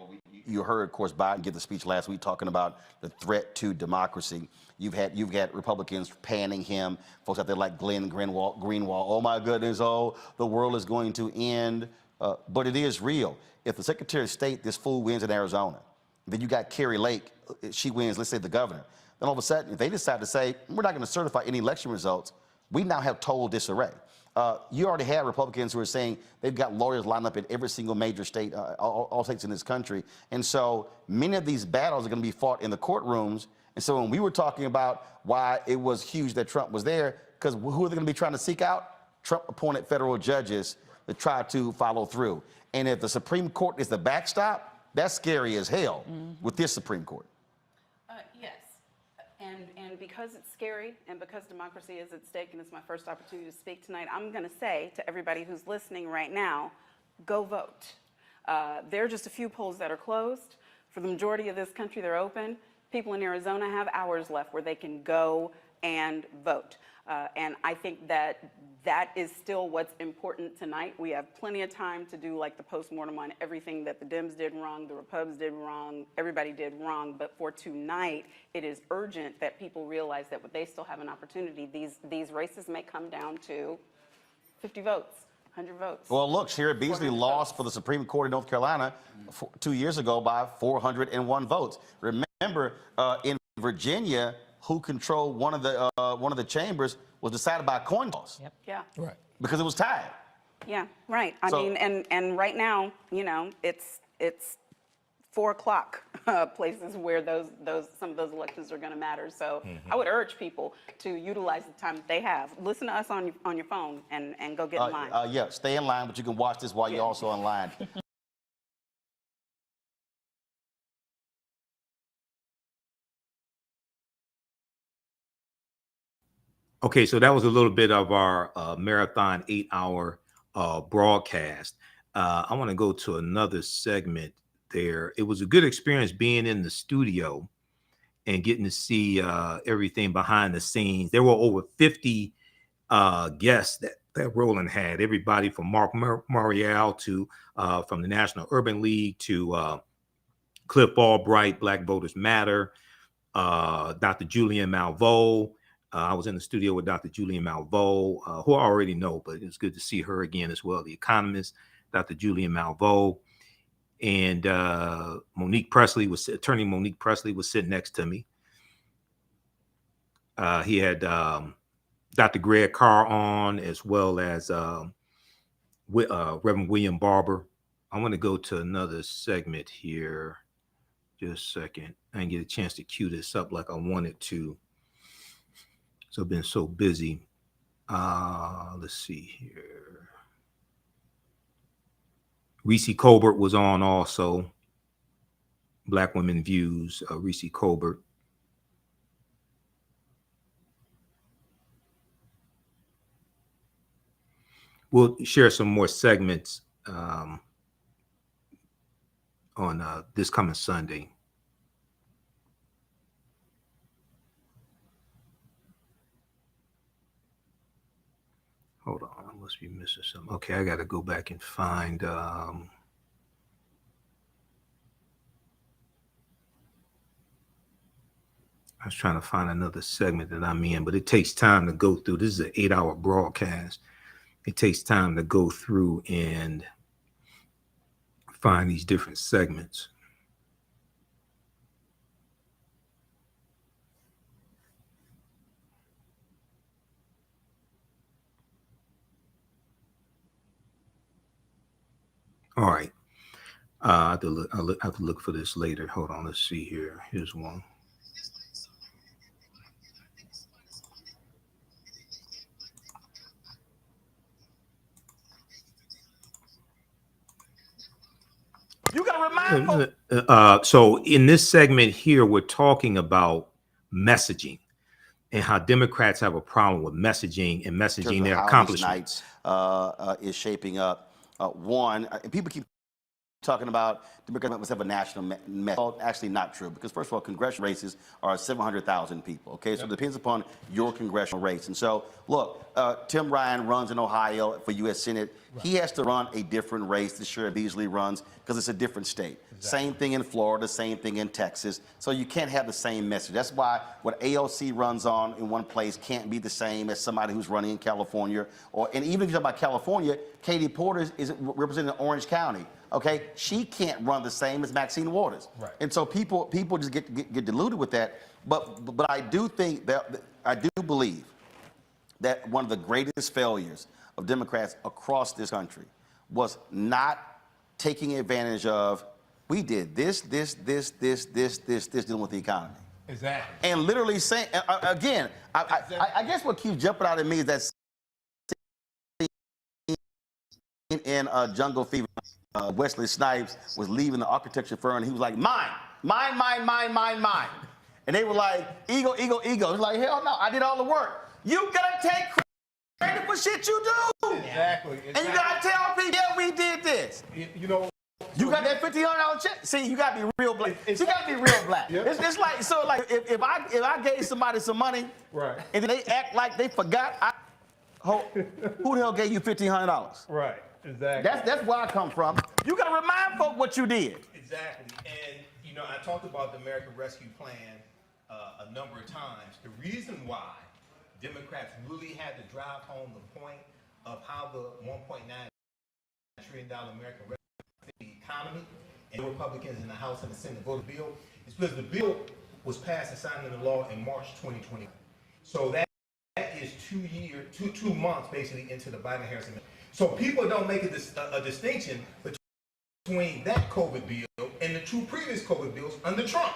you heard, of course, Biden give the speech last week talking about the threat to democracy. You've had Republicans panning him, folks out there like Glenn Greenwald. Oh my goodness, oh, the world is going to end. But it is real. If the Secretary of State, this fool, wins in Arizona, then you got Carrie Lake, she wins, let's say the governor. Then all of a sudden, if they decide to say, we're not going to certify any election results, we now have total disarray. You already have Republicans who are saying they've got lawyers lined up in every single major state, all states in this country. And so many of these battles are going to be fought in the courtrooms. And so when we were talking about why it was huge that Trump was there, because who are they going to be trying to seek out? Trump-appointed federal judges to try to follow through. And if the Supreme Court is the backstop, that's scary as hell with this Supreme Court. Yes, and because it's scary and because democracy is at stake and it's my first opportunity to speak tonight, I'm going to say to everybody who's listening right now, go vote. There are just a few polls that are closed. For the majority of this country, they're open. People in Arizona have hours left where they can go and vote. And I think that is still what's important tonight. We have plenty of time to do like the postmortem on everything that the Dems did wrong, the Repubs did wrong, everybody did wrong. But for tonight, it is urgent that people realize that they still have an opportunity. These races may come down to 50 votes, 100 votes. Well, look, Shira Beasley lost for the Supreme Court in North Carolina 2 years ago by 401 votes. Remember, in Virginia, who controlled one of the chambers was decided by a coin toss. Yep. Yeah. Right. Because it was tied. Yeah, right. I So- mean, and right now, you know, it's 4 o'clock places where some of those elections are going to matter. So I would urge people to utilize the time that they have. Listen to us on your phone and go get in line. Yeah, stay in line, but you can watch this while you're also online. Okay, so that was a little bit of our marathon 8-hour broadcast. I want to go to another segment there. It was a good experience being in the studio and getting to see everything behind the scenes. There were over 50 guests that Roland had. Everybody from Mark Morial to from the National Urban League to Cliff Albright, Black Voters Matter, Dr. Julian Malveaux. I was in the studio with Dr. Julian Malveaux, who I already know, but it's good to see her again as well. The economist, Dr. Julian Malveaux, and attorney Monique Presley was sitting next to me. He had Dr. Greg Carr on, as well as Reverend William Barber. I want to go to another segment here. Just a second. I didn't get a chance to cue this up like I wanted to. So I've been so busy. Let's see here. Reese Colbert was on also. Black Women Views, Reese Colbert. We'll share some more segments on this coming Sunday. Hold on, I must be missing something. Okay, I got to go back and find. I was trying to find another segment that I'm in, but it takes time to go through. This is an 8-hour broadcast. It takes time to go through and find these different segments. All right. I have to look for this later. Hold on. Let's see here. Here's one. You got to remind folks. So in this segment here, we're talking about messaging and how Democrats have a problem with messaging and messaging their How these accomplishments. nights is shaping up. One, and people keep talking about Democrats must have a national message. Well, actually not true, because first of all, congressional races are 700,000 people, okay? So it depends upon your congressional race. And so, look, Tim Ryan runs in Ohio for U.S. Senate. Right. He has to run a different race than Sheriff Beasley runs because it's a different state. Exactly. Same thing in Florida, same thing in Texas. So you can't have the same message. That's why what AOC runs on in one place can't be the same as somebody who's running in California. And even if you talk about California, Katie Porter is representing Orange County. Okay, she can't run the same as Maxine Waters, right? And so people just get deluded with that. But I do think that I do believe that one of the greatest failures of Democrats across this country was not taking advantage of. We did this dealing with the economy. Exactly. And literally saying again, I guess what keeps jumping out at me is that in Jungle Fever. Wesley Snipes was leaving the architecture firm, and he was like, mine. And they were like, ego. He's like, hell no, I did all the work. You gotta take credit for shit you do. Exactly. And you gotta tell people, yeah, we did this. You know, you got that $1,500 check. See, you gotta be real black. You gotta be real black. Yep. It's like, so like if I gave somebody some money, right, and then they act like they forgot, who the hell gave you $1,500? Right. Exactly. That's where I come from. You got to remind folk what you did. Exactly. And, you know, I talked about the American Rescue Plan a number of times. The reason why Democrats really had to drive home the point of how the $1.9 trillion American Rescue economy and Republicans in the House and the Senate voted the bill is because the bill was passed and signed into law in March 2020. So that is 2 months basically into the Biden-Harris administration. So people don't make a distinction between that COVID bill and the two previous COVID bills under Trump.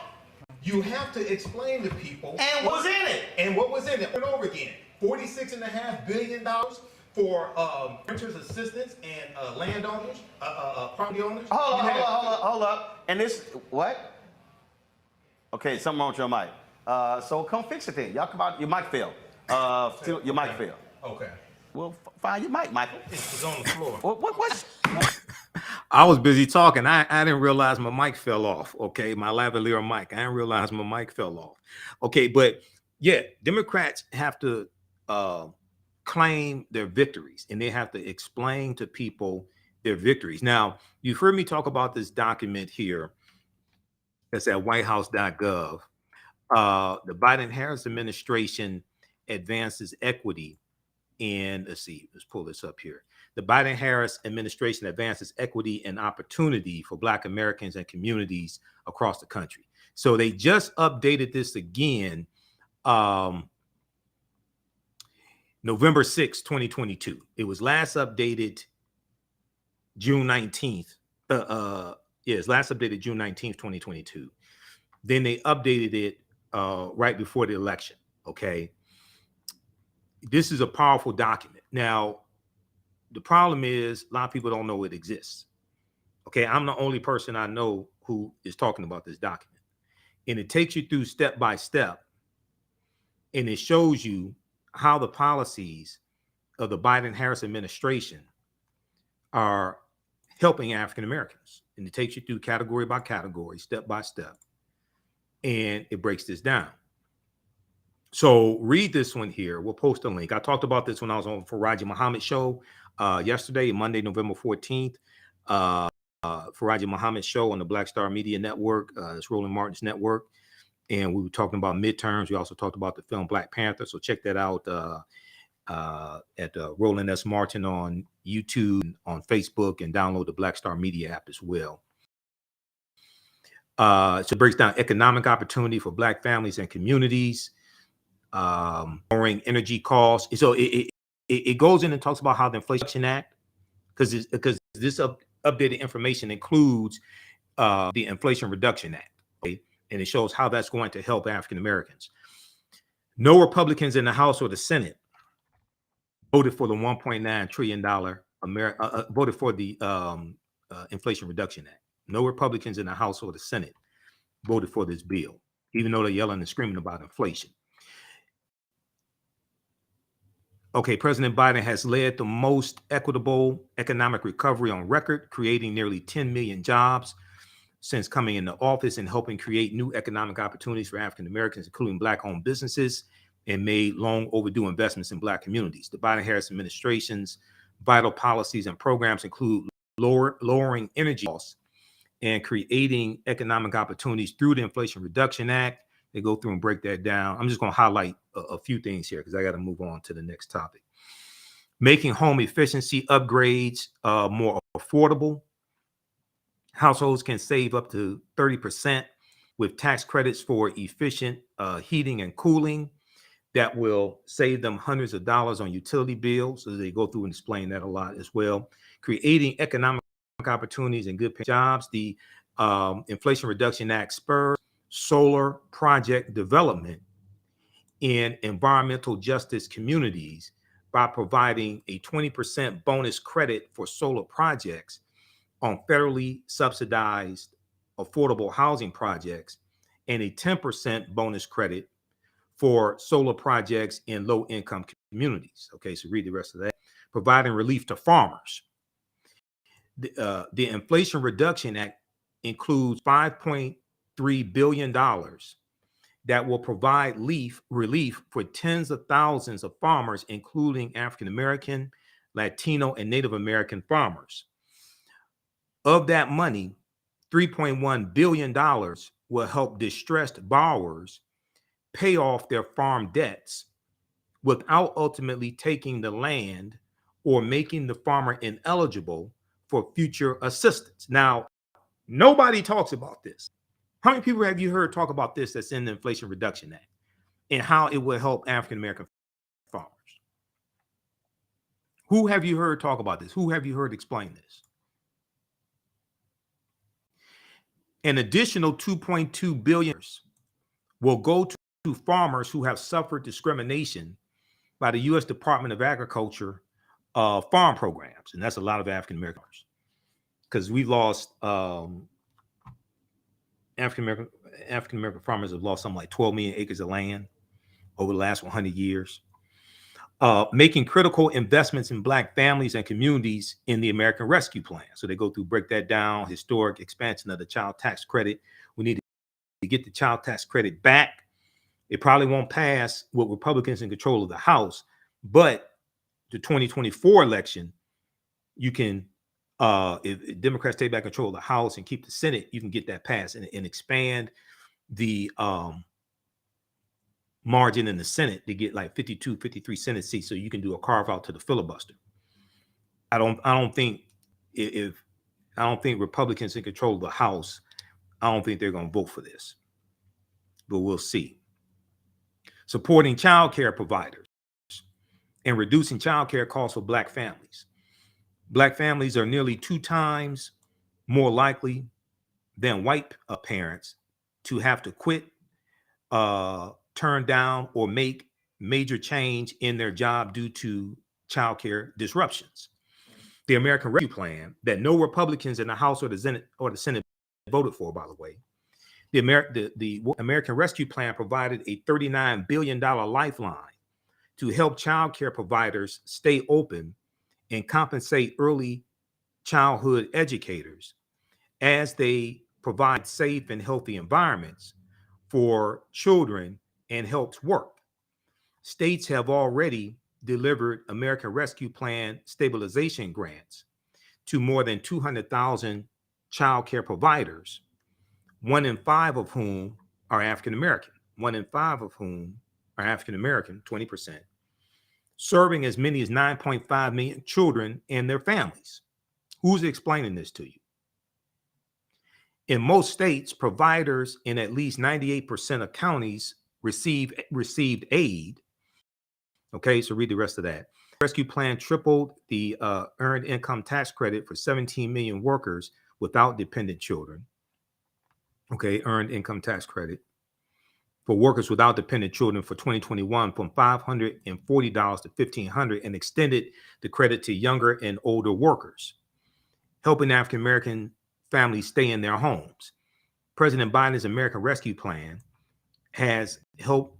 You have to explain to people. And what was in it? And what was in it over and over again. $46.5 billion for renters assistance and landowners, property owners. Hold up. And this, what? Okay, something wrong with your mic. So come fix it then. Y'all come out, your mic failed. Your mic failed. Okay. Well, find your mic, Michael. It's on the floor. What's I was busy talking. I didn't realize my mic fell off. Okay, my lavalier mic. I didn't realize my mic fell off. Okay, but yeah, Democrats have to claim their victories, and they have to explain to people their victories. Now, you've heard me talk about this document here. That's at whitehouse.gov. The Biden-Harris administration advances equity in, let's pull this up here. The Biden-Harris administration advances equity and opportunity for Black Americans and communities across the country. So they just updated this again, November 6, 2022. It was last updated June 19th. It's last updated June 19th, 2022. Then they updated it right before the election. Okay. This is a powerful document. Now, the problem is a lot of people don't know it exists. Okay, I'm the only person I know who is talking about this document. And it takes you through step by step. And it shows you how the policies of the Biden-Harris administration are helping African Americans. And it takes you through category by category, step by step. And it breaks this down. So read this one here. We'll post a link. I talked about this when I was on Faraji Muhammad show yesterday, Monday, November 14th. Faraji Muhammad show on the Black Star Media Network. It's Roland Martin's network. And we were talking about midterms. We also talked about the film Black Panther. So check that out at Roland S. Martin on YouTube, on Facebook, and download the Black Star Media app as well. So it breaks down economic opportunity for Black families and communities, lowering energy costs. So it goes in and talks about how the Inflation Act, because this updated information includes the Inflation Reduction Act, okay? And it shows how that's going to help African Americans. No Republicans in the House or the Senate voted for the $1.9 trillion voted for the Inflation Reduction Act. No Republicans in the House or the Senate voted for this bill, even though they're yelling and screaming about inflation. Okay, President Biden has led the most equitable economic recovery on record, creating nearly 10 million jobs since coming into office and helping create new economic opportunities for African Americans, including Black-owned businesses, and made long overdue investments in Black communities. The Biden-Harris administration's vital policies and programs include lowering energy costs and creating economic opportunities through the Inflation Reduction Act. They go through and break that down. I'm just going to highlight a few things here because I got to move on to the next topic. Making home efficiency upgrades more affordable. Households can save up to 30% with tax credits for efficient heating and cooling. That will save them hundreds of dollars on utility bills. So they go through and explain that a lot as well. Creating economic opportunities and good paying jobs. The Inflation Reduction Act spurs solar project development in environmental justice communities by providing a 20% bonus credit for solar projects on federally subsidized affordable housing projects and a 10% bonus credit for solar projects in low-income communities. Okay, so read the rest of that. Providing relief to farmers. The Inflation Reduction Act includes $5.3 billion that will provide relief for tens of thousands of farmers, including African American, Latino, and Native American farmers. Of that money, $3.1 billion will help distressed borrowers pay off their farm debts without ultimately taking the land or making the farmer ineligible for future assistance. Now, nobody talks about this. How many people have you heard talk about this that's in the Inflation Reduction Act and how it will help African American farmers? Who have you heard talk about this? Who have you heard explain this? An additional 2.2 billion will go to farmers who have suffered discrimination by the U.S. Department of Agriculture farm programs, and that's a lot of African Americans, because we've lost African American farmers have lost something like 12 million acres of land over the last 100 years. Making critical investments in Black families and communities in the American Rescue Plan. So they go through, break that down, historic expansion of the child tax credit. We need to get the child tax credit back. It probably won't pass with Republicans in control of the House, but the 2024 election, you can, if Democrats take back control of the House and keep the Senate, you can get that passed and expand the margin in the Senate to get like 52, 53 Senate seats, so you can do a carve out to the filibuster. I don't think Republicans in control of the House, I don't think they're going to vote for this, but we'll see. Supporting child care providers and reducing child care costs for Black families. Black families are nearly 2 times more likely than white parents to have to quit, turn down, or make major change in their job due to child care disruptions. The American Rescue Plan, that no Republicans in the House or the Senate voted for, by the way, the American Rescue Plan provided a $39 billion lifeline to help child care providers stay open and compensate early childhood educators as they provide safe and healthy environments for children and helps work. States have already delivered American Rescue Plan stabilization grants to more than 200,000 child care providers, 1 in 5 of whom are African American. 1 in 5 of whom are African American, 20%, serving as many as 9.5 million children and their families. Who's explaining this to you? In most states, providers in at least 98% of counties received aid. Okay, so read the rest of that. Rescue Plan tripled the earned income tax credit for 17 million workers without dependent children. Okay, earned income tax credit for workers without dependent children for 2021 from $540 to $1,500, and extended the credit to younger and older workers, helping African American families stay in their homes. President Biden's American Rescue Plan has helped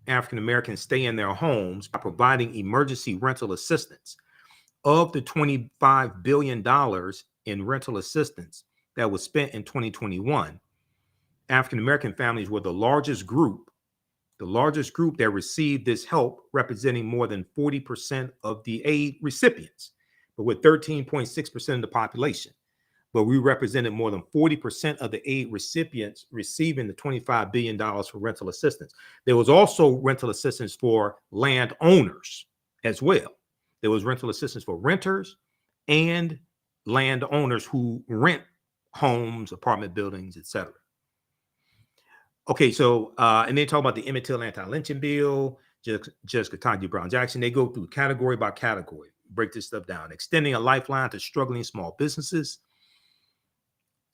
African Americans stay in their homes by providing emergency rental assistance. Of the $25 billion in rental assistance that was spent in 2021, African American families were the largest group that received this help, representing more than 40% of the aid recipients, but with 13.6% of the population. But we represented more than 40% of the aid recipients receiving the $25 billion for rental assistance. There was also rental assistance for landowners as well. There was rental assistance for renters and landowners who rent homes, apartment buildings, etc. Okay, so and they talk about the Emmett Till anti-lynching bill, Jessica Ketanji Brown Jackson. They go through category by category, break this stuff down. Extending a lifeline to struggling small businesses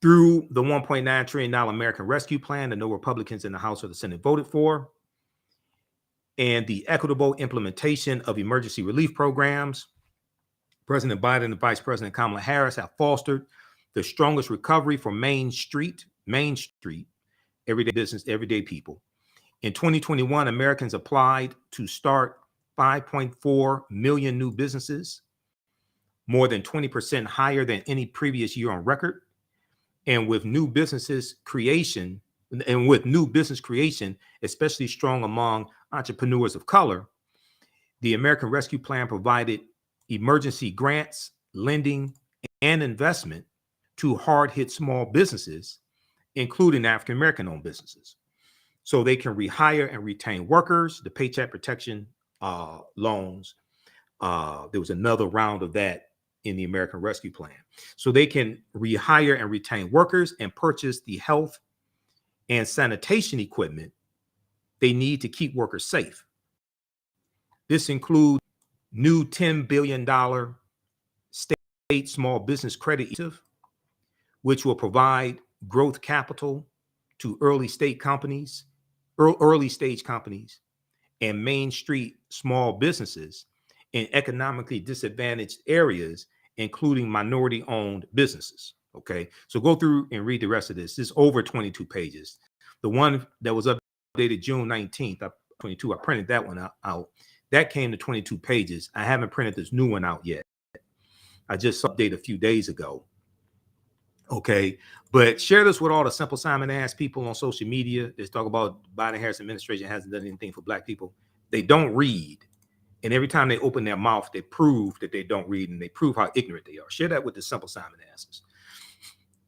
through the $1.9 trillion American Rescue Plan that no Republicans in the House or the Senate voted for, and the equitable implementation of emergency relief programs. President Biden and Vice President Kamala Harris have fostered the strongest recovery for Main Street, everyday business, everyday people. In 2021, Americans applied to start 5.4 million new businesses, more than 20% higher than any previous year on record. And with new business creation, especially strong among entrepreneurs of color, the American Rescue Plan provided emergency grants, lending, and investment to hard-hit small businesses, including African American-owned businesses, so they can rehire and retain workers. The Paycheck Protection loans, there was another round of that in the American Rescue Plan, so they can rehire and retain workers and purchase the health and sanitation equipment they need to keep workers safe. This includes new $10 billion state small business credit initiative, which will provide growth capital to early stage companies and Main Street small businesses in economically disadvantaged areas, including minority-owned businesses. Okay, so go through and read the rest of this. This is over 22 pages. The one that was updated June 19th, 22, I printed that one out. That came to 22 pages. I haven't printed this new one out yet. I just updated a few days ago. Okay, but share this with all the Simple Simon ass people on social media. They talk about Biden-Harris administration hasn't done anything for black people. They don't read. And every time they open their mouth, they prove that they don't read, and they prove how ignorant they are. Share that with the Simple Simon asses.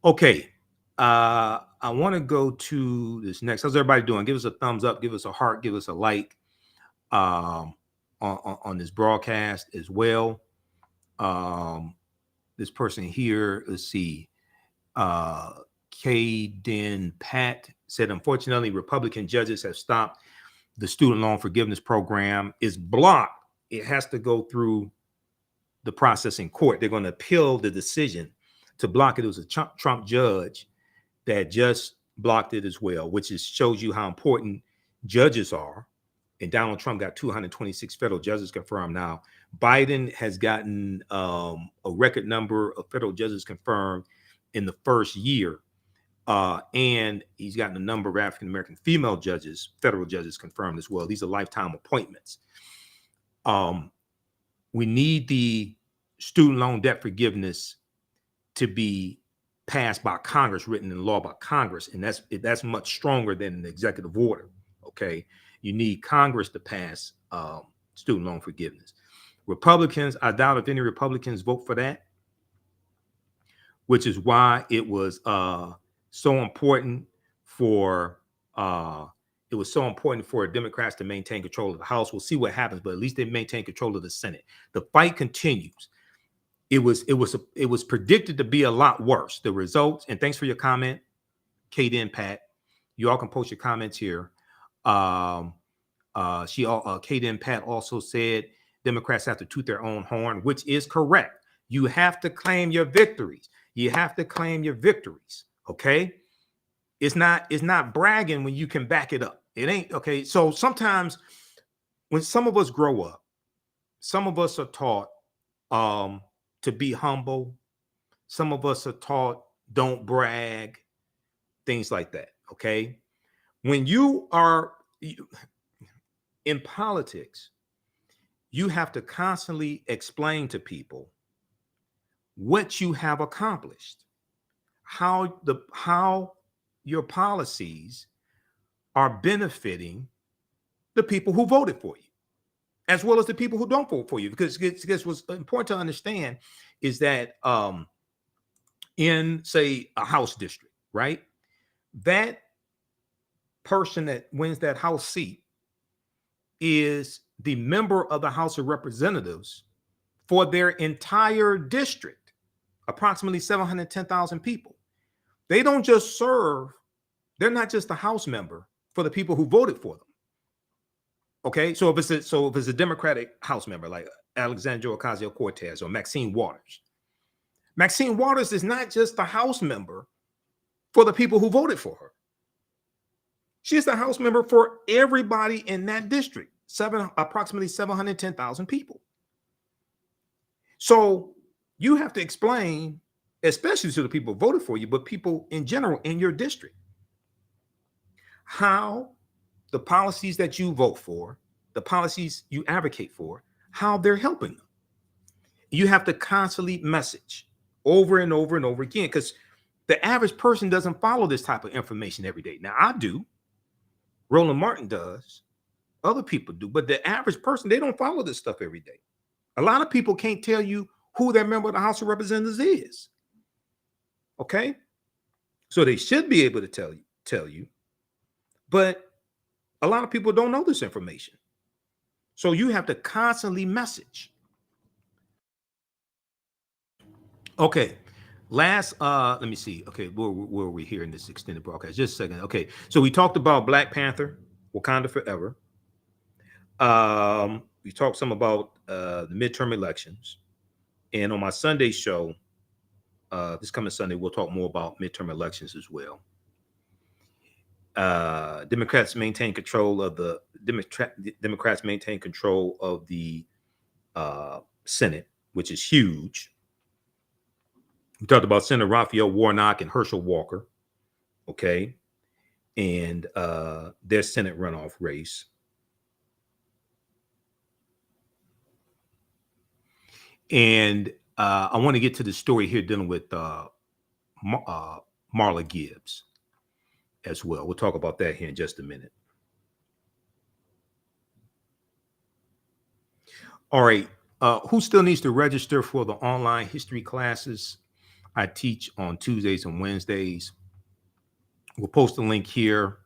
Okay, I want to go to this next. How's everybody doing? Give us a thumbs up, give us a heart, give us a like on this broadcast as well. This person here, let's see. Kaden Pat said, unfortunately, Republican judges have stopped the student loan forgiveness program. Is blocked. It has to go through the process in court. They're going to appeal the decision to block it. It was a Trump judge that just blocked it as well, which shows you how important judges are. And Donald Trump got 226 federal judges confirmed. Now, Biden has gotten a record number of federal judges confirmed in the first year. And he's gotten a number of African-American female judges, federal judges confirmed as well. These are lifetime appointments. We need the student loan debt forgiveness to be passed by Congress, written in law by Congress. And that's much stronger than an executive order. Okay. You need Congress to pass student loan forgiveness. Republicans, I doubt if any Republicans vote for that, which is why it was so important for Democrats to maintain control of the House. We'll see what happens, but at least they maintain control of the Senate. The fight continues. It was predicted to be a lot worse. The results, and thanks for your comment, Kate and Pat. You all can post your comments here. Kate and Pat also said Democrats have to toot their own horn, which is correct. You have to claim your victories. You have to claim your victories. Okay. It's not bragging when you can back it up. It ain't okay. So sometimes when some of us grow up, some of us are taught to be humble. Some of us are taught don't brag, things like that. Okay. When you are in politics, you have to constantly explain to people what you have accomplished, how your policies are benefiting the people who voted for you, as well as the people who don't vote for you. Because what's important to understand is that in, say, a House district, right? That person that wins that House seat is the member of the House of Representatives for their entire district, approximately 710,000 people. They don't just serve, they're not just a House member for the people who voted for them. Okay, so if it's a Democratic House member like Alexandria Ocasio-Cortez or Maxine Waters is not just a House member for the people who voted for her. She's the House member for everybody in that district, approximately 710,000 people. So you have to explain, especially to the people who voted for you, but people in general in your district, how the policies that you vote for, the policies you advocate for, how they're helping them. You have to constantly message over and over and over again, because the average person doesn't follow this type of information every day. Now, I do. Roland Martin does. Other people do. But the average person, they don't follow this stuff every day. A lot of people can't tell you who their member of the House of Representatives is. Okay? So they should be able to tell you. But a lot of people don't know this information. So you have to constantly message. Okay. Let me see. Okay, where are we here in this extended broadcast? Just a second. Okay, so we talked about Black Panther, Wakanda Forever. We talked some about the midterm elections, and on my Sunday show, this coming Sunday, we'll talk more about midterm elections as well. Democrats maintain control of the Senate, which is huge. We talked about Senator Raphael Warnock and Herschel Walker, okay, and their Senate runoff race. And I want to get to the story here dealing with Marla Gibbs as well. We'll talk about that here in just a minute. All right. Who still needs to register for the online history classes I teach on Tuesdays and Wednesdays? We'll post a link here.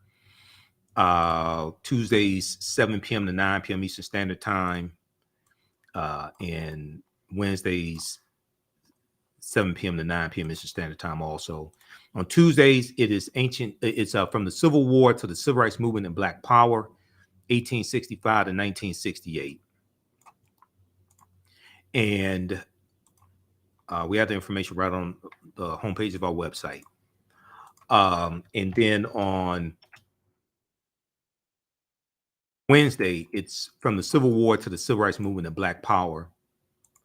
Tuesdays, 7 p.m. to 9 p.m. Eastern Standard Time. And Wednesdays, 7 p.m. to 9 p.m. Eastern Standard Time also. On Tuesdays, it's from the Civil War to the Civil Rights Movement and Black Power, 1865 to 1968. And we have the information right on the homepage of our website. And then on Wednesday, it's from the Civil War to the Civil Rights Movement and Black Power.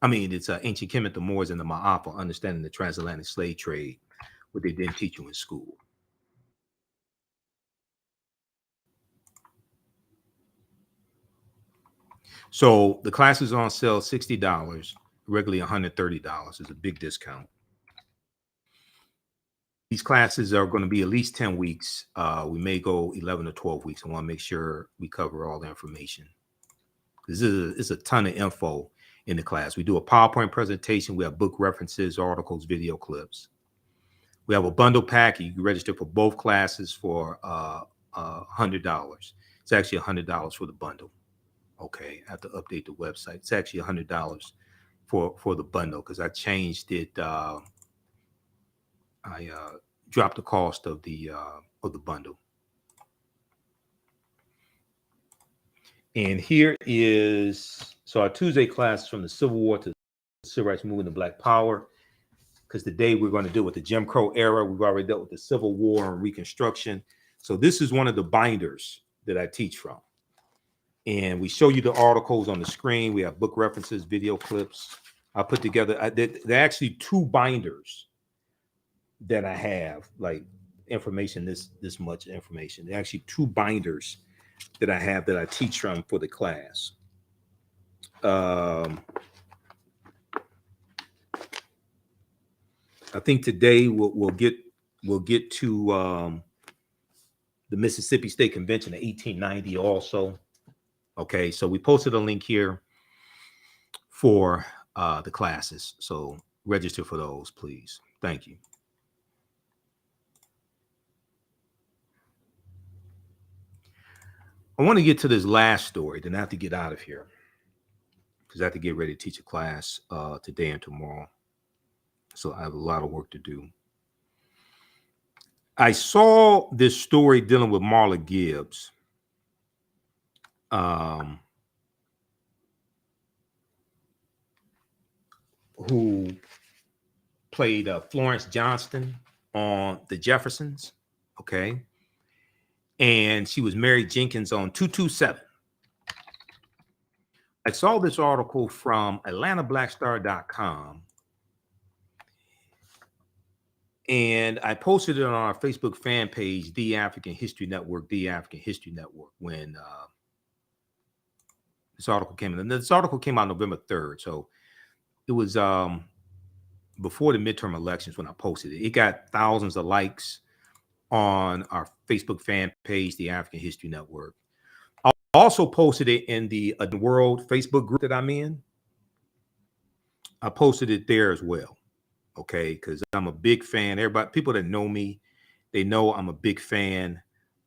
It's Ancient Kemet, the Moors, and the Ma'afa, understanding the transatlantic slave trade, what they didn't teach you in school. So the class is on sale, $60, regularly $130. It's a big discount. These classes are going to be at least 10 weeks. We may go 11 or 12 weeks. I want to make sure we cover all the information. It's a ton of info in the class. We do a PowerPoint presentation. We have book references, articles, video clips. We have a bundle pack. You can register for both classes for $100. It's actually $100 for the bundle. Okay, I have to update the website. It's actually $100 for the bundle because I changed it. I dropped the cost of the bundle. And here is our Tuesday class from the Civil War to the Civil Rights Movement and Black Power. Because today we're going to deal with the Jim Crow era. We've already dealt with the Civil War and Reconstruction. So this is one of the binders that I teach from. And we show you the articles on the screen. We have book references, video clips. I put together, there are actually two binders that I have, like information, this much information. There are actually two binders that I have that I teach from for the class. I think today we'll get to the Mississippi State Convention of 1890 also. Okay, so we posted a link here for the classes. So register for those, please. Thank you. I want to get to this last story, then I have to get out of here because I have to get ready to teach a class today and tomorrow. So I have a lot of work to do. I saw this story dealing with Marla Gibbs. Who played Florence Johnston on The Jeffersons, okay? And she was Mary Jenkins on 227. I saw this article from AtlantaBlackStar.com, and I posted it on our Facebook fan page, The African History Network, when this article came in. And this article came out November 3rd, so it was before the midterm elections when I posted it. It got thousands of likes on our Facebook fan page, The African History Network. I also posted it in the World Facebook group that I'm in. I posted it there as well, okay? Because I'm a big fan. People that know me, they know I'm a big fan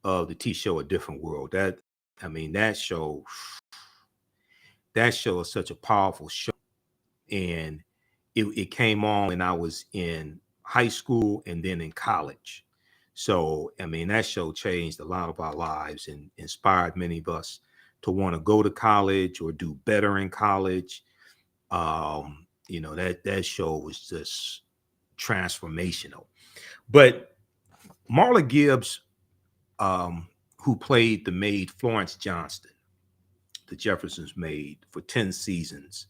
of the show A Different World. That show is such a powerful show. And it came on when I was in high school, and then in college. So, I mean, that show changed a lot of our lives and inspired many of us to want to go to college or do better in college. You know, that show was just transformational. But Marla Gibbs, who played the maid Florence Johnston, the Jeffersons' maid, for 10 seasons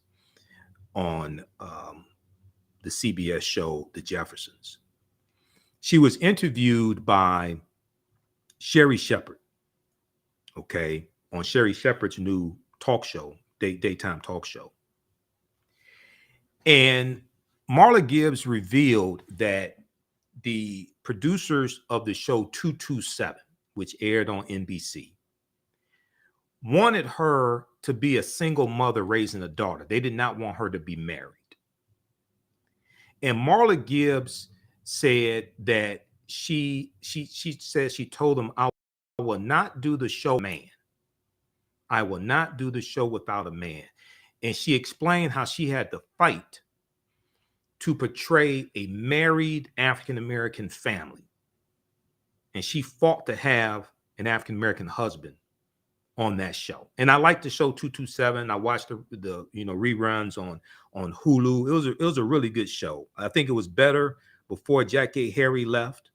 on the CBS show The Jeffersons. She was interviewed by Sherry Shepherd, okay, on Sherry Shepherd's new talk show, daytime talk show. And Marla Gibbs revealed that the producers of the show 227, which aired on NBC, wanted her to be a single mother raising a daughter. They did not want her to be married. And Marla Gibbs said that she said she told them, I will not do the show man. I will not do the show without a man. And she explained how she had to fight to portray a married African-American family. And she fought to have an African-American husband on that show. And I like the show 227. I watched the reruns on Hulu. It was a really good show. I think it was better before Jackie Harry left.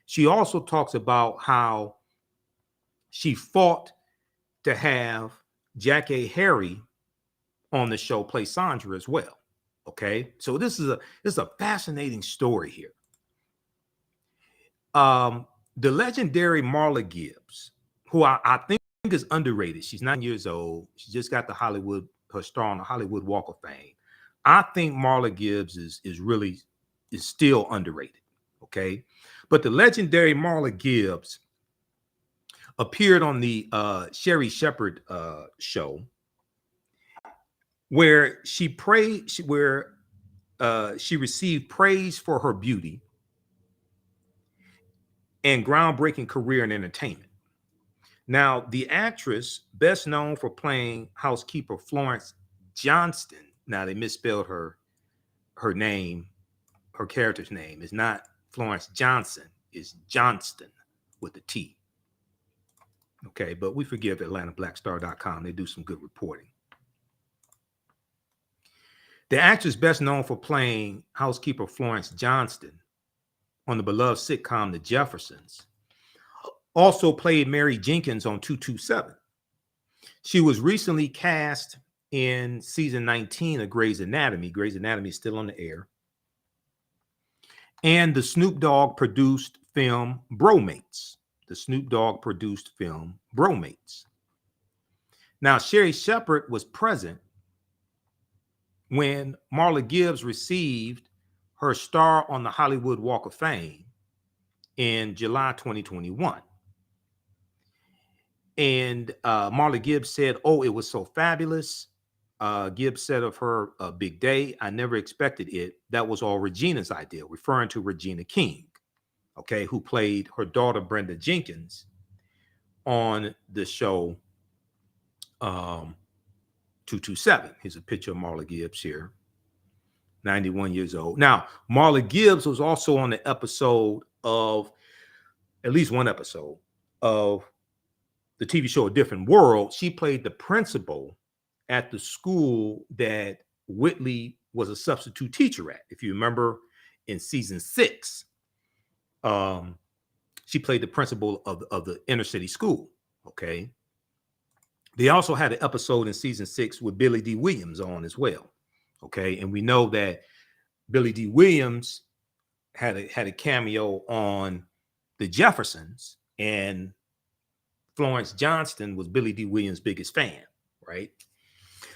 She also talks about how she fought to have Jackie Harry on the show play Sandra as well. Okay, so this is a fascinating story here. The legendary Marla Gibbs, who I think is underrated. She's 9 years old. She just got her star on the Hollywood Walk of Fame. I think Marla Gibbs is still underrated. Okay, but the legendary Marla Gibbs appeared on the Sherry Shepherd show, where she received praise for her beauty and groundbreaking career in entertainment. Now, the actress, best known for playing housekeeper Florence Johnston, now they misspelled her name, her character's name is not Florence Johnson, it's Johnston with the T. Okay, but we forgive AtlantaBlackStar.com. They do some good reporting. The actress best known for playing housekeeper Florence Johnston on the beloved sitcom The Jeffersons also played Mary Jenkins on 227. She was recently cast in season 19 of Grey's Anatomy. Grey's Anatomy is still on the air. And the Snoop Dogg produced film Bromates. The Snoop Dogg produced film Bromates. Now, Sherry Shepherd was present when Marla Gibbs received her star on the Hollywood Walk of Fame in July 2021. And Marla Gibbs said, "Oh, it was so fabulous." Gibbs said of her big day, "I never expected it. That was all Regina's idea," referring to Regina King, okay, who played her daughter Brenda Jenkins on the show 227. Here's a picture of Marla Gibbs here, 91 years old. Now, Marla Gibbs was also on the episode of, at least one episode of the TV show A Different World. She played the principal at the school that Whitley was a substitute teacher at. If you remember in season 6, she played the principal of the inner city school, okay? They also had an episode in season 6 with Billy D. Williams on as well, okay? And we know that Billy D. Williams had a cameo on The Jeffersons, and Florence Johnston was Billy D. Williams' biggest fan, right?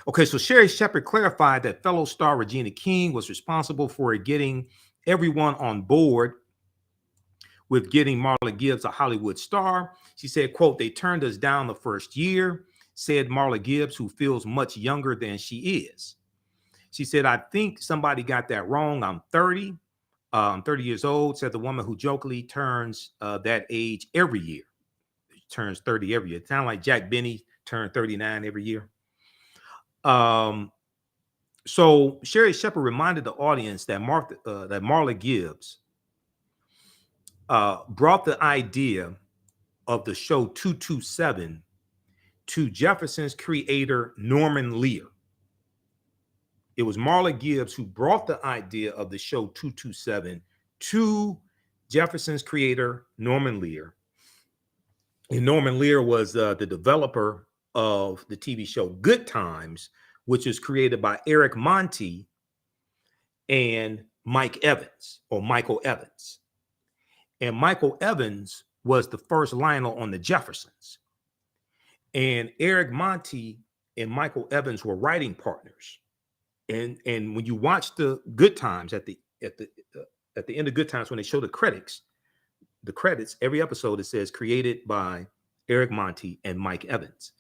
Okay, so Sherry Shepherd clarified that fellow star Regina King was responsible for getting everyone on board with getting Marla Gibbs a Hollywood star. She said, quote, "They turned us down the first year," said Marla Gibbs, who feels much younger than she is. She said, "I think somebody got that wrong. I'm 30. I'm 30 years old," said the woman who jokingly turns that age every year. She turns 30 every year. It sounds like Jack Benny turned 39 every year. So Sherry Shepherd reminded the audience that Marla Gibbs brought the idea of the show 227 to Jefferson's creator, Norman Lear. It was Marla Gibbs who brought the idea of the show 227 to Jefferson's creator, Norman Lear. And Norman Lear was the developer of the TV show Good Times, which was created by Eric Monty and Mike Evans, or Michael Evans. And Michael Evans was the first Lionel on the Jeffersons. And Eric Monty and Michael Evans were writing partners. And when you watch the Good Times at the end of Good Times, when they show the credits, every episode it says created by Eric Monty and Mike Evans.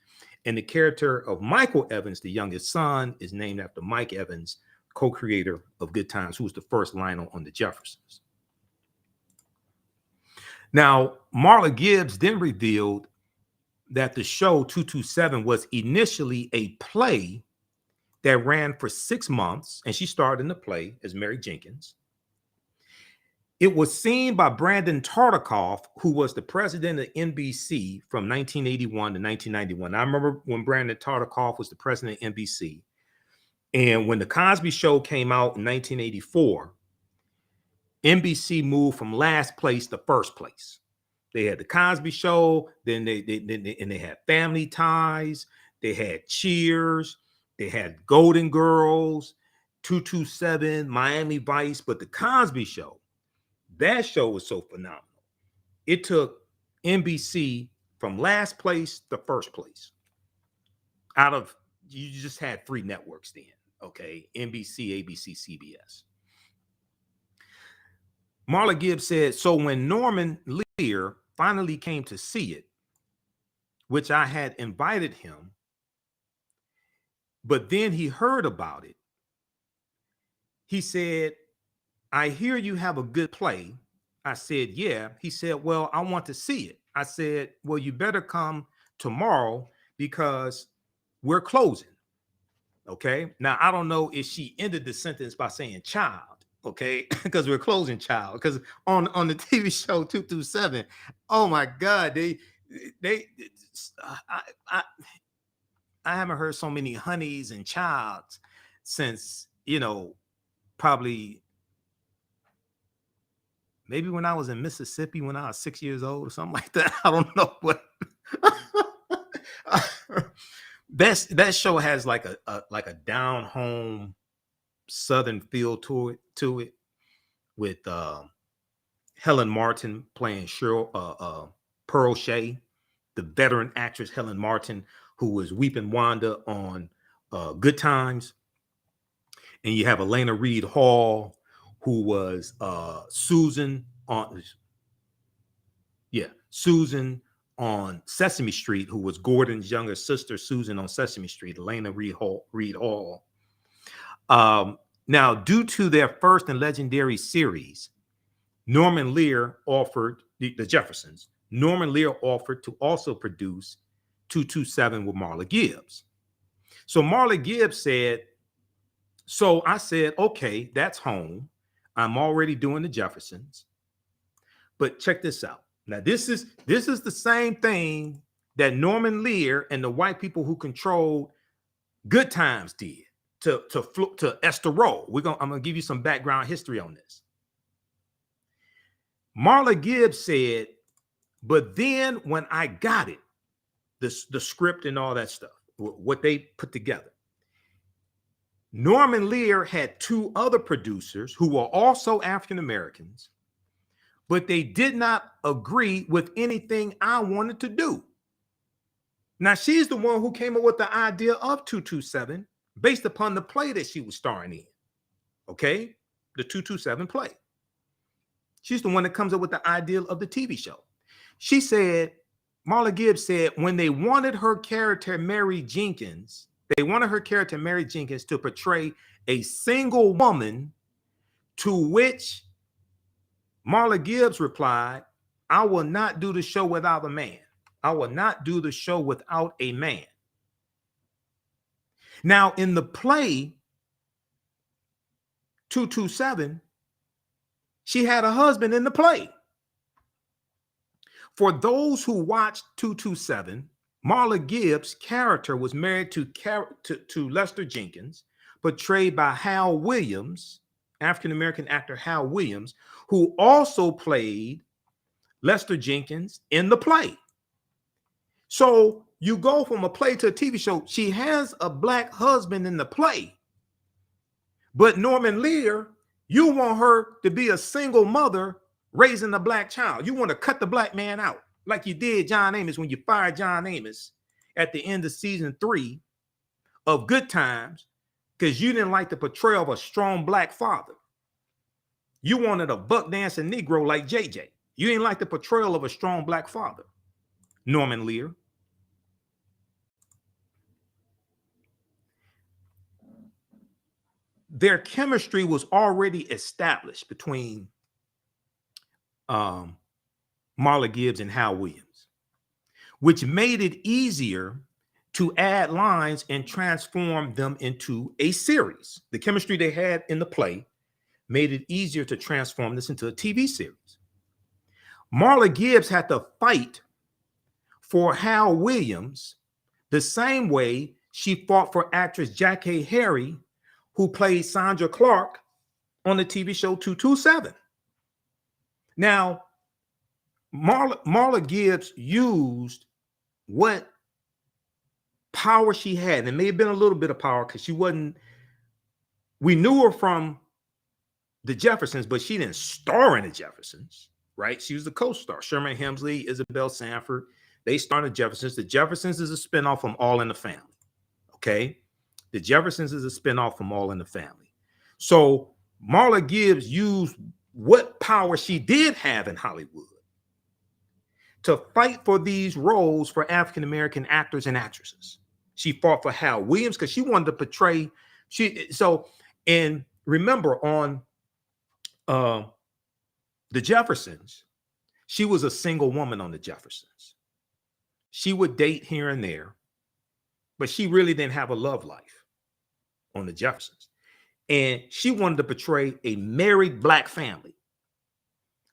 And the character of Michael Evans, the youngest son, is named after Mike Evans, co-creator of Good Times, who was the first Lionel on the Jeffersons. Now, Marla Gibbs then revealed that the show 227 was initially a play that ran for 6 months, and she starred in the play as Mary Jenkins. It was seen by Brandon Tartikoff, who was the president of NBC from 1981 to 1991. I remember when Brandon Tartikoff was the president of NBC. And when The Cosby Show came out in 1984, NBC moved from last place to first place. They had The Cosby Show, then they had Family Ties, they had Cheers, they had Golden Girls, 227, Miami Vice, but The Cosby Show, that show was so phenomenal. It took NBC from last place to first place. You just had 3 networks then, okay? NBC, ABC, CBS. Marla Gibbs said, so when Norman Lear finally came to see it, which I had invited him, but then he heard about it, he said, I hear you have a good play. I said, yeah. He said, well, I want to see it. I said, well, you better come tomorrow because we're closing. Okay. Now, I don't know if she ended the sentence by saying child, okay, because we're closing child. Because on the TV show 227, oh my God, I haven't heard so many honeys and childs since, probably maybe when I was in Mississippi when I was 6 years old or something like that. I don't know, but that show has like a down home Southern feel to it with Helen Martin playing Pearl Shea, the veteran actress Helen Martin, who was Weeping Wanda on Good Times. And you have Elena Reed Hall, who was Susan on Sesame Street, who was Gordon's younger sister, Susan on Sesame Street, Elena Reed Hall. Now, due to their first and legendary series, Norman Lear offered, the Jeffersons, Norman Lear offered to also produce 227 with Marla Gibbs. So Marla Gibbs said, so I said, okay, that's home. I'm already doing the Jeffersons. But check this out. Now, this is the same thing that Norman Lear and the white people who controlled Good Times did to Esther Rolle. I'm gonna give you some background history on this. Marla Gibbs said, but then when I got it, the script and all that stuff, what they put together, Norman Lear had 2 other producers who were also African Americans, but they did not agree with anything I wanted to do. Now, she's the one who came up with the idea of 227 based upon the play that she was starring in. Okay? The 227 play. She's the one that comes up with the idea of the TV show. She said, Marla Gibbs said, when they wanted her character, Mary Jenkins, to portray a single woman, to which Marla Gibbs replied, I will not do the show without a man. I will not do the show without a man. Now, in the play 227, she had a husband in the play. For those who watched 227, Marla Gibbs' character was married to Lester Jenkins, portrayed by Hal Williams, African-American actor Hal Williams, who also played Lester Jenkins in the play. So you go from a play to a TV show. She has a black husband in the play, but Norman Lear, you want her to be a single mother raising a black child. You want to cut the black man out like you did John Amos when you fired John Amos at the end of season 3 of Good Times because you didn't like the portrayal of a strong black father. You wanted a buck dancing Negro like JJ. You didn't like the portrayal of a strong black father, Norman Lear. Their chemistry was already established between Marla Gibbs and Hal Williams, which made it easier to add lines and transform them into a series. The chemistry they had in the play made it easier to transform this into a TV series. Marla Gibbs had to fight for Hal Williams the same way she fought for actress Jackie Harry, who played Sandra Clark on the TV show 227. Now, Marla Gibbs used what power she had. And it may have been a little bit of power because we knew her from the Jeffersons, but she didn't star in the Jeffersons, right? She was the co-star. Sherman Hemsley, Isabel Sanford, they starred in the Jeffersons. The Jeffersons is a spinoff from All in the Family, okay? The Jeffersons is a spinoff from All in the Family. So Marla Gibbs used what power she did have in Hollywood to fight for these roles for African-American actors and actresses. She fought for Hal Williams because she wanted to portray, and remember on the Jeffersons, she was a single woman on the Jeffersons. She would date here and there, but she really didn't have a love life on the Jeffersons. And she wanted to portray a married black family.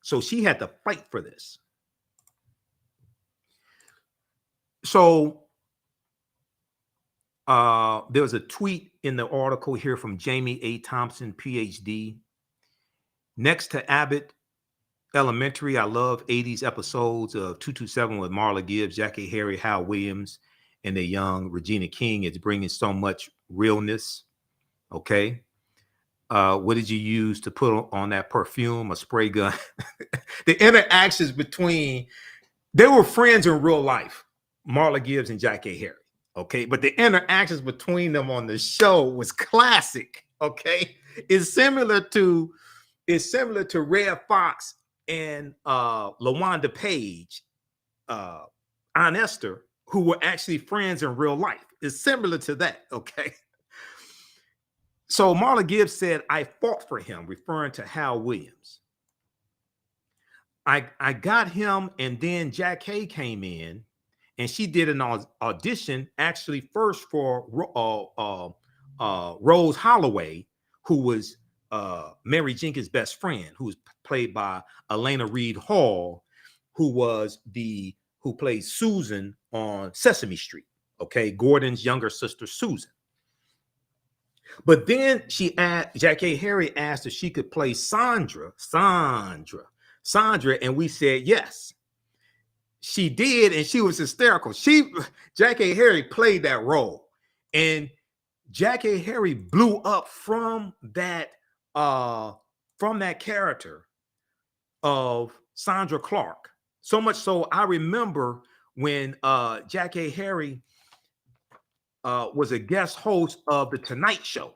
So she had to fight for this. So there was a tweet in the article here from Jamie A. Thompson, PhD. Next to Abbott Elementary, I love 80s episodes of 227 with Marla Gibbs, Jackie Harry, Hal Williams, and the young Regina King. It's bringing so much realness. Okay. What did you use to put on that perfume? A spray gun? The interactions between, they were friends in real life, Marla Gibbs and Jackie Harry. Okay. But the interactions between them on the show was classic. Okay. It's similar to Red Fox and LaWanda Page, Aunt Esther, who were actually friends in real life. It's similar to that, okay? So Marla Gibbs said, I fought for him, referring to Hal Williams. I got him, and then Jack Hay came in, and she did an audition, actually first for Rose Holloway, who was Mary Jenkins' best friend, who was played by Elena Reed Hall, who played Susan on Sesame Street. Okay, Gordon's younger sister, Susan. But then Jackie Harry asked if she could play Sandra, and we said yes. She did, and she was hysterical. Jackie Harry played that role, and Jackie Harry blew up from that character of Sandra Clark. So much so, I remember when Jackie Harry was a guest host of The Tonight Show,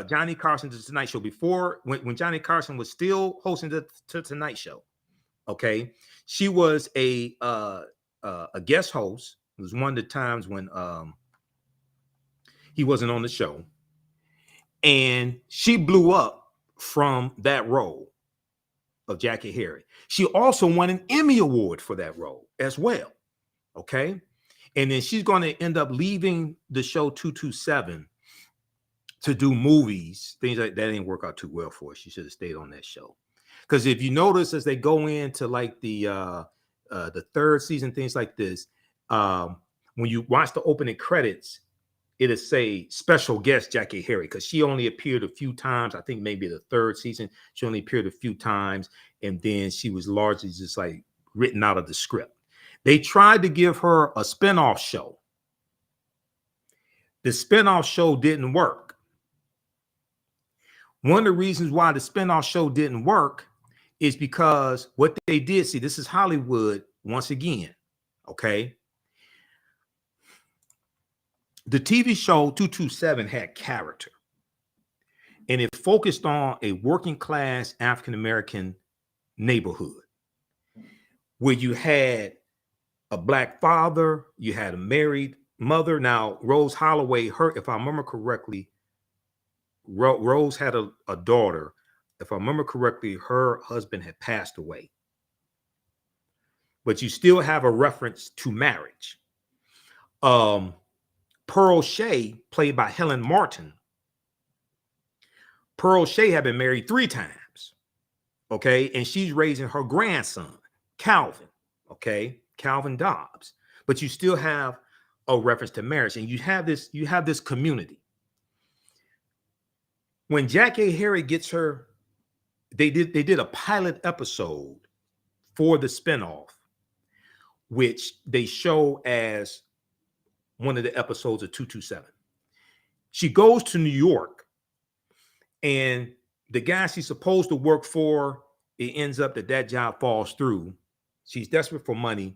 Johnny Carson's The Tonight Show, before when Johnny Carson was still hosting the Tonight Show. Okay, she was a guest host. It was one of the times when he wasn't on the show, and she blew up from that role of Jackie Harry. She also won an Emmy Award for that role as well. Okay. And then she's going to end up leaving the show 227 to do movies. Things like that didn't work out too well for her. She should have stayed on that show. Because if you notice, as they go into like the the third season, things like this. When you watch the opening credits, it'll say special guest Jackie Harry, because she only appeared a few times. I think maybe the third season, she only appeared a few times, and then she was largely just like written out of the script. They tried to give her a spinoff show. The spinoff show didn't work. One of the reasons why the spinoff show didn't work is because what they did, see, this is Hollywood once again, okay? The TV show 227 had character, and it focused on a working class African-American neighborhood where you had a black father, you had a married mother. Now, Rose Holloway, if I remember correctly, Rose had a daughter. If I remember correctly, her husband had passed away. But you still have a reference to marriage. Pearl Shea, played by Helen Martin. Pearl Shea had been married 3 times, okay? And she's raising her grandson, Calvin, okay? Calvin Dobbs. But you still have a reference to marriage, and you have this community. When Jackie Harry gets her, they did a pilot episode for the spinoff, which they show as one of the episodes of 227. She goes to New York, and the guy she's supposed to work for, it ends up that job falls through. She's desperate for money.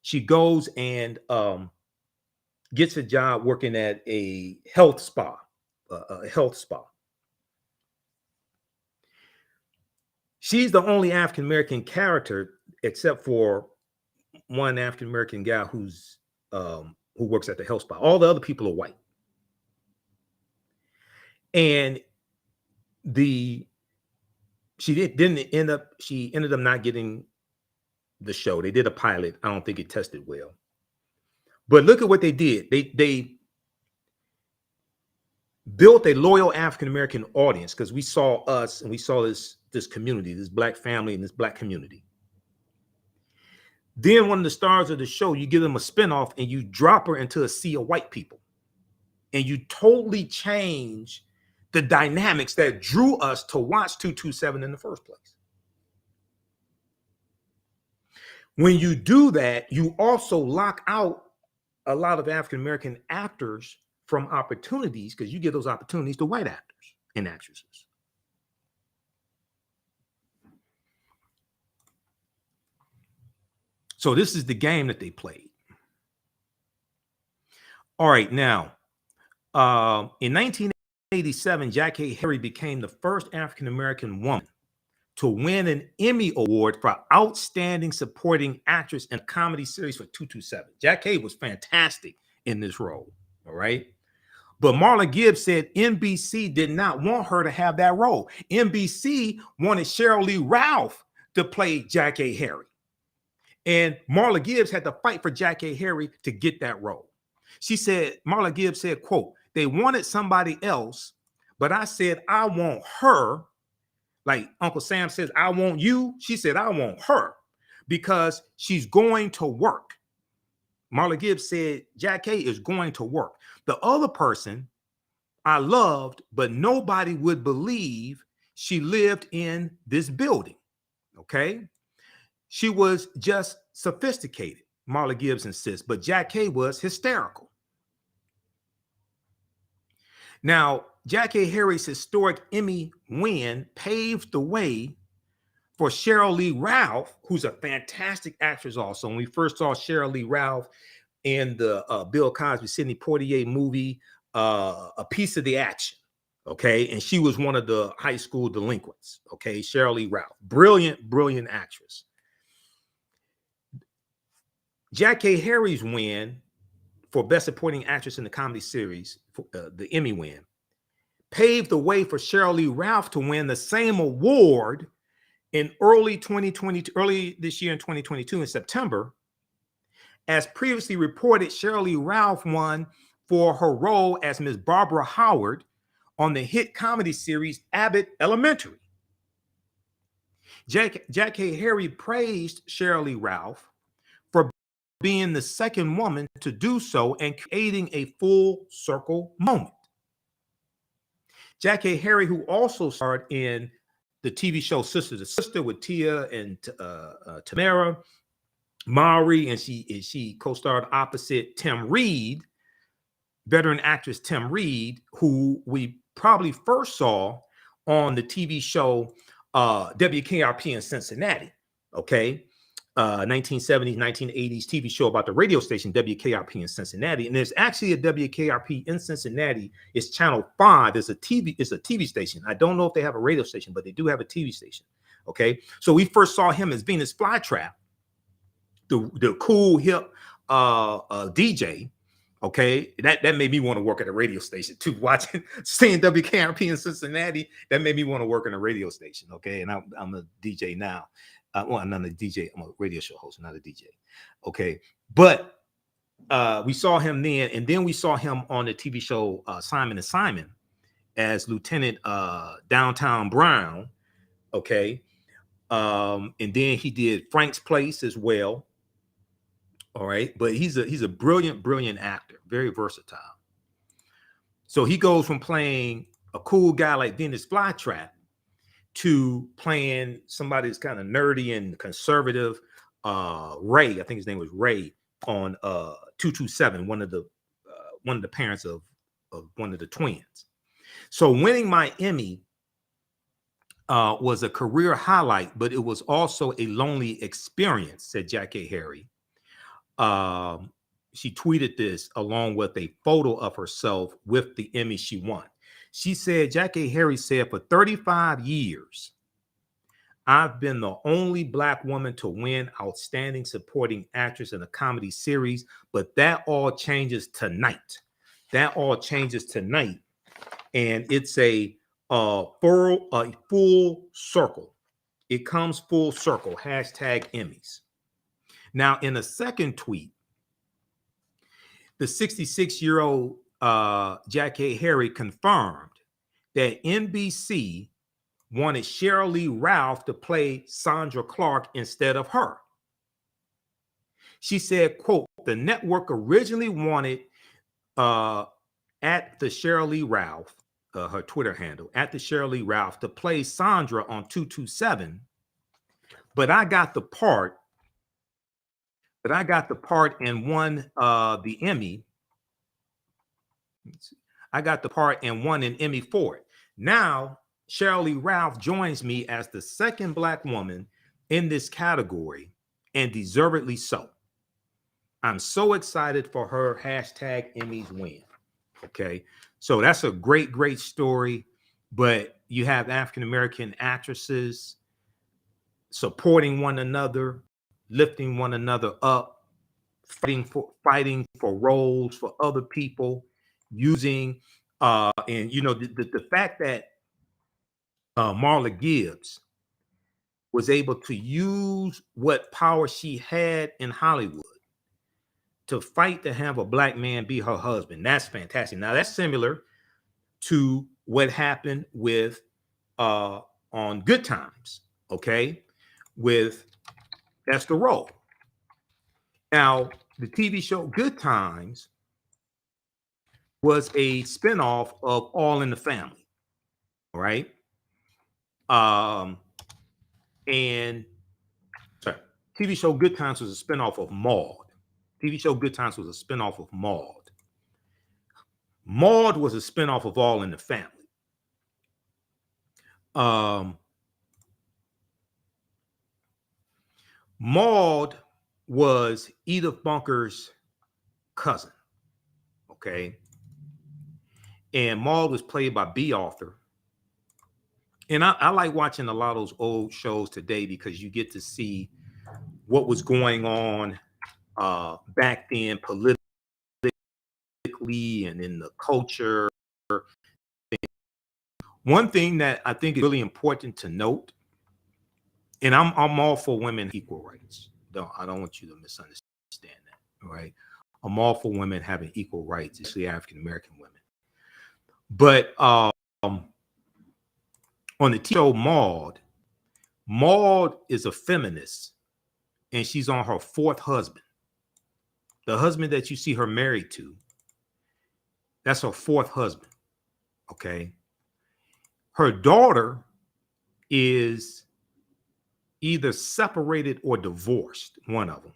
She goes and gets a job working at a health spa, She's the only African-American character, except for one African-American guy who works at the health spa. All the other people are white. And she ended up not getting the show. They did a pilot. I don't think it tested well. But look at what they did. They built a loyal African-American audience, because we saw us and we saw this community, this black family and this black community. Then one of the stars of the show, you give them a spinoff and you drop her into a sea of white people. And you totally change the dynamics that drew us to watch 227 in the first place. When you do that, you also lock out a lot of African-American actors from opportunities, because you give those opportunities to white actors and actresses. So this is the game that they played. All right, now, in 1987, Jackie Harry became the first African-American woman to win an Emmy Award for Outstanding Supporting Actress in a Comedy Series for 227. Jackie was fantastic in this role, all right? But Marla Gibbs said NBC did not want her to have that role. NBC wanted Sheryl Lee Ralph to play Jackie Harry. And Marla Gibbs had to fight for Jackie Harry to get that role. She said, Marla Gibbs said, quote, "They wanted somebody else, but I said, I want her." Like Uncle Sam says, "I want you." She said, "I want her because she's going to work." Marla Gibbs said, Jackie is going to work. The other person I loved, but nobody would believe she lived in this building, okay? She was just sophisticated, Marla Gibbs insists, but Jackie was hysterical. Now, Jackie Harry's historic Emmy win paved the way for Sheryl Lee Ralph, who's a fantastic actress also. When we first saw Sheryl Lee Ralph in the Bill Cosby, Sidney Poitier movie, A Piece of the Action, okay? And she was one of the high school delinquents, okay? Sheryl Lee Ralph, brilliant, brilliant actress. Jackie Harry's win for Best Supporting Actress in the Comedy Series, the Emmy win, paved the way for Sheryl Lee Ralph to win the same award in early this year in 2022 in September. As previously reported, Sheryl Lee Ralph won for her role as Miss Barbara Howard on the hit comedy series Abbott Elementary. Jackie Harry praised Sheryl Lee Ralph being the second woman to do so and creating a full circle moment. Jackie Harry, who also starred in the TV show Sister to Sister with Tia and Tamara Mowry, and she co-starred opposite Tim Reed, veteran actress Tim Reed, who we probably first saw on the TV show WKRP in Cincinnati, okay? 1970s, 1980s TV show about the radio station WKRP in Cincinnati. And there's actually a WKRP in Cincinnati. It's Channel 5. It's a TV station. I don't know if they have a radio station, but they do have a TV station. Okay. So we first saw him as Venus Flytrap, the cool hip DJ. Okay, that made me want to work at a radio station too. Seeing WKRP in Cincinnati, that made me want to work in a radio station. Okay, and I'm a DJ now. Well, I'm not a DJ. I'm a radio show host, not a DJ. Okay, but we saw him then, and then we saw him on the TV show Simon and Simon as Lieutenant Downtown Brown. Okay, and then he did Frank's Place as well. All right, but he's a brilliant actor, very versatile. So he goes from playing a cool guy like Venus Flytrap to playing somebody that's kind of nerdy and conservative. Ray, I think his name was Ray, on 227, one of the parents of one of the twins. So winning my Emmy was a career highlight, but it was also a lonely experience, said Jackie Harry. She tweeted this along with a photo of herself with the Emmy she won. She said, Jackie Harry said, for 35 years, I've been the only Black woman to win Outstanding Supporting Actress in a Comedy Series, but that all changes tonight. That all changes tonight. And it's a full circle. It comes full circle, #Emmys. Now, in a second tweet, the 66-year-old Jackie Harry confirmed that NBC wanted Sheryl Lee Ralph to play Sandra Clark instead of her. She said, quote, the network originally wanted at the Sheryl Lee Ralph, her Twitter handle, at the Sheryl Lee Ralph to play Sandra on 227, but I got the part and won the Emmy. I got the part and won an Emmy for it. Now, Sheryl Lee Ralph joins me as the second Black woman in this category, and deservedly so. I'm so excited for her #Emmys win. Okay, so that's a great story. But you have African-American actresses supporting one another, lifting one another up, fighting for roles for other people, using and you know the fact that Marla Gibbs was able to use what power she had in Hollywood to fight to have a Black man be her husband. That's fantastic. Now that's similar to what happened with on Good Times, okay, with Esther Rolle. Now, the TV show Good Times was a spinoff of All in the Family, all right? And sorry, TV show Good Times was a spinoff of Maude. TV show Good Times was a spinoff of Maude. Maude was a spinoff of All in the Family. Maude was Edith Bunker's cousin, okay? And Maude was played by B. Arthur. And I like watching a lot of those old shows today because you get to see what was going on back then politically and in the culture. One thing that I think is really important to note, and I'm all for women equal rights. I don't want you to misunderstand that, all right? I'm all for women having equal rights, especially African-American women. But on the show Maude, Maude is a feminist, and she's on her fourth husband, the husband that you see her married to, that's her fourth husband. Okay. Her daughter is either separated or divorced, one of them.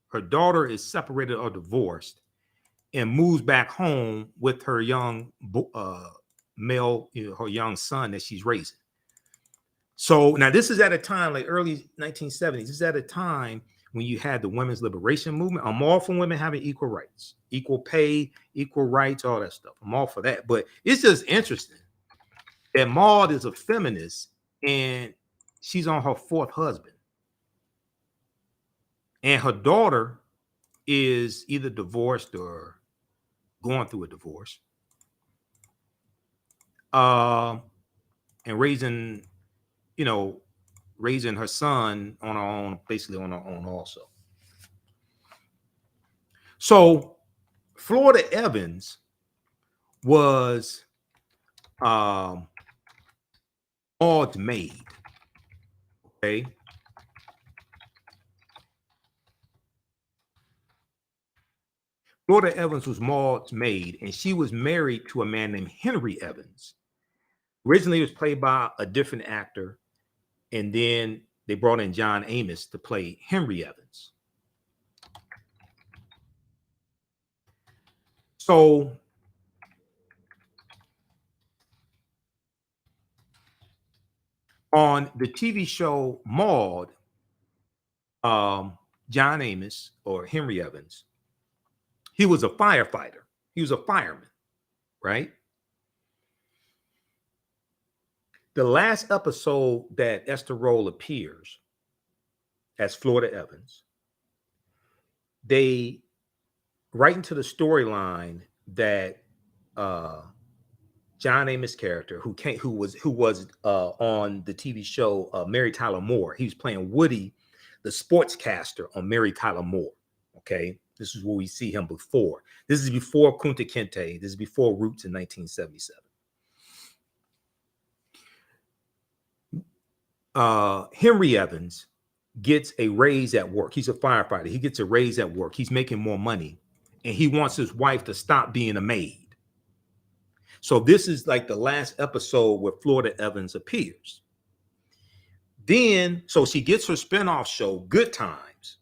Her daughter is separated or divorced and moves back home with her young male, her young son that she's raising. So now this is at a time like early 1970s. This is at a time when you had the women's liberation movement. I'm all for women having equal rights, equal pay, equal rights, all that stuff. I'm all for that. But it's just interesting that Maud is a feminist and she's on her fourth husband. And her daughter is either divorced or going through a divorce. And raising her son on her own, basically on her own also. So Florida Evans was Maud's maid. Okay. Florida Evans was Maud's maid, and she was married to a man named Henry Evans. Originally, it was played by a different actor, and then they brought in John Amos to play Henry Evans. So on the TV show Maud, John Amos, or Henry Evans, he was a firefighter. He was a fireman, right? The last episode that Esther Rolle appears as Florida Evans, they write into the storyline that John Amos' character, who was on the TV show Mary Tyler Moore, he was playing Woody, the sportscaster on Mary Tyler Moore. Okay, this is where we see him before. This is before Kunta Kinte. This is before Roots in 1977. Henry Evans gets a raise at work. He's a firefighter. He gets a raise at work. He's making more money, and he wants his wife to stop being a maid. So this is like the last episode where Florida Evans appears. Then, so she gets her spinoff show, Good Times,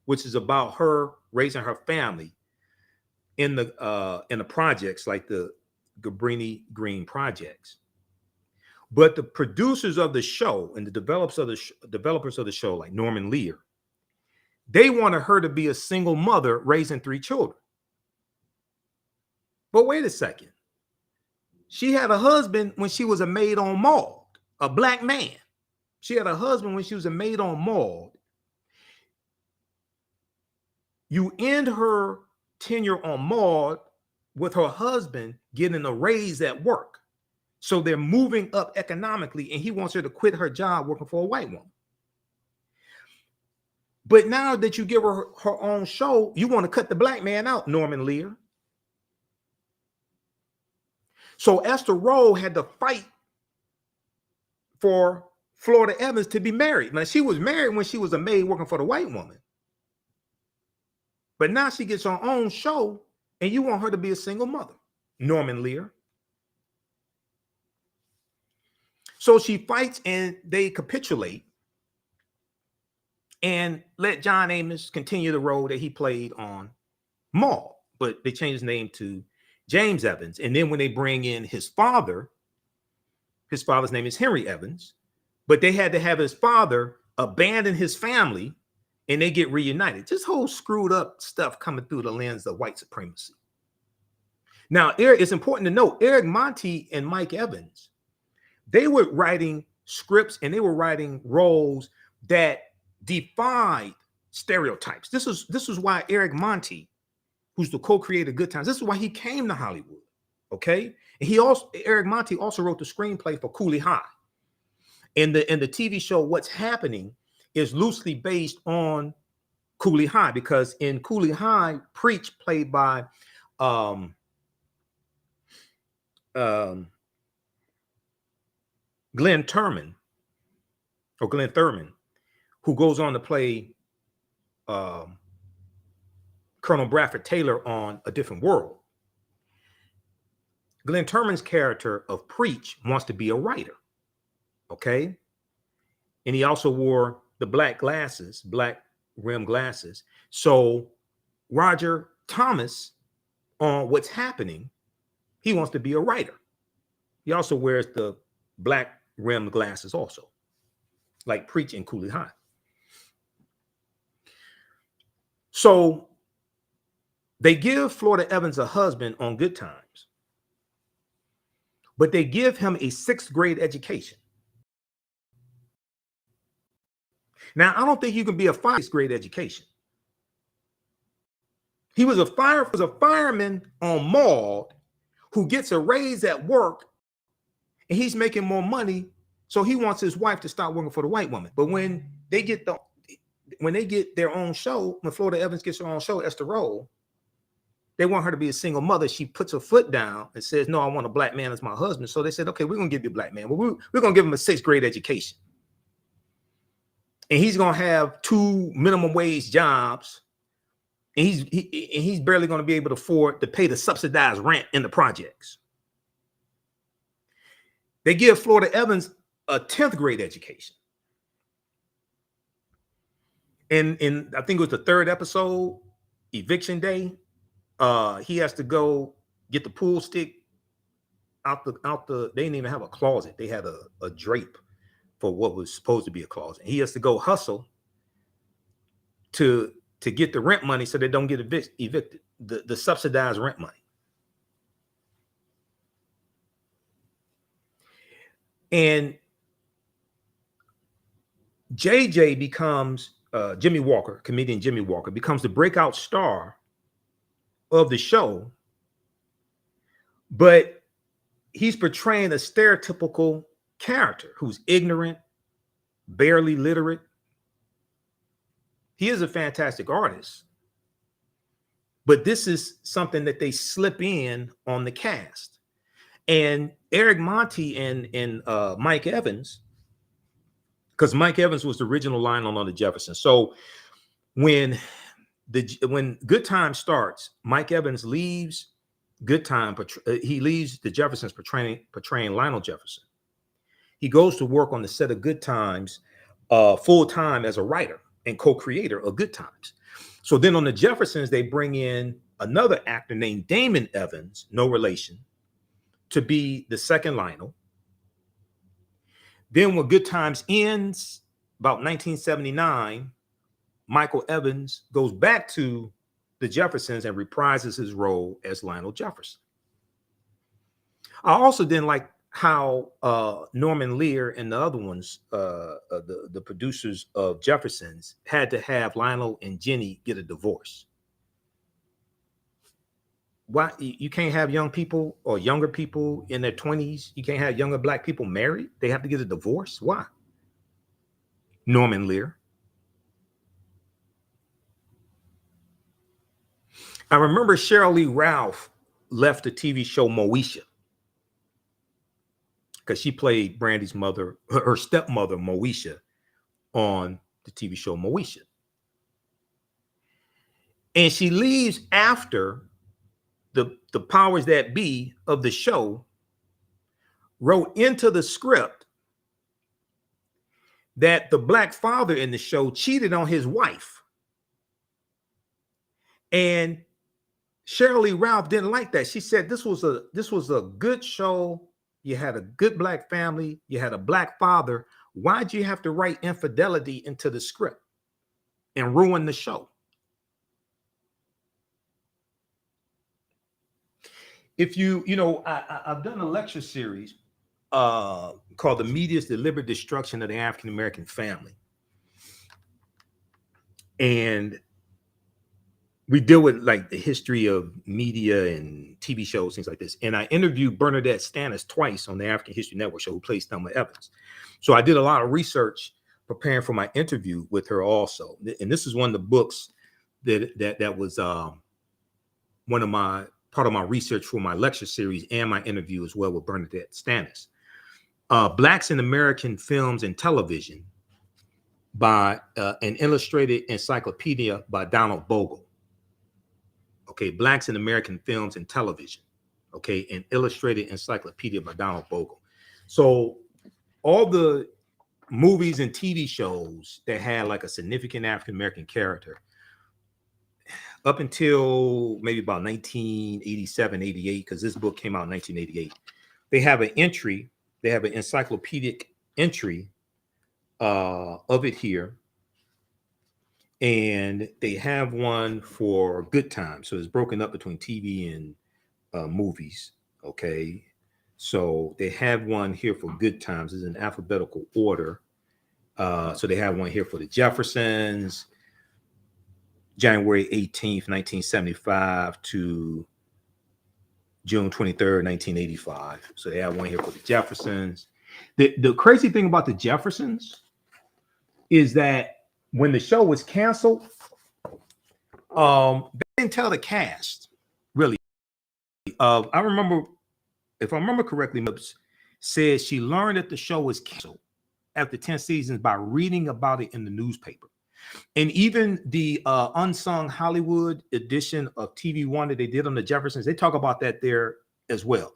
which is about her raising her family in the projects like the Cabrini Green projects. But the producers of the show and the developers of the show, like Norman Lear, they wanted her to be a single mother raising 3 children. But wait a second. She had a husband when she was a maid on Maud, a black man. She had a husband when she was a maid on Maud. You end her tenure on Maud with her husband getting a raise at work. So they're moving up economically, and he wants her to quit her job working for a white woman. But now that you give her her own show, you want to cut the black man out, Norman Lear. So Esther Rolle had to fight for Florida Evans to be married. Now, she was married when she was a maid working for the white woman. But now she gets her own show, and you want her to be a single mother, Norman Lear. So she fights, and they capitulate and let John Amos continue the role that he played on Maud. But they changed his name to James Evans. And then when they bring in his father's name is Henry Evans, but they had to have his father abandon his family, and they get reunited. This whole screwed up stuff coming through the lens of white supremacy. Now, it's important to note, Eric Monti and Mike Evans, they were writing scripts and they were writing roles that defied stereotypes. This is why Eric Monti, who's the co-creator of Good Times, this is why he came to Hollywood. Okay. And Eric Monti also wrote the screenplay for Cooley High. And the TV show What's Happening is loosely based on Cooley High, because in Cooley High, Preach, played by Glenn Thurman, who goes on to play Colonel Bradford Taylor on A Different World. Glenn Turman's character of Preach wants to be a writer, okay? And he also wore the black rim glasses. So Roger Thomas, on What's Happening, he wants to be a writer. He also wears the black rim glasses also, like Preach and Cooley High. So they give Florida Evans a husband on Good Times, but they give him a 6th grade education. Now, I don't think you can be a 6th grade education. He was a fireman on Maud who gets a raise at work, and he's making more money, so he wants his wife to stop working for the white woman. But when they get their own show, when Florida Evans gets her own show, Esther Roll, they want her to be a single mother. She puts her foot down and says, no, I want a black man as my husband. So they said, okay, we're going to give you a black man. But we're going to give him a 6th grade education. And he's going to have 2 minimum wage jobs. And he's barely going to be able to afford to pay the subsidized rent in the projects. They give Florida Evans a 10th grade education. And I think it was the 3rd episode, Eviction Day. He has to go get the pool stick out the. They didn't even have a closet. They had a drape for what was supposed to be a closet. He has to go hustle to get the rent money so they don't get evicted. The subsidized rent money. And JJ becomes Jimmy Walker, comedian Jimmy Walker, becomes the breakout star of the show, but he's portraying a stereotypical character who's ignorant, barely literate. He is a fantastic artist, but this is something that they slip in on the cast. And Eric Monti and Mike Evans, because Mike Evans was the original Lionel on the Jeffersons. So when Good Time starts, Mike Evans leaves Good Time. He leaves the Jeffersons portraying Lionel Jefferson. He goes to work on the set of Good Times full time as a writer and co-creator of Good Times. So then on the Jeffersons, they bring in another actor named Damon Evans, no relation, to be the second Lionel. Then when Good Times ends, about 1979, Michael Evans goes back to the Jeffersons and reprises his role as Lionel Jefferson. I also didn't like how Norman Lear and the other ones, the producers of Jeffersons, had to have Lionel and Jenny get a divorce. Why you can't have young people or younger people in their 20s? You can't have younger black people married? They have to get a divorce? Why? Norman Lear. I remember Cheryl Lee Ralph left the TV show Moesha because she played Brandy's mother, her stepmother, Moesha, on the TV show Moesha. And she leaves after the powers that be of the show wrote into the script that the black father in the show cheated on his wife. And Cheryl Lee Ralph didn't like that. She said this was a good show. You had a good black family. You had a black father. Why'd you have to write infidelity into the script and ruin the show? If I've done a lecture series called The Media's Deliberate Destruction of the African American Family. And we deal with like the history of media and TV shows, things like this. And I interviewed Bernadette Stannis twice on the African History Network show, who plays Thelma Evans. So I did a lot of research preparing for my interview with her also. And this is one of the books that was part of my research for my lecture series and my interview as well with Bernadette Stannis. Blacks in American Films and Television by an illustrated encyclopedia by Donald Bogle. okay, Blacks in American Films and Television, okay, an illustrated encyclopedia by Donald Bogle. So all the movies and TV shows that had like a significant African American character up until maybe about 1987, 88, because this book came out in 1988, they have an entry, they have an encyclopedic entry of it here. And they have one for Good Times. So it's broken up between TV and movies. Okay. So they have one here for Good Times. It's in alphabetical order. So they have one here for the Jeffersons, January 18th, 1975 to June 23rd, 1985. So they have one here for the Jeffersons. The crazy thing about the Jeffersons is that when the show was canceled, they didn't tell the cast, really. I remember, if I remember correctly, Mips said she learned that the show was canceled after 10 seasons by reading about it in the newspaper. And even the unsung Hollywood edition of TV One that they did on the Jeffersons, they talk about that there as well.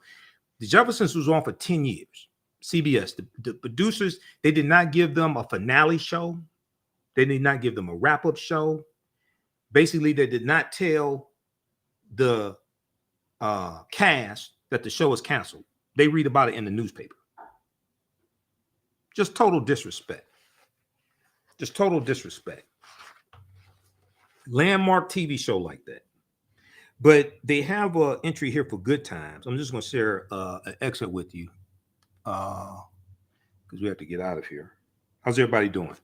The Jeffersons was on for 10 years. CBS, the producers, they did not give them a finale show. They did not give them a wrap-up show. Basically, they did not tell the cast that the show was canceled. They read about it in the newspaper. Just total disrespect. Just total disrespect. Landmark TV show like that. But they have an entry here for Good Times. I'm just going to share an excerpt with you because we have to get out of here. How's everybody doing?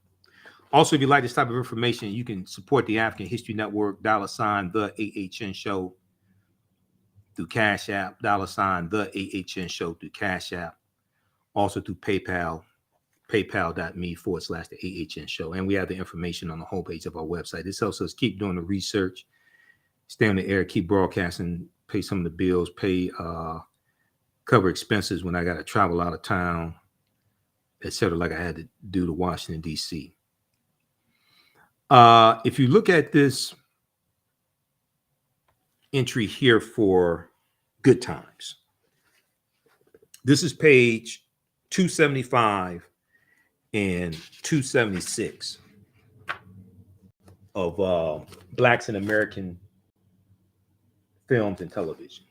Also, if you like this type of information, you can support the African History Network, $ the AHN Show through Cash App, $ the AHN Show through Cash App, also through PayPal, paypal.me/the AHN Show. And we have the information on the homepage of our website. This helps us keep doing the research, stay on the air, keep broadcasting, pay some of the bills, cover expenses when I got to travel out of town, etc., like I had to do to Washington, D.C. If you look at this entry here for Good Times, this is page 275 and 276 of Blacks in American Films and Television.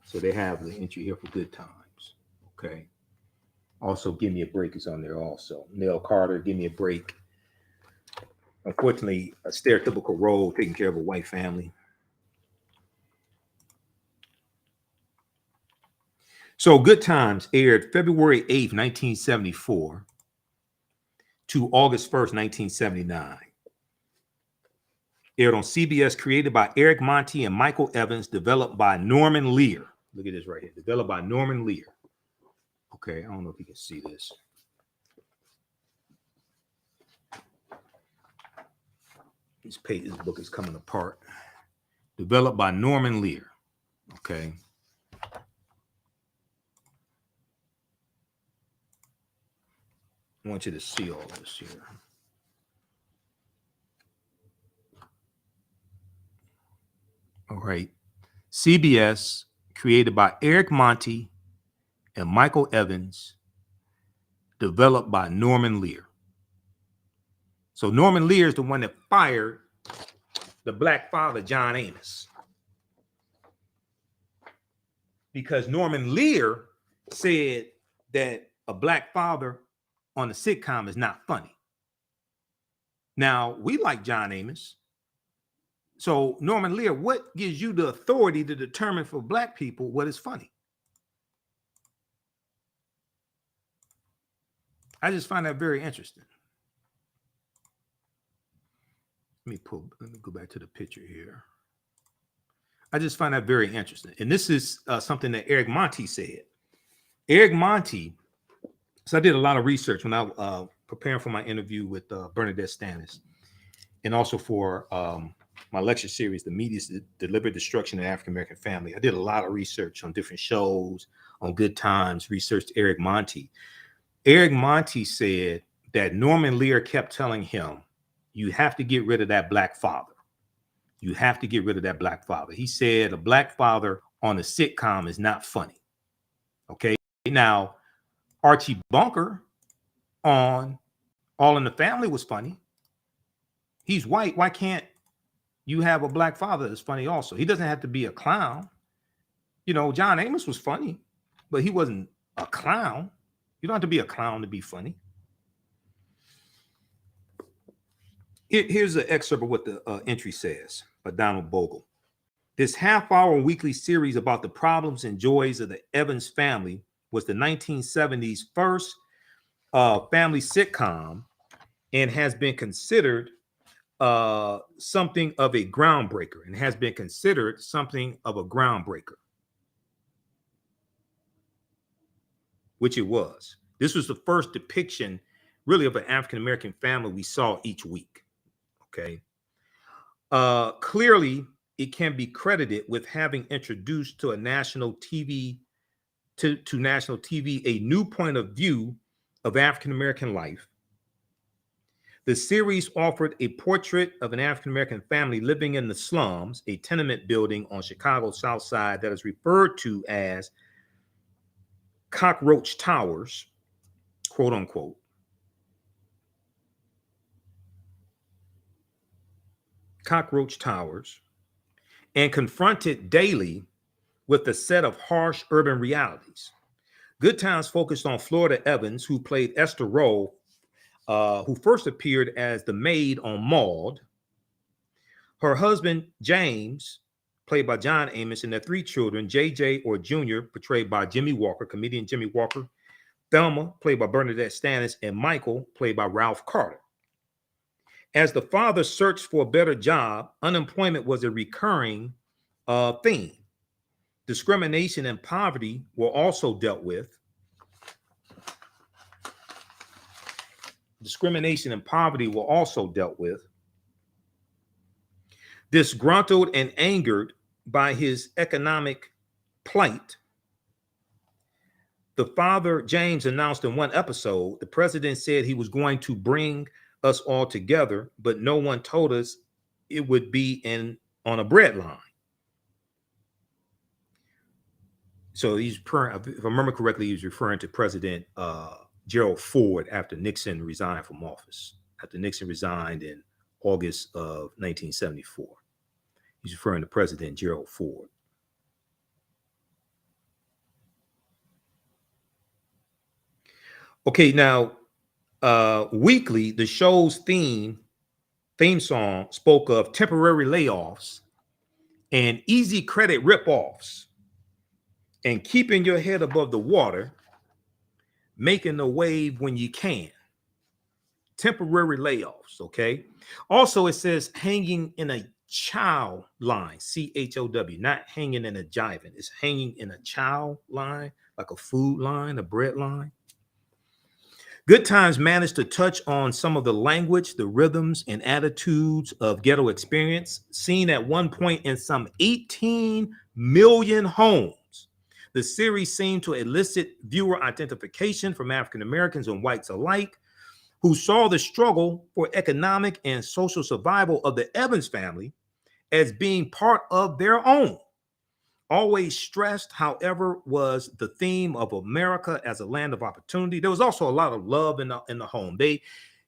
So they have the entry here for Good Times. Okay. Also, Give Me a Break is on there also. Nell Carter, Give Me a Break. Unfortunately, a stereotypical role taking care of a white family. So Good Times aired February 8th, 1974 to August 1st, 1979. Aired on CBS, created by Eric Monti and Michael Evans, developed by Norman Lear. Look at this right here. Developed by Norman Lear. Okay, I don't know if you can see this. This book is coming apart. Developed by Norman Lear. Okay. I want you to see all this here. All right. CBS, created by Eric Monti and Michael Evans, developed by Norman Lear. So Norman Lear is the one that fired the black father, John Amos. Because Norman Lear said that a black father on a sitcom is not funny. Now, we like John Amos. So Norman Lear, what gives you the authority to determine for black people what is funny? I just find that very interesting. Let me go back to the picture here. I just find that very interesting. And this is something that Eric Monti said. Eric Monti, so I did a lot of research when I was preparing for my interview with Bernadette Stannis, and also for my lecture series, The Media's Deliberate Destruction of the African American Family. I did a lot of research on different shows, on Good Times, researched Eric Monti. Eric Monti said that Norman Lear kept telling him, you have to get rid of that black father. You have to get rid of that black father. He said a black father on a sitcom is not funny. Okay. Now, Archie Bunker on All in the Family was funny. He's white. Why can't you have a black father that's funny also? He doesn't have to be a clown. You know, John Amos was funny, but he wasn't a clown. You don't have to be a clown to be funny. Here's an excerpt of what the entry says by Donald Bogle. This half-hour weekly series about the problems and joys of the Evans family was the 1970s first family sitcom and has been considered something of a groundbreaker which it was. This was the first depiction really of an African-American family we saw each week. Okay. Clearly, it can be credited with having introduced to national TV a new point of view of African-American life. The series offered a portrait of an African-American family living in the slums, a tenement building on Chicago's South Side that is referred to as Cockroach Towers, quote unquote. Cockroach Towers, and confronted daily with a set of harsh urban realities. Good Times focused on Florida Evans, who played Esther Rowe, who first appeared as the maid on Maude. Her husband, James, played by John Amos, and their three children, JJ or Junior, portrayed by Jimmy Walker, comedian Jimmy Walker, Thelma, played by Bernadette Stannis, and Michael, played by Ralph Carter. As the father searched for a better job, unemployment was a recurring theme. Discrimination and poverty were also dealt with. Disgruntled and angered by his economic plight, the father, James, announced in one episode, the president said he was going to bring us all together, but no one told us it would be on a bread line. So if I remember correctly, he was referring to President Gerald Ford after Nixon resigned from office. After Nixon resigned in August of 1974. He's referring to President Gerald Ford. Okay, now, weekly, the show's theme song spoke of temporary layoffs and easy credit ripoffs and keeping your head above the water, making a wave when you can. Temporary layoffs, okay? Also, it says hanging in a chow line, C-H-O-W, not hanging in a jiving. It's hanging in a chow line, like a food line, a bread line. Good Times managed to touch on some of the language, the rhythms, and attitudes of ghetto experience, seen at one point in some 18 million homes. The series seemed to elicit viewer identification from African Americans and whites alike, who saw the struggle for economic and social survival of the Evans family as being part of their own. Always stressed, however, was the theme of America as a land of opportunity. There was also a lot of love in the home.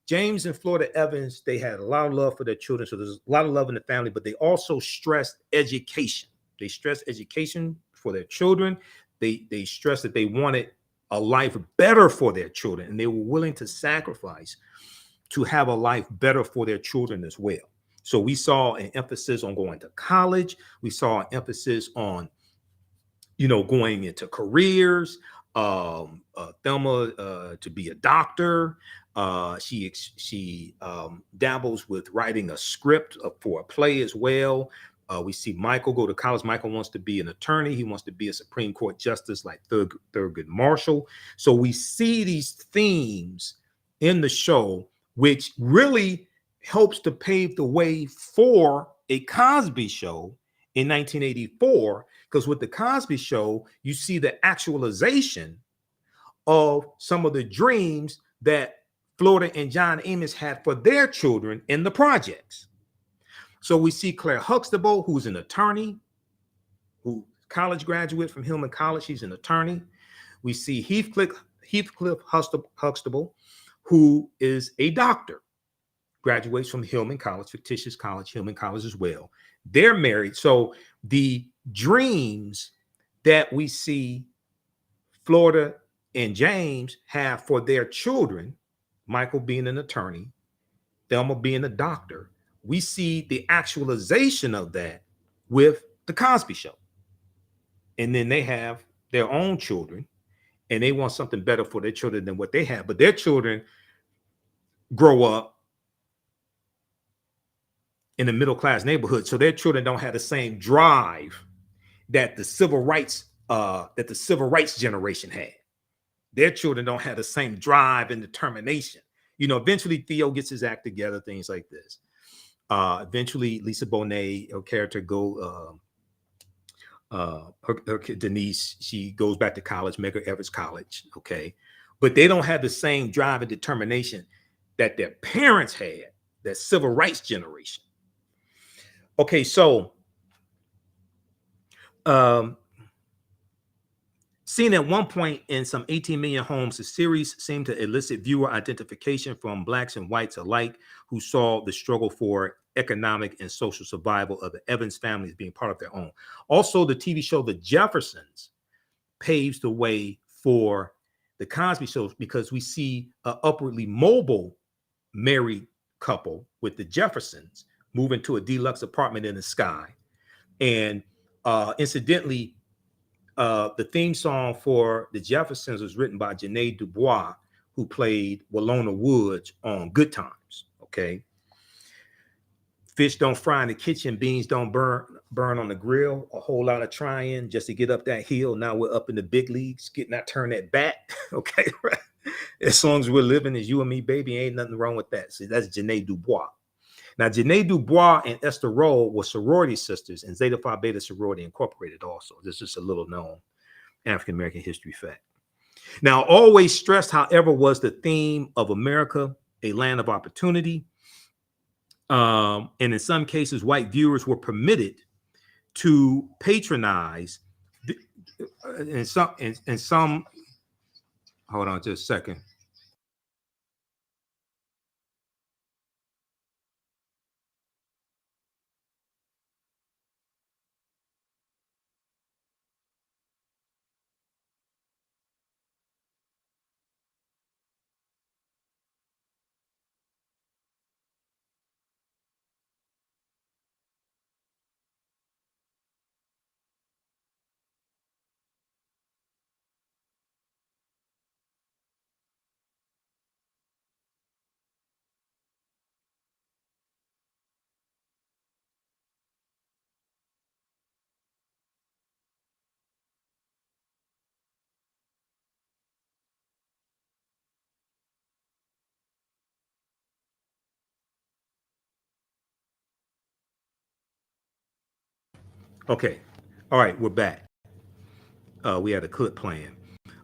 James and Florida Evans, they had a lot of love for their children. So there's a lot of love in the family, but they also stressed education. They stressed education for their children. They stressed that they wanted a life better for their children, and they were willing to sacrifice to have a life better for their children as well. So we saw an emphasis on going to college. We saw an emphasis on, going into careers. Thelma to be a doctor. She dabbles with writing a script for a play as well. We see Michael go to college. Michael wants to be an attorney. He wants to be a Supreme Court justice like Thurgood Marshall. So we see these themes in the show, which really helps to pave the way for a Cosby Show in 1984, because with the Cosby Show, you see the actualization of some of the dreams that Florida and John Amos had for their children in the projects. So we see Claire Huxtable, who's an attorney, who college graduate from Hillman College. She's an attorney. We see Heathcliff Huxtable, who is a doctor, graduates from Hillman College, fictitious college, Hillman College as well. They're married. So the dreams that we see Florida and James have for their children, Michael being an attorney, Thelma being a doctor, we see the actualization of that with the Cosby Show. And then they have their own children, and they want something better for their children than what they have. But their children grow up in a middle-class neighborhood, so their children don't have the same drive that the civil rights generation had. Their children don't have the same drive and determination. You know, eventually Theo gets his act together, things like this. Eventually Lisa Bonet, her character, her Denise, she goes back to college, Medgar Evers College, okay? But they don't have the same drive and determination that their parents had, that civil rights generation. Okay, so seen at one point in some 18 million homes, the series seemed to elicit viewer identification from blacks and whites alike who saw the struggle for economic and social survival of the Evans families being part of their own. Also, the TV show The Jeffersons paves the way for the Cosby Show because we see an upwardly mobile married couple with the Jeffersons moving to a deluxe apartment in the sky. And incidentally, the theme song for the Jeffersons was written by Janae Dubois, who played Walona Woods on Good Times. Okay. Fish don't fry in the kitchen, beans don't burn on the grill. A whole lot of trying just to get up that hill. Now we're up in the big leagues, getting that turn that bat. Okay, right. As long as we're living as you and me, baby, ain't nothing wrong with that. So that's Janae Dubois. Now, Janae Dubois and Esther Rolle were sorority sisters in Zeta Phi Beta Sorority Incorporated also. This is a little known African-American history fact. Now, always stressed, however, was the theme of America, a land of opportunity. And in some cases, white viewers were permitted to patronize in some, hold on just a second. Okay. All right, we're back. We had a clip playing.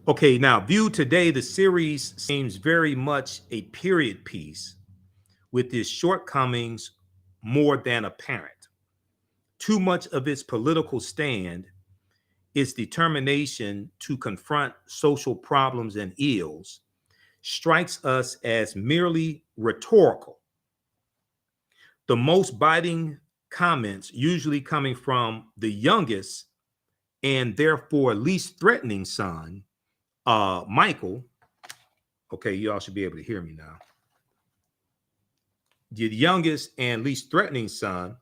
Okay, now viewed today, the series seems very much a period piece with its shortcomings more than apparent. Too much of its political stand, its determination to confront social problems and ills, strikes us as merely rhetorical. The most biting comments usually coming from the youngest and therefore least threatening son, Michael. Okay, you all should be able to hear me now. The youngest and least threatening son,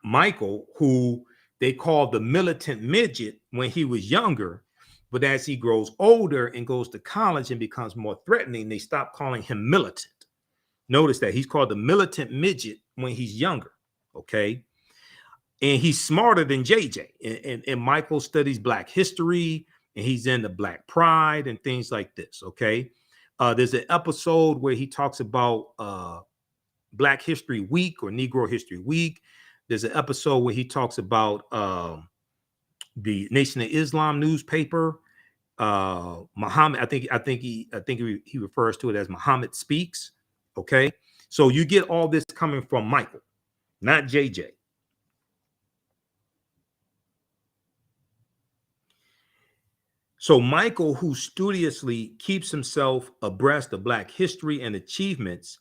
Michael, who they called the militant midget when he was younger, but as he grows older and goes to college and becomes more threatening, they stop calling him militant. Notice that he's called the militant midget when he's younger, okay? And he's smarter than JJ. And Michael studies Black history, and he's into Black pride and things like this, okay? There's an episode where he talks about Black History Week or Negro History Week. There's an episode where he talks about the Nation of Islam newspaper. Muhammad, I think he refers to it as Muhammad Speaks. Okay, so you get all this coming from Michael. not JJ. So Michael, who studiously keeps himself abreast of Black history and achievements,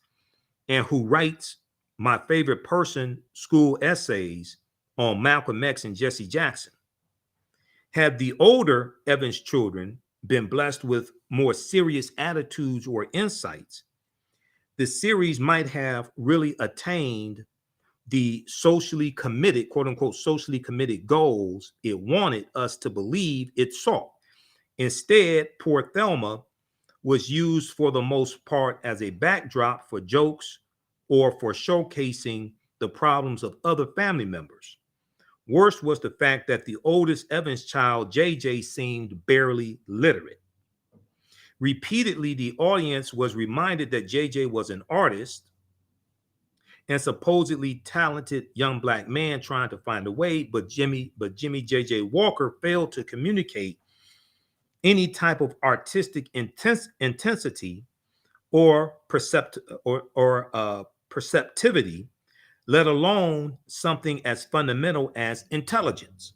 and who writes my favorite person school essays on Malcolm X and Jesse Jackson, had the older Evans children been blessed with more serious attitudes or insights, the series might have really attained the socially committed, quote unquote, socially committed goals it wanted us to believe it sought. Instead, poor Thelma was used for the most part as a backdrop for jokes or for showcasing the problems of other family members. Worst was the fact that the oldest Evans child, JJ, seemed barely literate. Repeatedly, the audience was reminded that JJ was an artist and supposedly talented young Black man trying to find a way, but Jimmy JJ Walker failed to communicate any type of artistic intensity or perceptivity, let alone something as fundamental as intelligence.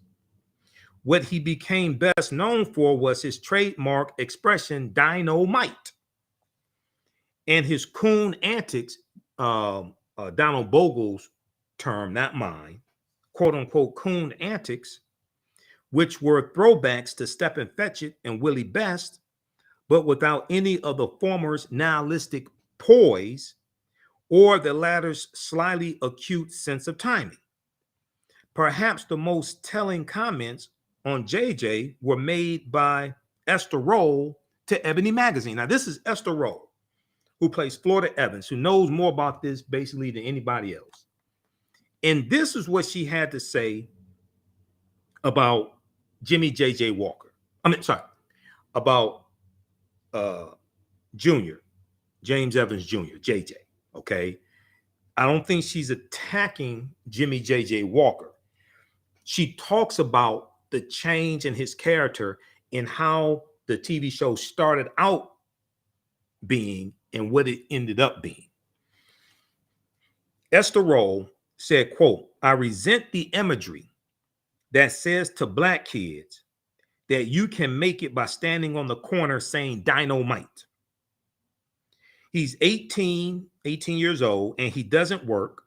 What he became best known for was his trademark expression, dynamite, and his coon antics, Donald Bogle's term, not mine, quote unquote, coon antics, which were throwbacks to Step and Fetch It and Willie Best, but without any of the former's nihilistic poise or the latter's slyly acute sense of timing. Perhaps the most telling comments on JJ were made by Esther Roll to Ebony Magazine. Now, this is Esther Roll, who plays Florida Evans, who knows more about this basically than anybody else. And this is what she had to say about Jimmy JJ Walker. About Jr., James Evans Jr., JJ, okay? I don't think she's attacking Jimmy JJ Walker. She talks about the change in his character and how the TV show started out being and what it ended up being. Esther Roll said, quote, "I resent the imagery that says to Black kids that you can make it by standing on the corner saying dynamite. He's 18 years old, and he doesn't work.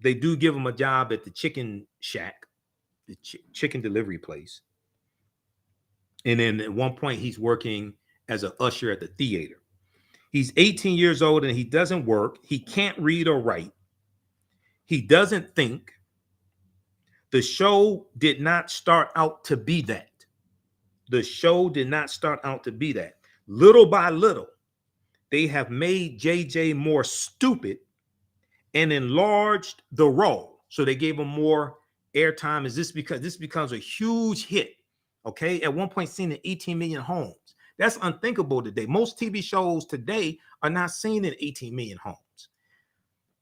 They do give him a job at the chicken shack, the chicken delivery place. And then at one point, he's working as an usher at the theater. He's 18 years old, and he doesn't work. He can't read or write. He doesn't think. The show did not start out to be that. The show did not start out to be that. Little by little, they have made JJ more stupid and enlarged the role. So they gave him more airtime. Is this because this becomes a huge hit? Okay, at one point seen in 18 million homes. That's unthinkable today. Most TV shows today are not seen in 18 million homes.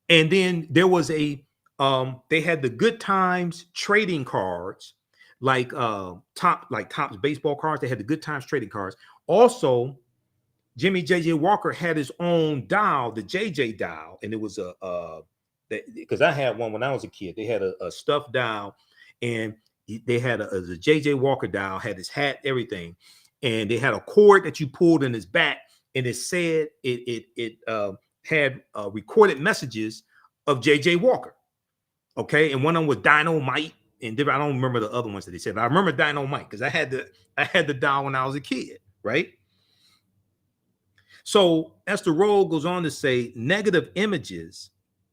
And then there was they had the Good Times trading cards, like Topps baseball cards. They had the Good Times trading cards. Also, Jimmy JJ Walker had his own dial, the JJ dial, and it was because I had one when I was a kid. They had a stuffed dial, and they had a JJ Walker dial, had his hat, everything, and they had a cord that you pulled in his back, and it said it had recorded messages of JJ Walker. Okay, and one of them was Dynamite, and I don't remember the other ones that they said, but I remember Dynamite because I had the dial when I was a kid, right? So Esther Roll goes on to say, negative images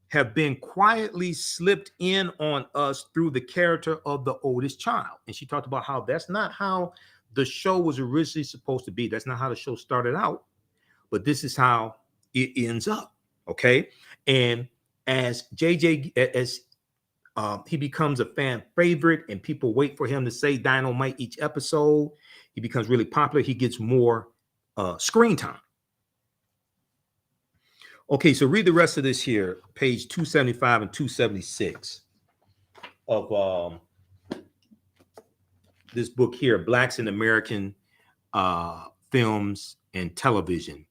have been quietly slipped in on us through the character of the oldest child. And she talked about how that's not how the show was originally supposed to be. That's not how the show started out, but this is how it ends up. Okay. And as JJ, he becomes a fan favorite and people wait for him to say Dynamite each episode, he becomes really popular. He gets more screen time. Okay, so read the rest of this here, page 275 and 276 of this book here, Blacks in American Films and Television,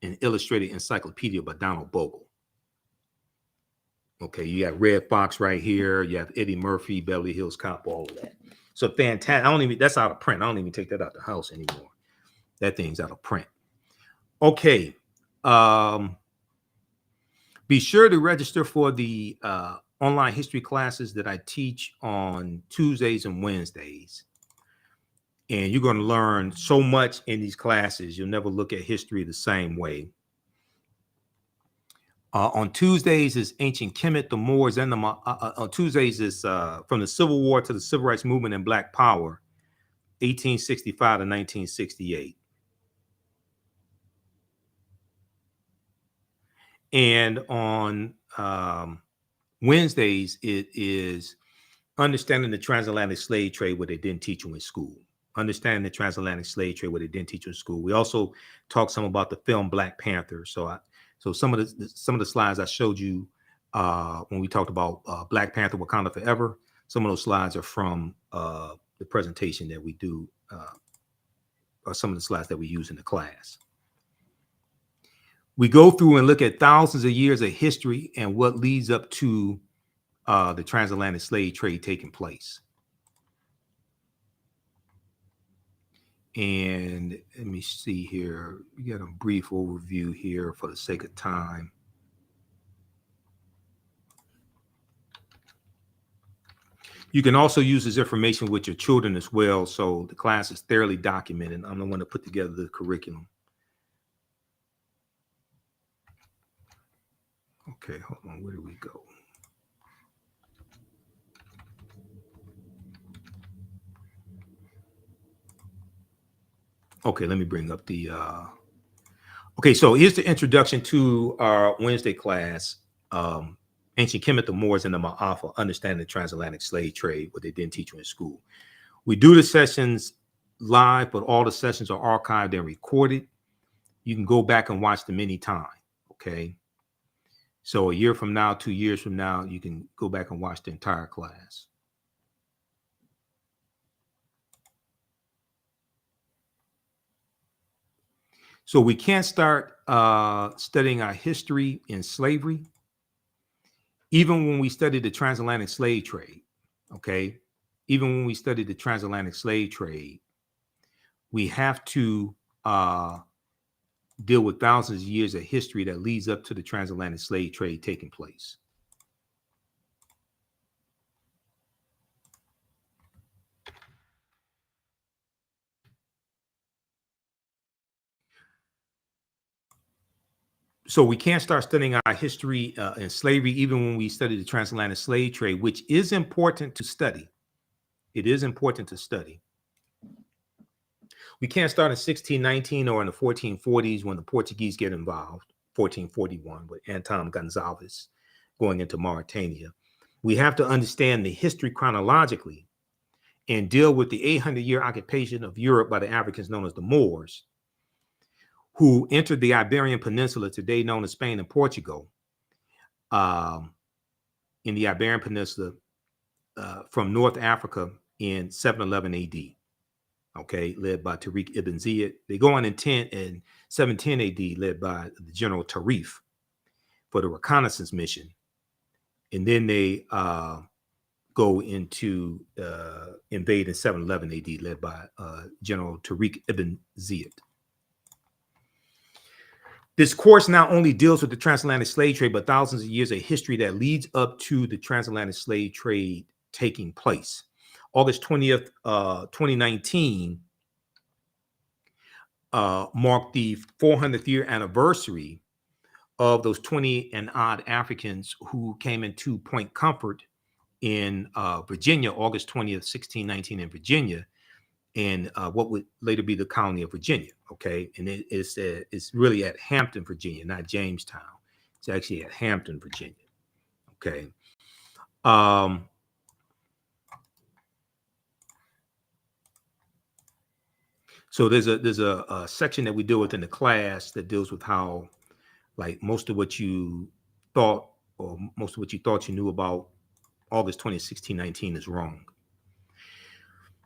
an Illustrated Encyclopedia by Donald Bogle. Okay, you got Red Fox right here. You have Eddie Murphy, Beverly Hills Cop, all of that. So fantastic. I don't even, that's out of print. I don't even take that out the house anymore. That thing's out of print. Okay. Be sure to register for the online history classes that I teach on Tuesdays and Wednesdays. And you're going to learn so much in these classes. You'll never look at history the same way. On Tuesdays is ancient Kemet, the Moors, and the on Tuesdays is from the Civil War to the Civil Rights Movement and Black Power, 1865 to 1968. And on Wednesdays, it is understanding the transatlantic slave trade, what they didn't teach you in school. Understanding the transatlantic slave trade, what they didn't teach you in school. We also talked some about the film Black Panther. So some of the slides I showed you when we talked about Black Panther, Wakanda Forever, some of those slides are from the presentation that we do, or some of the slides that we use in the class. We go through and look at thousands of years of history and what leads up to the transatlantic slave trade taking place. And let me see here. We got a brief overview here for the sake of time. You can also use this information with your children as well. So the class is thoroughly documented. I'm the one to put together the curriculum. Okay, hold on. Where do we go? Okay, let me bring up the okay, so here's the introduction to our Wednesday class. Ancient Kemet, the Moors, and the Ma'afa, understanding the transatlantic slave trade, what they didn't teach you in school. We do the sessions live, but all the sessions are archived and recorded. You can go back and watch them anytime, okay? So a year from now, 2 years from now, you can go back and watch the entire class. So we can't start studying our history in slavery, even when we study the transatlantic slave trade, okay? Even when we study the transatlantic slave trade, we have to deal with thousands of years of history that leads up to the transatlantic slave trade taking place. So we can't start studying our history in slavery, even when we study the transatlantic slave trade, which is important to study. It is important to study. We can't start in 1619 or in the 1440s when the Portuguese get involved, 1441 with Anton Gonzalez going into Mauritania. We have to understand the history chronologically and deal with the 800-year occupation of Europe by the Africans known as the Moors, who entered the Iberian Peninsula, today known as Spain and Portugal, in the Iberian Peninsula from North Africa in 711 AD, okay, led by Tariq ibn Ziyad. They go on in 710 AD, led by the General Tarif for the reconnaissance mission. And then they go into invade in 711 AD, led by General Tariq ibn Ziyad. This course not only deals with the transatlantic slave trade, but thousands of years of history that leads up to the transatlantic slave trade taking place. August 20th, 2019 marked the 400th year anniversary of those 20 and odd Africans who came into Point Comfort in Virginia, August 20th, 1619 in Virginia, and what would later be the colony of Virginia, okay? And it's really at Hampton, Virginia, not Jamestown. It's actually at Hampton, Virginia, okay? So there's a section that we deal with in the class that deals with how, like, most of what you thought you knew about August 20th, 1619 is wrong.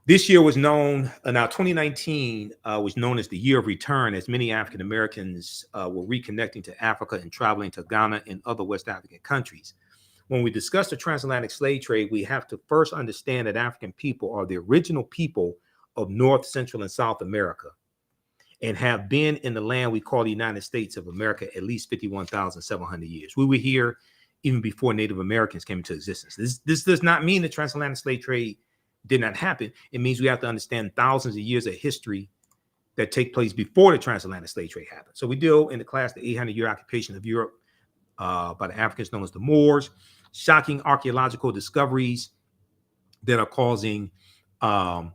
This year was known, now 2019 was known as the year of return, as many African Americans were reconnecting to Africa and traveling to Ghana and other West African countries. when we discuss the transatlantic slave trade, we have to first understand that African people are the original people of North, Central, and South America, and have been in the land we call the United States of America at least 51,700 years. We were here even before Native Americans came into existence. This does not mean the transatlantic slave trade did not happen. It means we have to understand thousands of years of history that take place before the transatlantic slave trade happened. So we deal in the class the 800-year occupation of Europe by the Africans known as the Moors, shocking archaeological discoveries that are causing the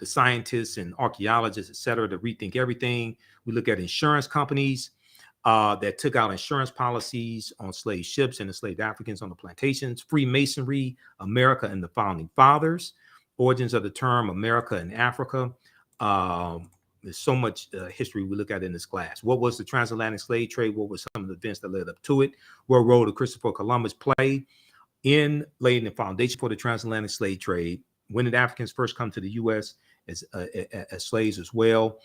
scientists and archaeologists, et cetera, to rethink everything. We look at insurance companies that took out insurance policies on slave ships and enslaved Africans on the plantations, Freemasonry, America and the Founding Fathers, origins of the term America and Africa. There's so much history we look at in this class. What was the transatlantic slave trade? What were some of the events that led up to it? What role did Christopher Columbus play in laying the foundation for the transatlantic slave trade? When did Africans first come to the U.S. as slaves as well?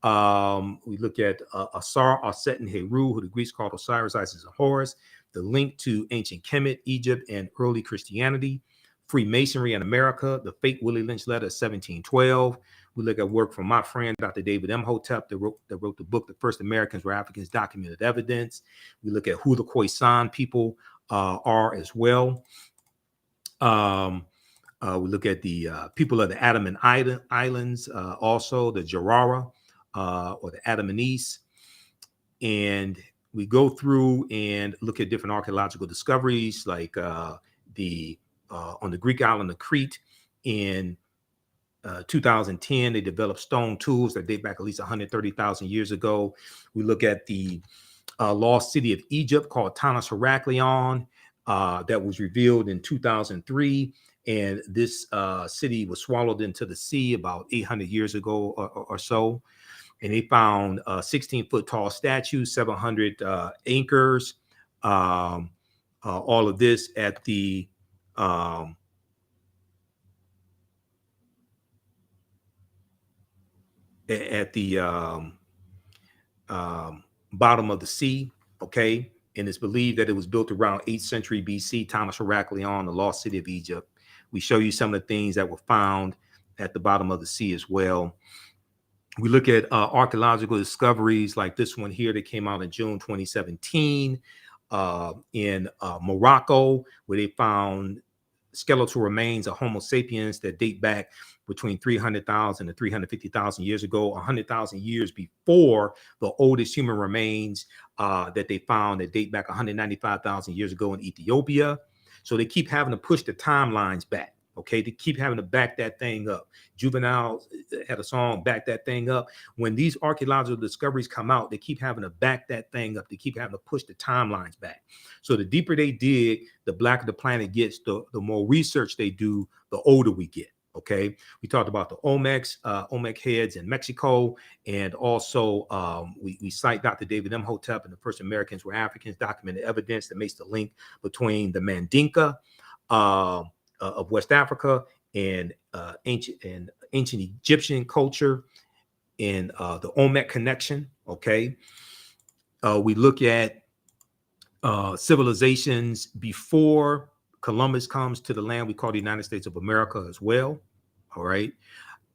We look at Asar, Aset, and Heru, who the Greeks called Osiris, Isis, and Horus, the link to ancient Kemet, Egypt, and early Christianity, Freemasonry in America, the fake Willie Lynch letter of 1712. We look at work from my friend, Dr. David Imhotep, that wrote the book, The First Americans Were Africans, Documented Evidence. We look at who the Khoisan people are as well. We look at the people of the Andaman Islands, also the Jarara or the Andamanese. And we go through and look at different archaeological discoveries, like on the Greek island of Crete in 2010, they developed stone tools that date back at least 130,000 years ago. We look at the lost city of Egypt called Tanis Heraklion that was revealed in 2003. And this city was swallowed into the sea about 800 years ago or so. And they found 16-foot tall statues, 700 anchors, all of this at the bottom of the sea, okay? And it's believed that it was built around 8th century BC, Tanis Heraklion, the lost city of Egypt. We show you some of the things that were found at the bottom of the sea as well. We look at archaeological discoveries like this one here that came out in June 2017 in Morocco, where they found skeletal remains of Homo sapiens that date back between 300,000 and 350,000 years ago, 100,000 years before the oldest human remains that they found that date back 195,000 years ago in Ethiopia. So they keep having to push the timelines back. Okay, they keep having to back that thing up. Juvenile had a song, Back That Thing Up. When these archaeological discoveries come out, they keep having to back that thing up. They keep having to push the timelines back. So the deeper they dig, the blacker the planet gets, the more research they do, the older we get. Okay, we talked about the Olmec heads in Mexico, and also we cite Dr. David Imhotep and the first Americans were Africans, documented evidence that makes the link between the Mandinka of West Africa and ancient Egyptian culture and the Olmec connection. Okay, we look at civilizations before Columbus comes to the land we call the United States of America as well. All right,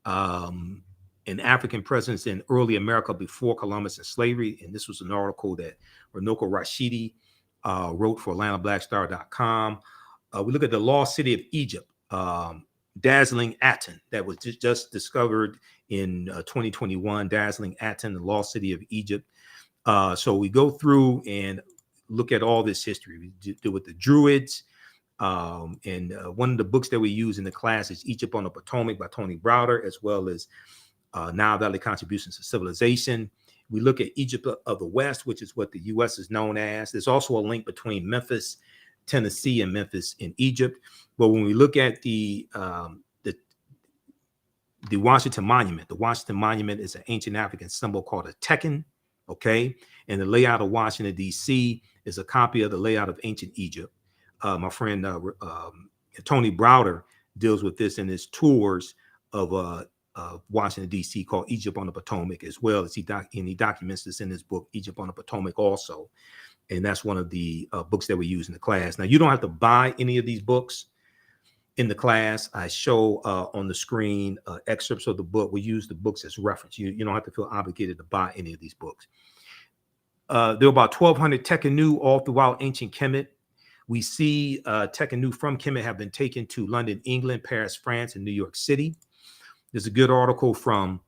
an African presence in early America before Columbus and slavery, and this was an article that Runoko Rashidi wrote for AtlantaBlackStar.com. We look at the lost city of Egypt, Dazzling Aten, that was just discovered in 2021. Dazzling Aten, the lost city of Egypt. So we go through and look at all this history. We deal with the Druids. And one of the books that we use in the class is Egypt on the Potomac by Tony Browder, as well as Nile Valley Contributions to Civilization. We look at Egypt of the West, which is what the U.S. is known as. There's also a link between Memphis, Tennessee, and Memphis in Egypt. But when we look at the Washington Monument is an ancient African symbol called a tekken, okay? And the layout of Washington, D.C. is a copy of the layout of ancient Egypt. My friend Tony Browder deals with this in his tours of Washington, D.C., called Egypt on the Potomac, as well as he documents this in his book, Egypt on the Potomac also. And that's one of the books that we use in the class. Now, you don't have to buy any of these books in the class. I show on the screen excerpts of the book. We use the books as reference. You don't have to feel obligated to buy any of these books. There are about 1,200 Tekenu all throughout ancient Kemet. We see Tekenu from Kemet have been taken to London, England, Paris, France, and New York City. There's a good article from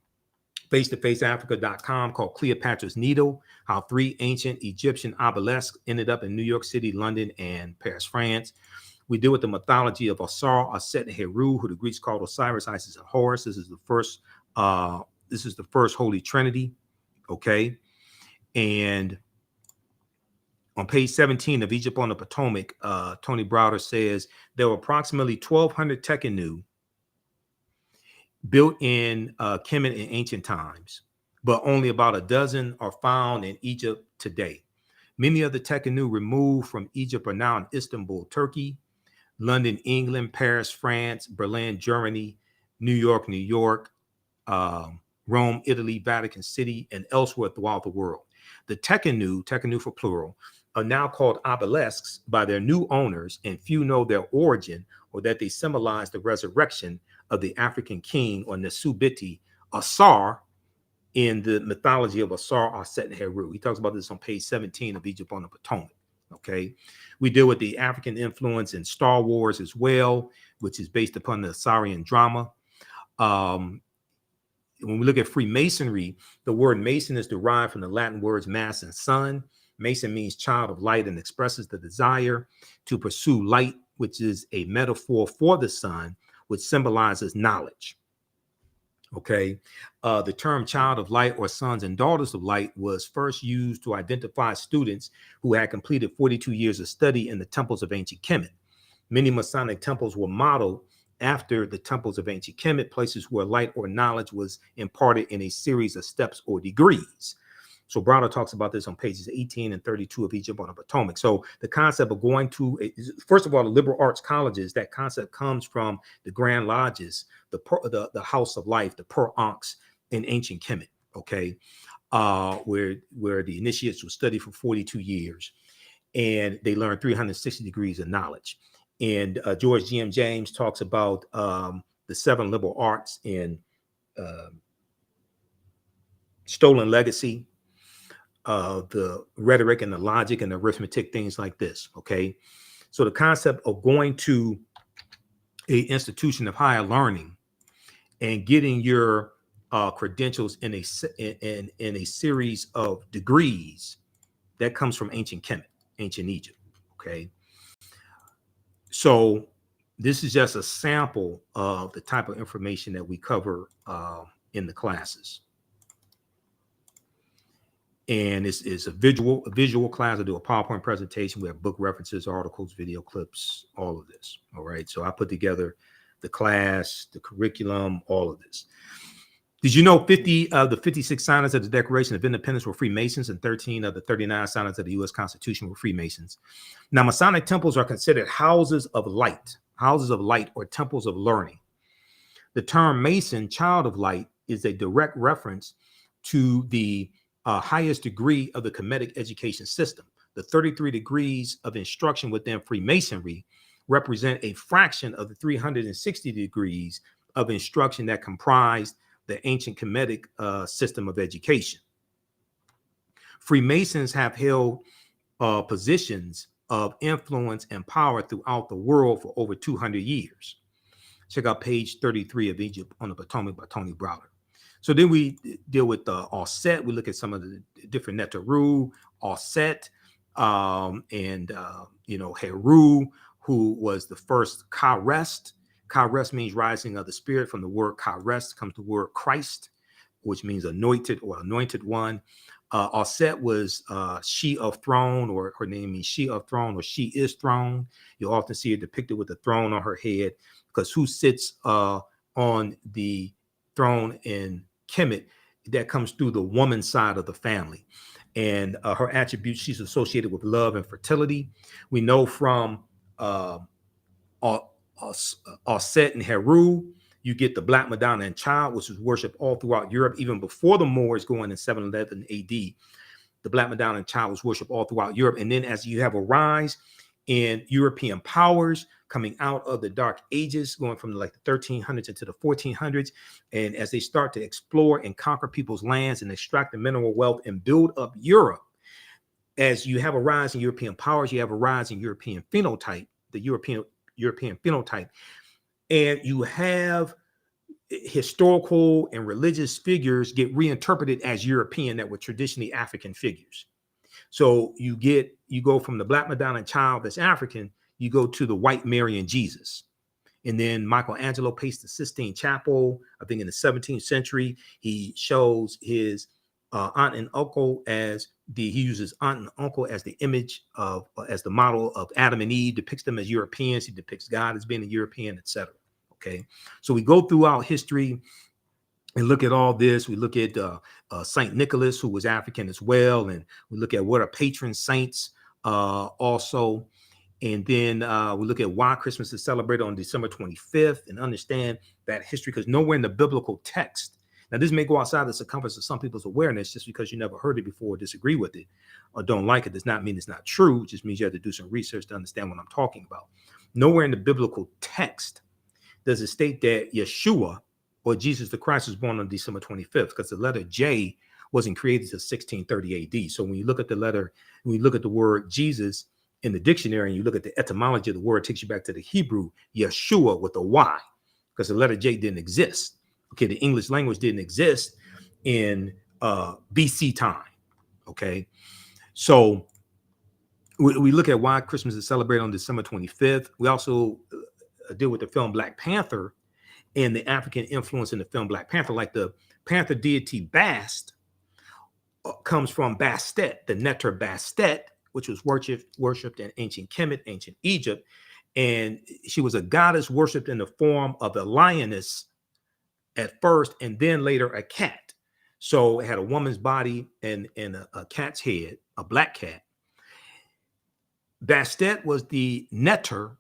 face-to-faceafrica.com called Cleopatra's Needle, how 3 ancient Egyptian obelisks ended up in New York City, London, and Paris, France. We deal with the mythology of Osar, Aset, and Heru, who the Greeks called Osiris, Isis, and Horus. This is the first Holy Trinity. Okay. And on page 17 of Egypt on the Potomac, Tony Browder says there were approximately 1,200 Tekenu built in Kemet in ancient times, but only about a dozen are found in Egypt today. Many of the Tekenu removed from Egypt are now in Istanbul, Turkey, London, England, Paris, France, Berlin, Germany, New York, Rome, Italy, Vatican City, and elsewhere throughout the world. The Tekenu for plural, are now called obelisks by their new owners, and few know their origin or that they symbolize the resurrection of the African king or Nesubiti, Asar, in the mythology of Asar, Aset, and Heru. He talks about this on page 17 of Egypt on the Potomac. Okay, we deal with the African influence in Star Wars as well, which is based upon the Assyrian drama. When we look at Freemasonry, the word Mason is derived from the Latin words mass and sun. Mason means child of light and expresses the desire to pursue light, which is a metaphor for the sun, which symbolizes knowledge. Okay, the term child of light or sons and daughters of light was first used to identify students who had completed 42 years of study in the temples of ancient Kemet. Many Masonic temples were modeled after the temples of ancient Kemet, places where light or knowledge was imparted in a series of steps or degrees. So Browder talks about this on pages 18 and 32 of Egypt on the Potomac. So the concept of going to, first of all, the liberal arts colleges, that concept comes from the Grand Lodges, the House of Life, the Per Ankhs in ancient Kemet, okay, where the initiates would study for 42 years, and they learn 360 degrees of knowledge. And George G.M. James talks about the 7 liberal arts in Stolen Legacy, the rhetoric and the logic and the arithmetic, things like this. Okay, so the concept of going to a institution of higher learning and getting your credentials in a series of degrees, that comes from ancient Kemet, ancient Egypt. Okay, so this is just a sample of the type of information that we cover in the classes. And it's a visual class. I do a PowerPoint presentation. We have book references, articles, video clips, all of this. All right. So I put together the class, the curriculum, all of this. Did you know 50 of the 56 signers of the Declaration of Independence were Freemasons, and 13 of the 39 signers of the U.S. Constitution were Freemasons? Now, Masonic temples are considered houses of light or temples of learning. The term Mason, child of light, is a direct reference to the highest degree of the Kemetic education system. The 33 degrees of instruction within Freemasonry represent a fraction of the 360 degrees of instruction that comprised the ancient Kemetic system of education. Freemasons have held positions of influence and power throughout the world for over 200 years. Check out page 33 of Egypt on the Potomac by Tony Browder. So then we deal with the Aset. We look at some of the different Neteru, Aset, and Heru, who was the first Karest. Karest means rising of the spirit. From the word Karest comes the word Christ, which means anointed or anointed one. Aset was she of throne, or her name means she of throne, or she is throne. You often see her depicted with a throne on her head, because who sits on the throne in Kemet, that comes through the woman side of the family. And her attributes, she's associated with love and fertility. We know from Aset and Heru, you get the Black Madonna and Child, which was worshipped all throughout Europe, even before the Moors going in 711 AD. the Black Madonna and child was worshipped all throughout Europe. And then as you have a rise in European powers coming out of the Dark Ages, going from like the 1300s into the 1400s, and as they start to explore and conquer people's lands and extract the mineral wealth and build up Europe, as you have a rise in European powers, you have a rise in European phenotype, the European phenotype, and you have historical and religious figures get reinterpreted as European that were traditionally African figures. So you go from the Black Madonna and child that's African, you go to the white Mary and Jesus. And then Michelangelo paints the Sistine Chapel, I think in the 17th century. He shows his aunt and uncle he uses aunt and uncle as the image of, as the model of Adam and Eve, depicts them as Europeans. He depicts God as being a European, etc. Okay. So we go throughout history and look at all this. We look at Saint Nicholas, who was African as well. And we look at what are patron saints also. And then we look at why Christmas is celebrated on December 25th and understand that history, because nowhere in the biblical text, now this may go outside the circumference of some people's awareness, just because you never heard it before, disagree with it, or don't like it, does not mean it's not true. It just means you have to do some research to understand what I'm talking about. Nowhere in the biblical text does it state that Yeshua or Jesus the Christ was born on December 25th, because the letter J wasn't created until 1630 AD. So when you look at the letter, when you look at the word Jesus in the dictionary and you look at the etymology of the word, it takes you back to the Hebrew Yeshua with a Y, because the letter J didn't exist. Okay, the English language didn't exist in BC time. Okay, so we look at why Christmas is celebrated on December 25th. We also deal with the film Black Panther and the African influence in the film Black Panther. Like the Panther deity Bast comes from Bastet, the Neter Bastet, which was worshipped in ancient Kemet, ancient Egypt. And she was a goddess worshipped in the form of a lioness at first, and then later a cat. So it had a woman's body and a cat's head, a black cat. Bastet was the Neter,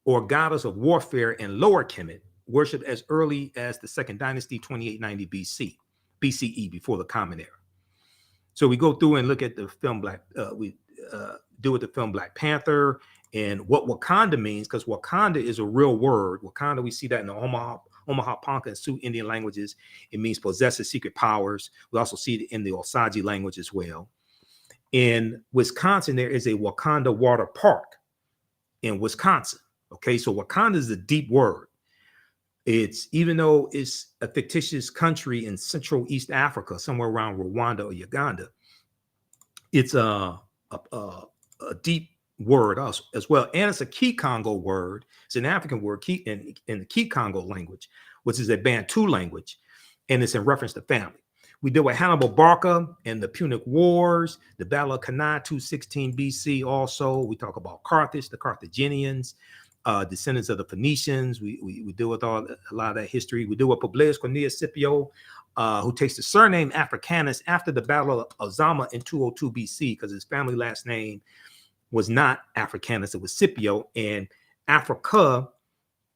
or goddess of warfare in Lower Kemet, worshipped as early as the Second Dynasty, 2890 BCE, before the Common Era. So we go through and look at the film we deal with the film Black Panther and what Wakanda means, because Wakanda is a real word. Wakanda, we see that in the Omaha Ponca and Sioux Indian languages. It means possesses secret powers. We also see it in the Osage language as well. In Wisconsin, there is a Wakanda Water Park in Wisconsin. Okay, so Wakanda is a deep word. It's, even though it's a fictitious country in Central East Africa, somewhere around Rwanda or Uganda, it's a deep word as well. And it's a Kikongo word. It's an African word in the Kikongo language, which is a Bantu language, and it's in reference to family. We deal with Hannibal Barca and the Punic Wars, the Battle of Cannae, 216 BC. Also, we talk about Carthage, the Carthaginians, descendants of the Phoenicians. We deal with a lot of that history. We deal with Publius Cornelius Scipio, who takes the surname Africanus after the Battle of Zama in 202 BC, because his family last name was not Africanus, it was Scipio. And Africa,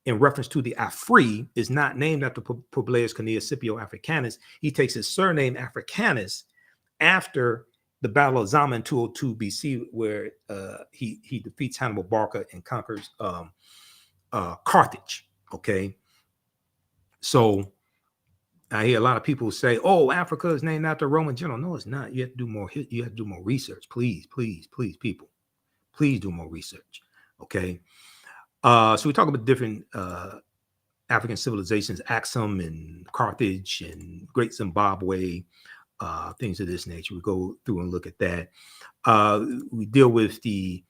in reference to the Afri, is not named after Publius Cornelius Scipio Africanus. He takes his surname Africanus after the Battle of Zama in 202 BC, where he defeats Hannibal Barca and conquers Carthage. Okay, so I hear a lot of people say, "Oh, Africa is named after a Roman general." No, it's not. You have to do more. You have to do more research. Please, people, please do more research. Okay, so we talk about different African civilizations, Axum and Carthage and Great Zimbabwe. Things of this nature. We go through and look at that. We deal with the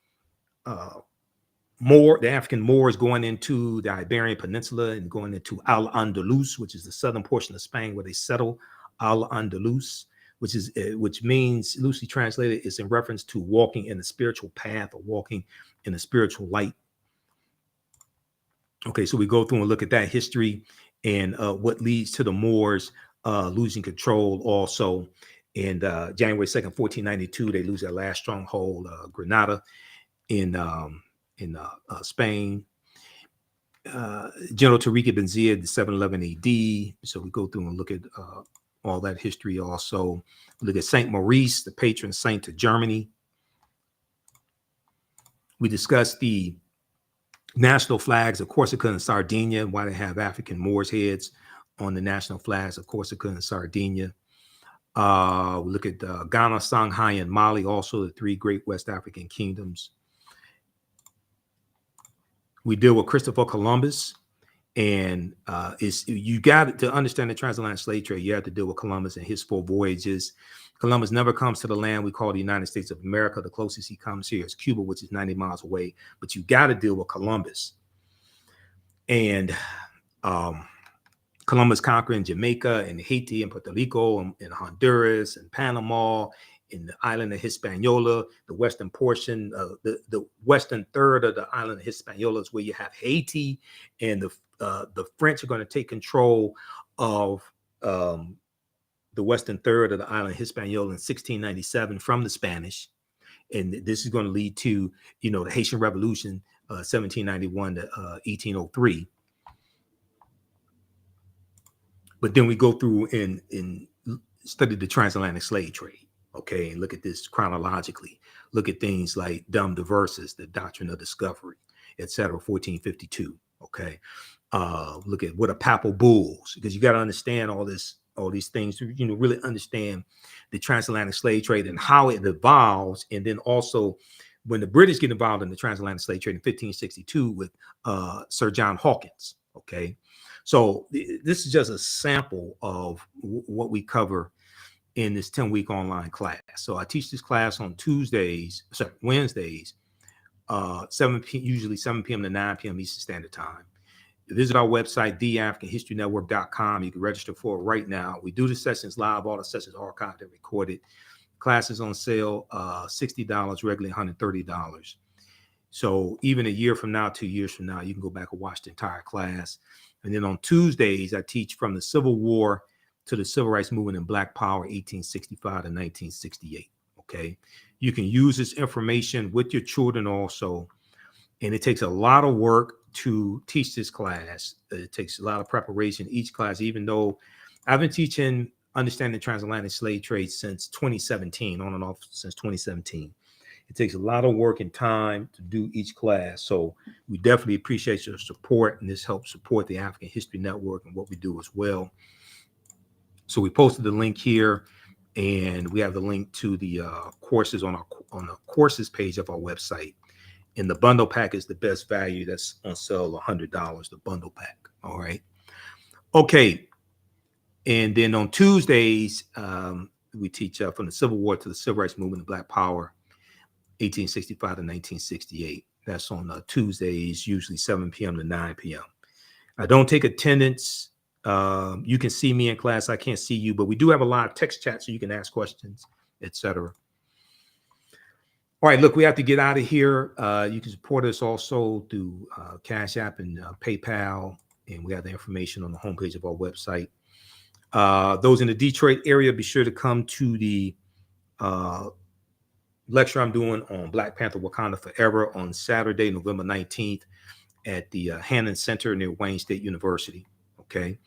African Moors going into the Iberian Peninsula and going into Al-Andalus, which is the southern portion of Spain where they settle. Al-Andalus, which means, loosely translated, is in reference to walking in the spiritual path or walking in the spiritual light. Okay, so we go through and look at that history and what leads to the Moors losing control also. And January 2nd, 1492, they lose their last stronghold, Granada, in Spain. General Tariq ibn Ziyad, 711 AD. So we go through and look at all that history also. We look at Saint Maurice, the patron saint of Germany. We discuss the national flags of Corsica and Sardinia, why they have African Moors heads on the national flags of Corsica and Sardinia. We look at Ghana, Songhai, and Mali, also the three great West African kingdoms. We deal with Christopher Columbus, and you got to understand the transatlantic slave trade. You have to deal with Columbus and his 4 voyages. Columbus never comes to the land we call the United States of America. The closest he comes here is Cuba, which is 90 miles away. But you got to deal with Columbus. And Columbus conquering Jamaica and Haiti and Puerto Rico and Honduras and Panama, in the island of Hispaniola, the western portion, the western third of the island of Hispaniola is where you have Haiti, and the French are going to take control of the western third of the island of Hispaniola in 1697 from the Spanish, and this is going to lead to, you know, the Haitian Revolution, 1791 to 1803. But then we go through and study the transatlantic slave trade. Okay, and look at this chronologically. Look at things like Dum Diversas, the doctrine of discovery, etc., 1452. Okay, look at what are papal bulls, because you got to understand all these things to, you know, really understand the transatlantic slave trade and how it evolves. And then also when the British get involved in the transatlantic slave trade in 1562 with Sir John Hawkins. Okay, so this is just a sample of what we cover in this 10-week online class. So I teach this class on Wednesdays, 7 p.m. usually 7 p.m. to 9 p.m. Eastern Standard Time. Visit our website, TheAHNShow.com. You can register for it right now. We do the sessions live. All the sessions are archived and recorded. Classes on sale, $60, regularly $130. So even a year from now, 2 years from now, you can go back and watch the entire class. And then on Tuesdays, I teach from the Civil War to the Civil Rights Movement and Black Power, 1865 to 1968. Okay, you can use this information with your children also, and it takes a lot of work to teach this class. It takes a lot of preparation each class, even though I've been teaching Understanding Transatlantic Slave Trade since 2017, on and off since 2017. It takes a lot of work and time to do each class. So we definitely appreciate your support, and this helps support the African History Network and what we do as well. So we posted the link here, and we have the link to the courses on the courses page of our website. And the bundle pack is the best value. That's on sale, $100, the bundle pack. All right. Okay. And then on Tuesdays, we teach from the Civil War to the Civil Rights Movement and Black Power, 1865 to 1968. That's on Tuesdays, usually 7 p.m. to 9 p.m. I don't take attendance. You can see me in class. I can't see you, but we do have a live text chat so you can ask questions, etc. All right, look, we have to get out of here. You can support us also through Cash App and PayPal, and we have the information on the homepage of our website. Those in the Detroit area, be sure to come to the lecture I'm doing on Black Panther Wakanda Forever on Saturday, November 19th at the Hannon Center near Wayne State University. Okay.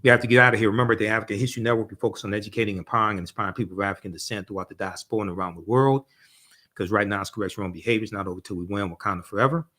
We have to get out of here. Remember, the African History Network, we focus on educating, empowering, and inspiring people of African descent throughout the diaspora and around the world. Because right now, it's correct your own behaviors, not over till we win. Wakanda forever.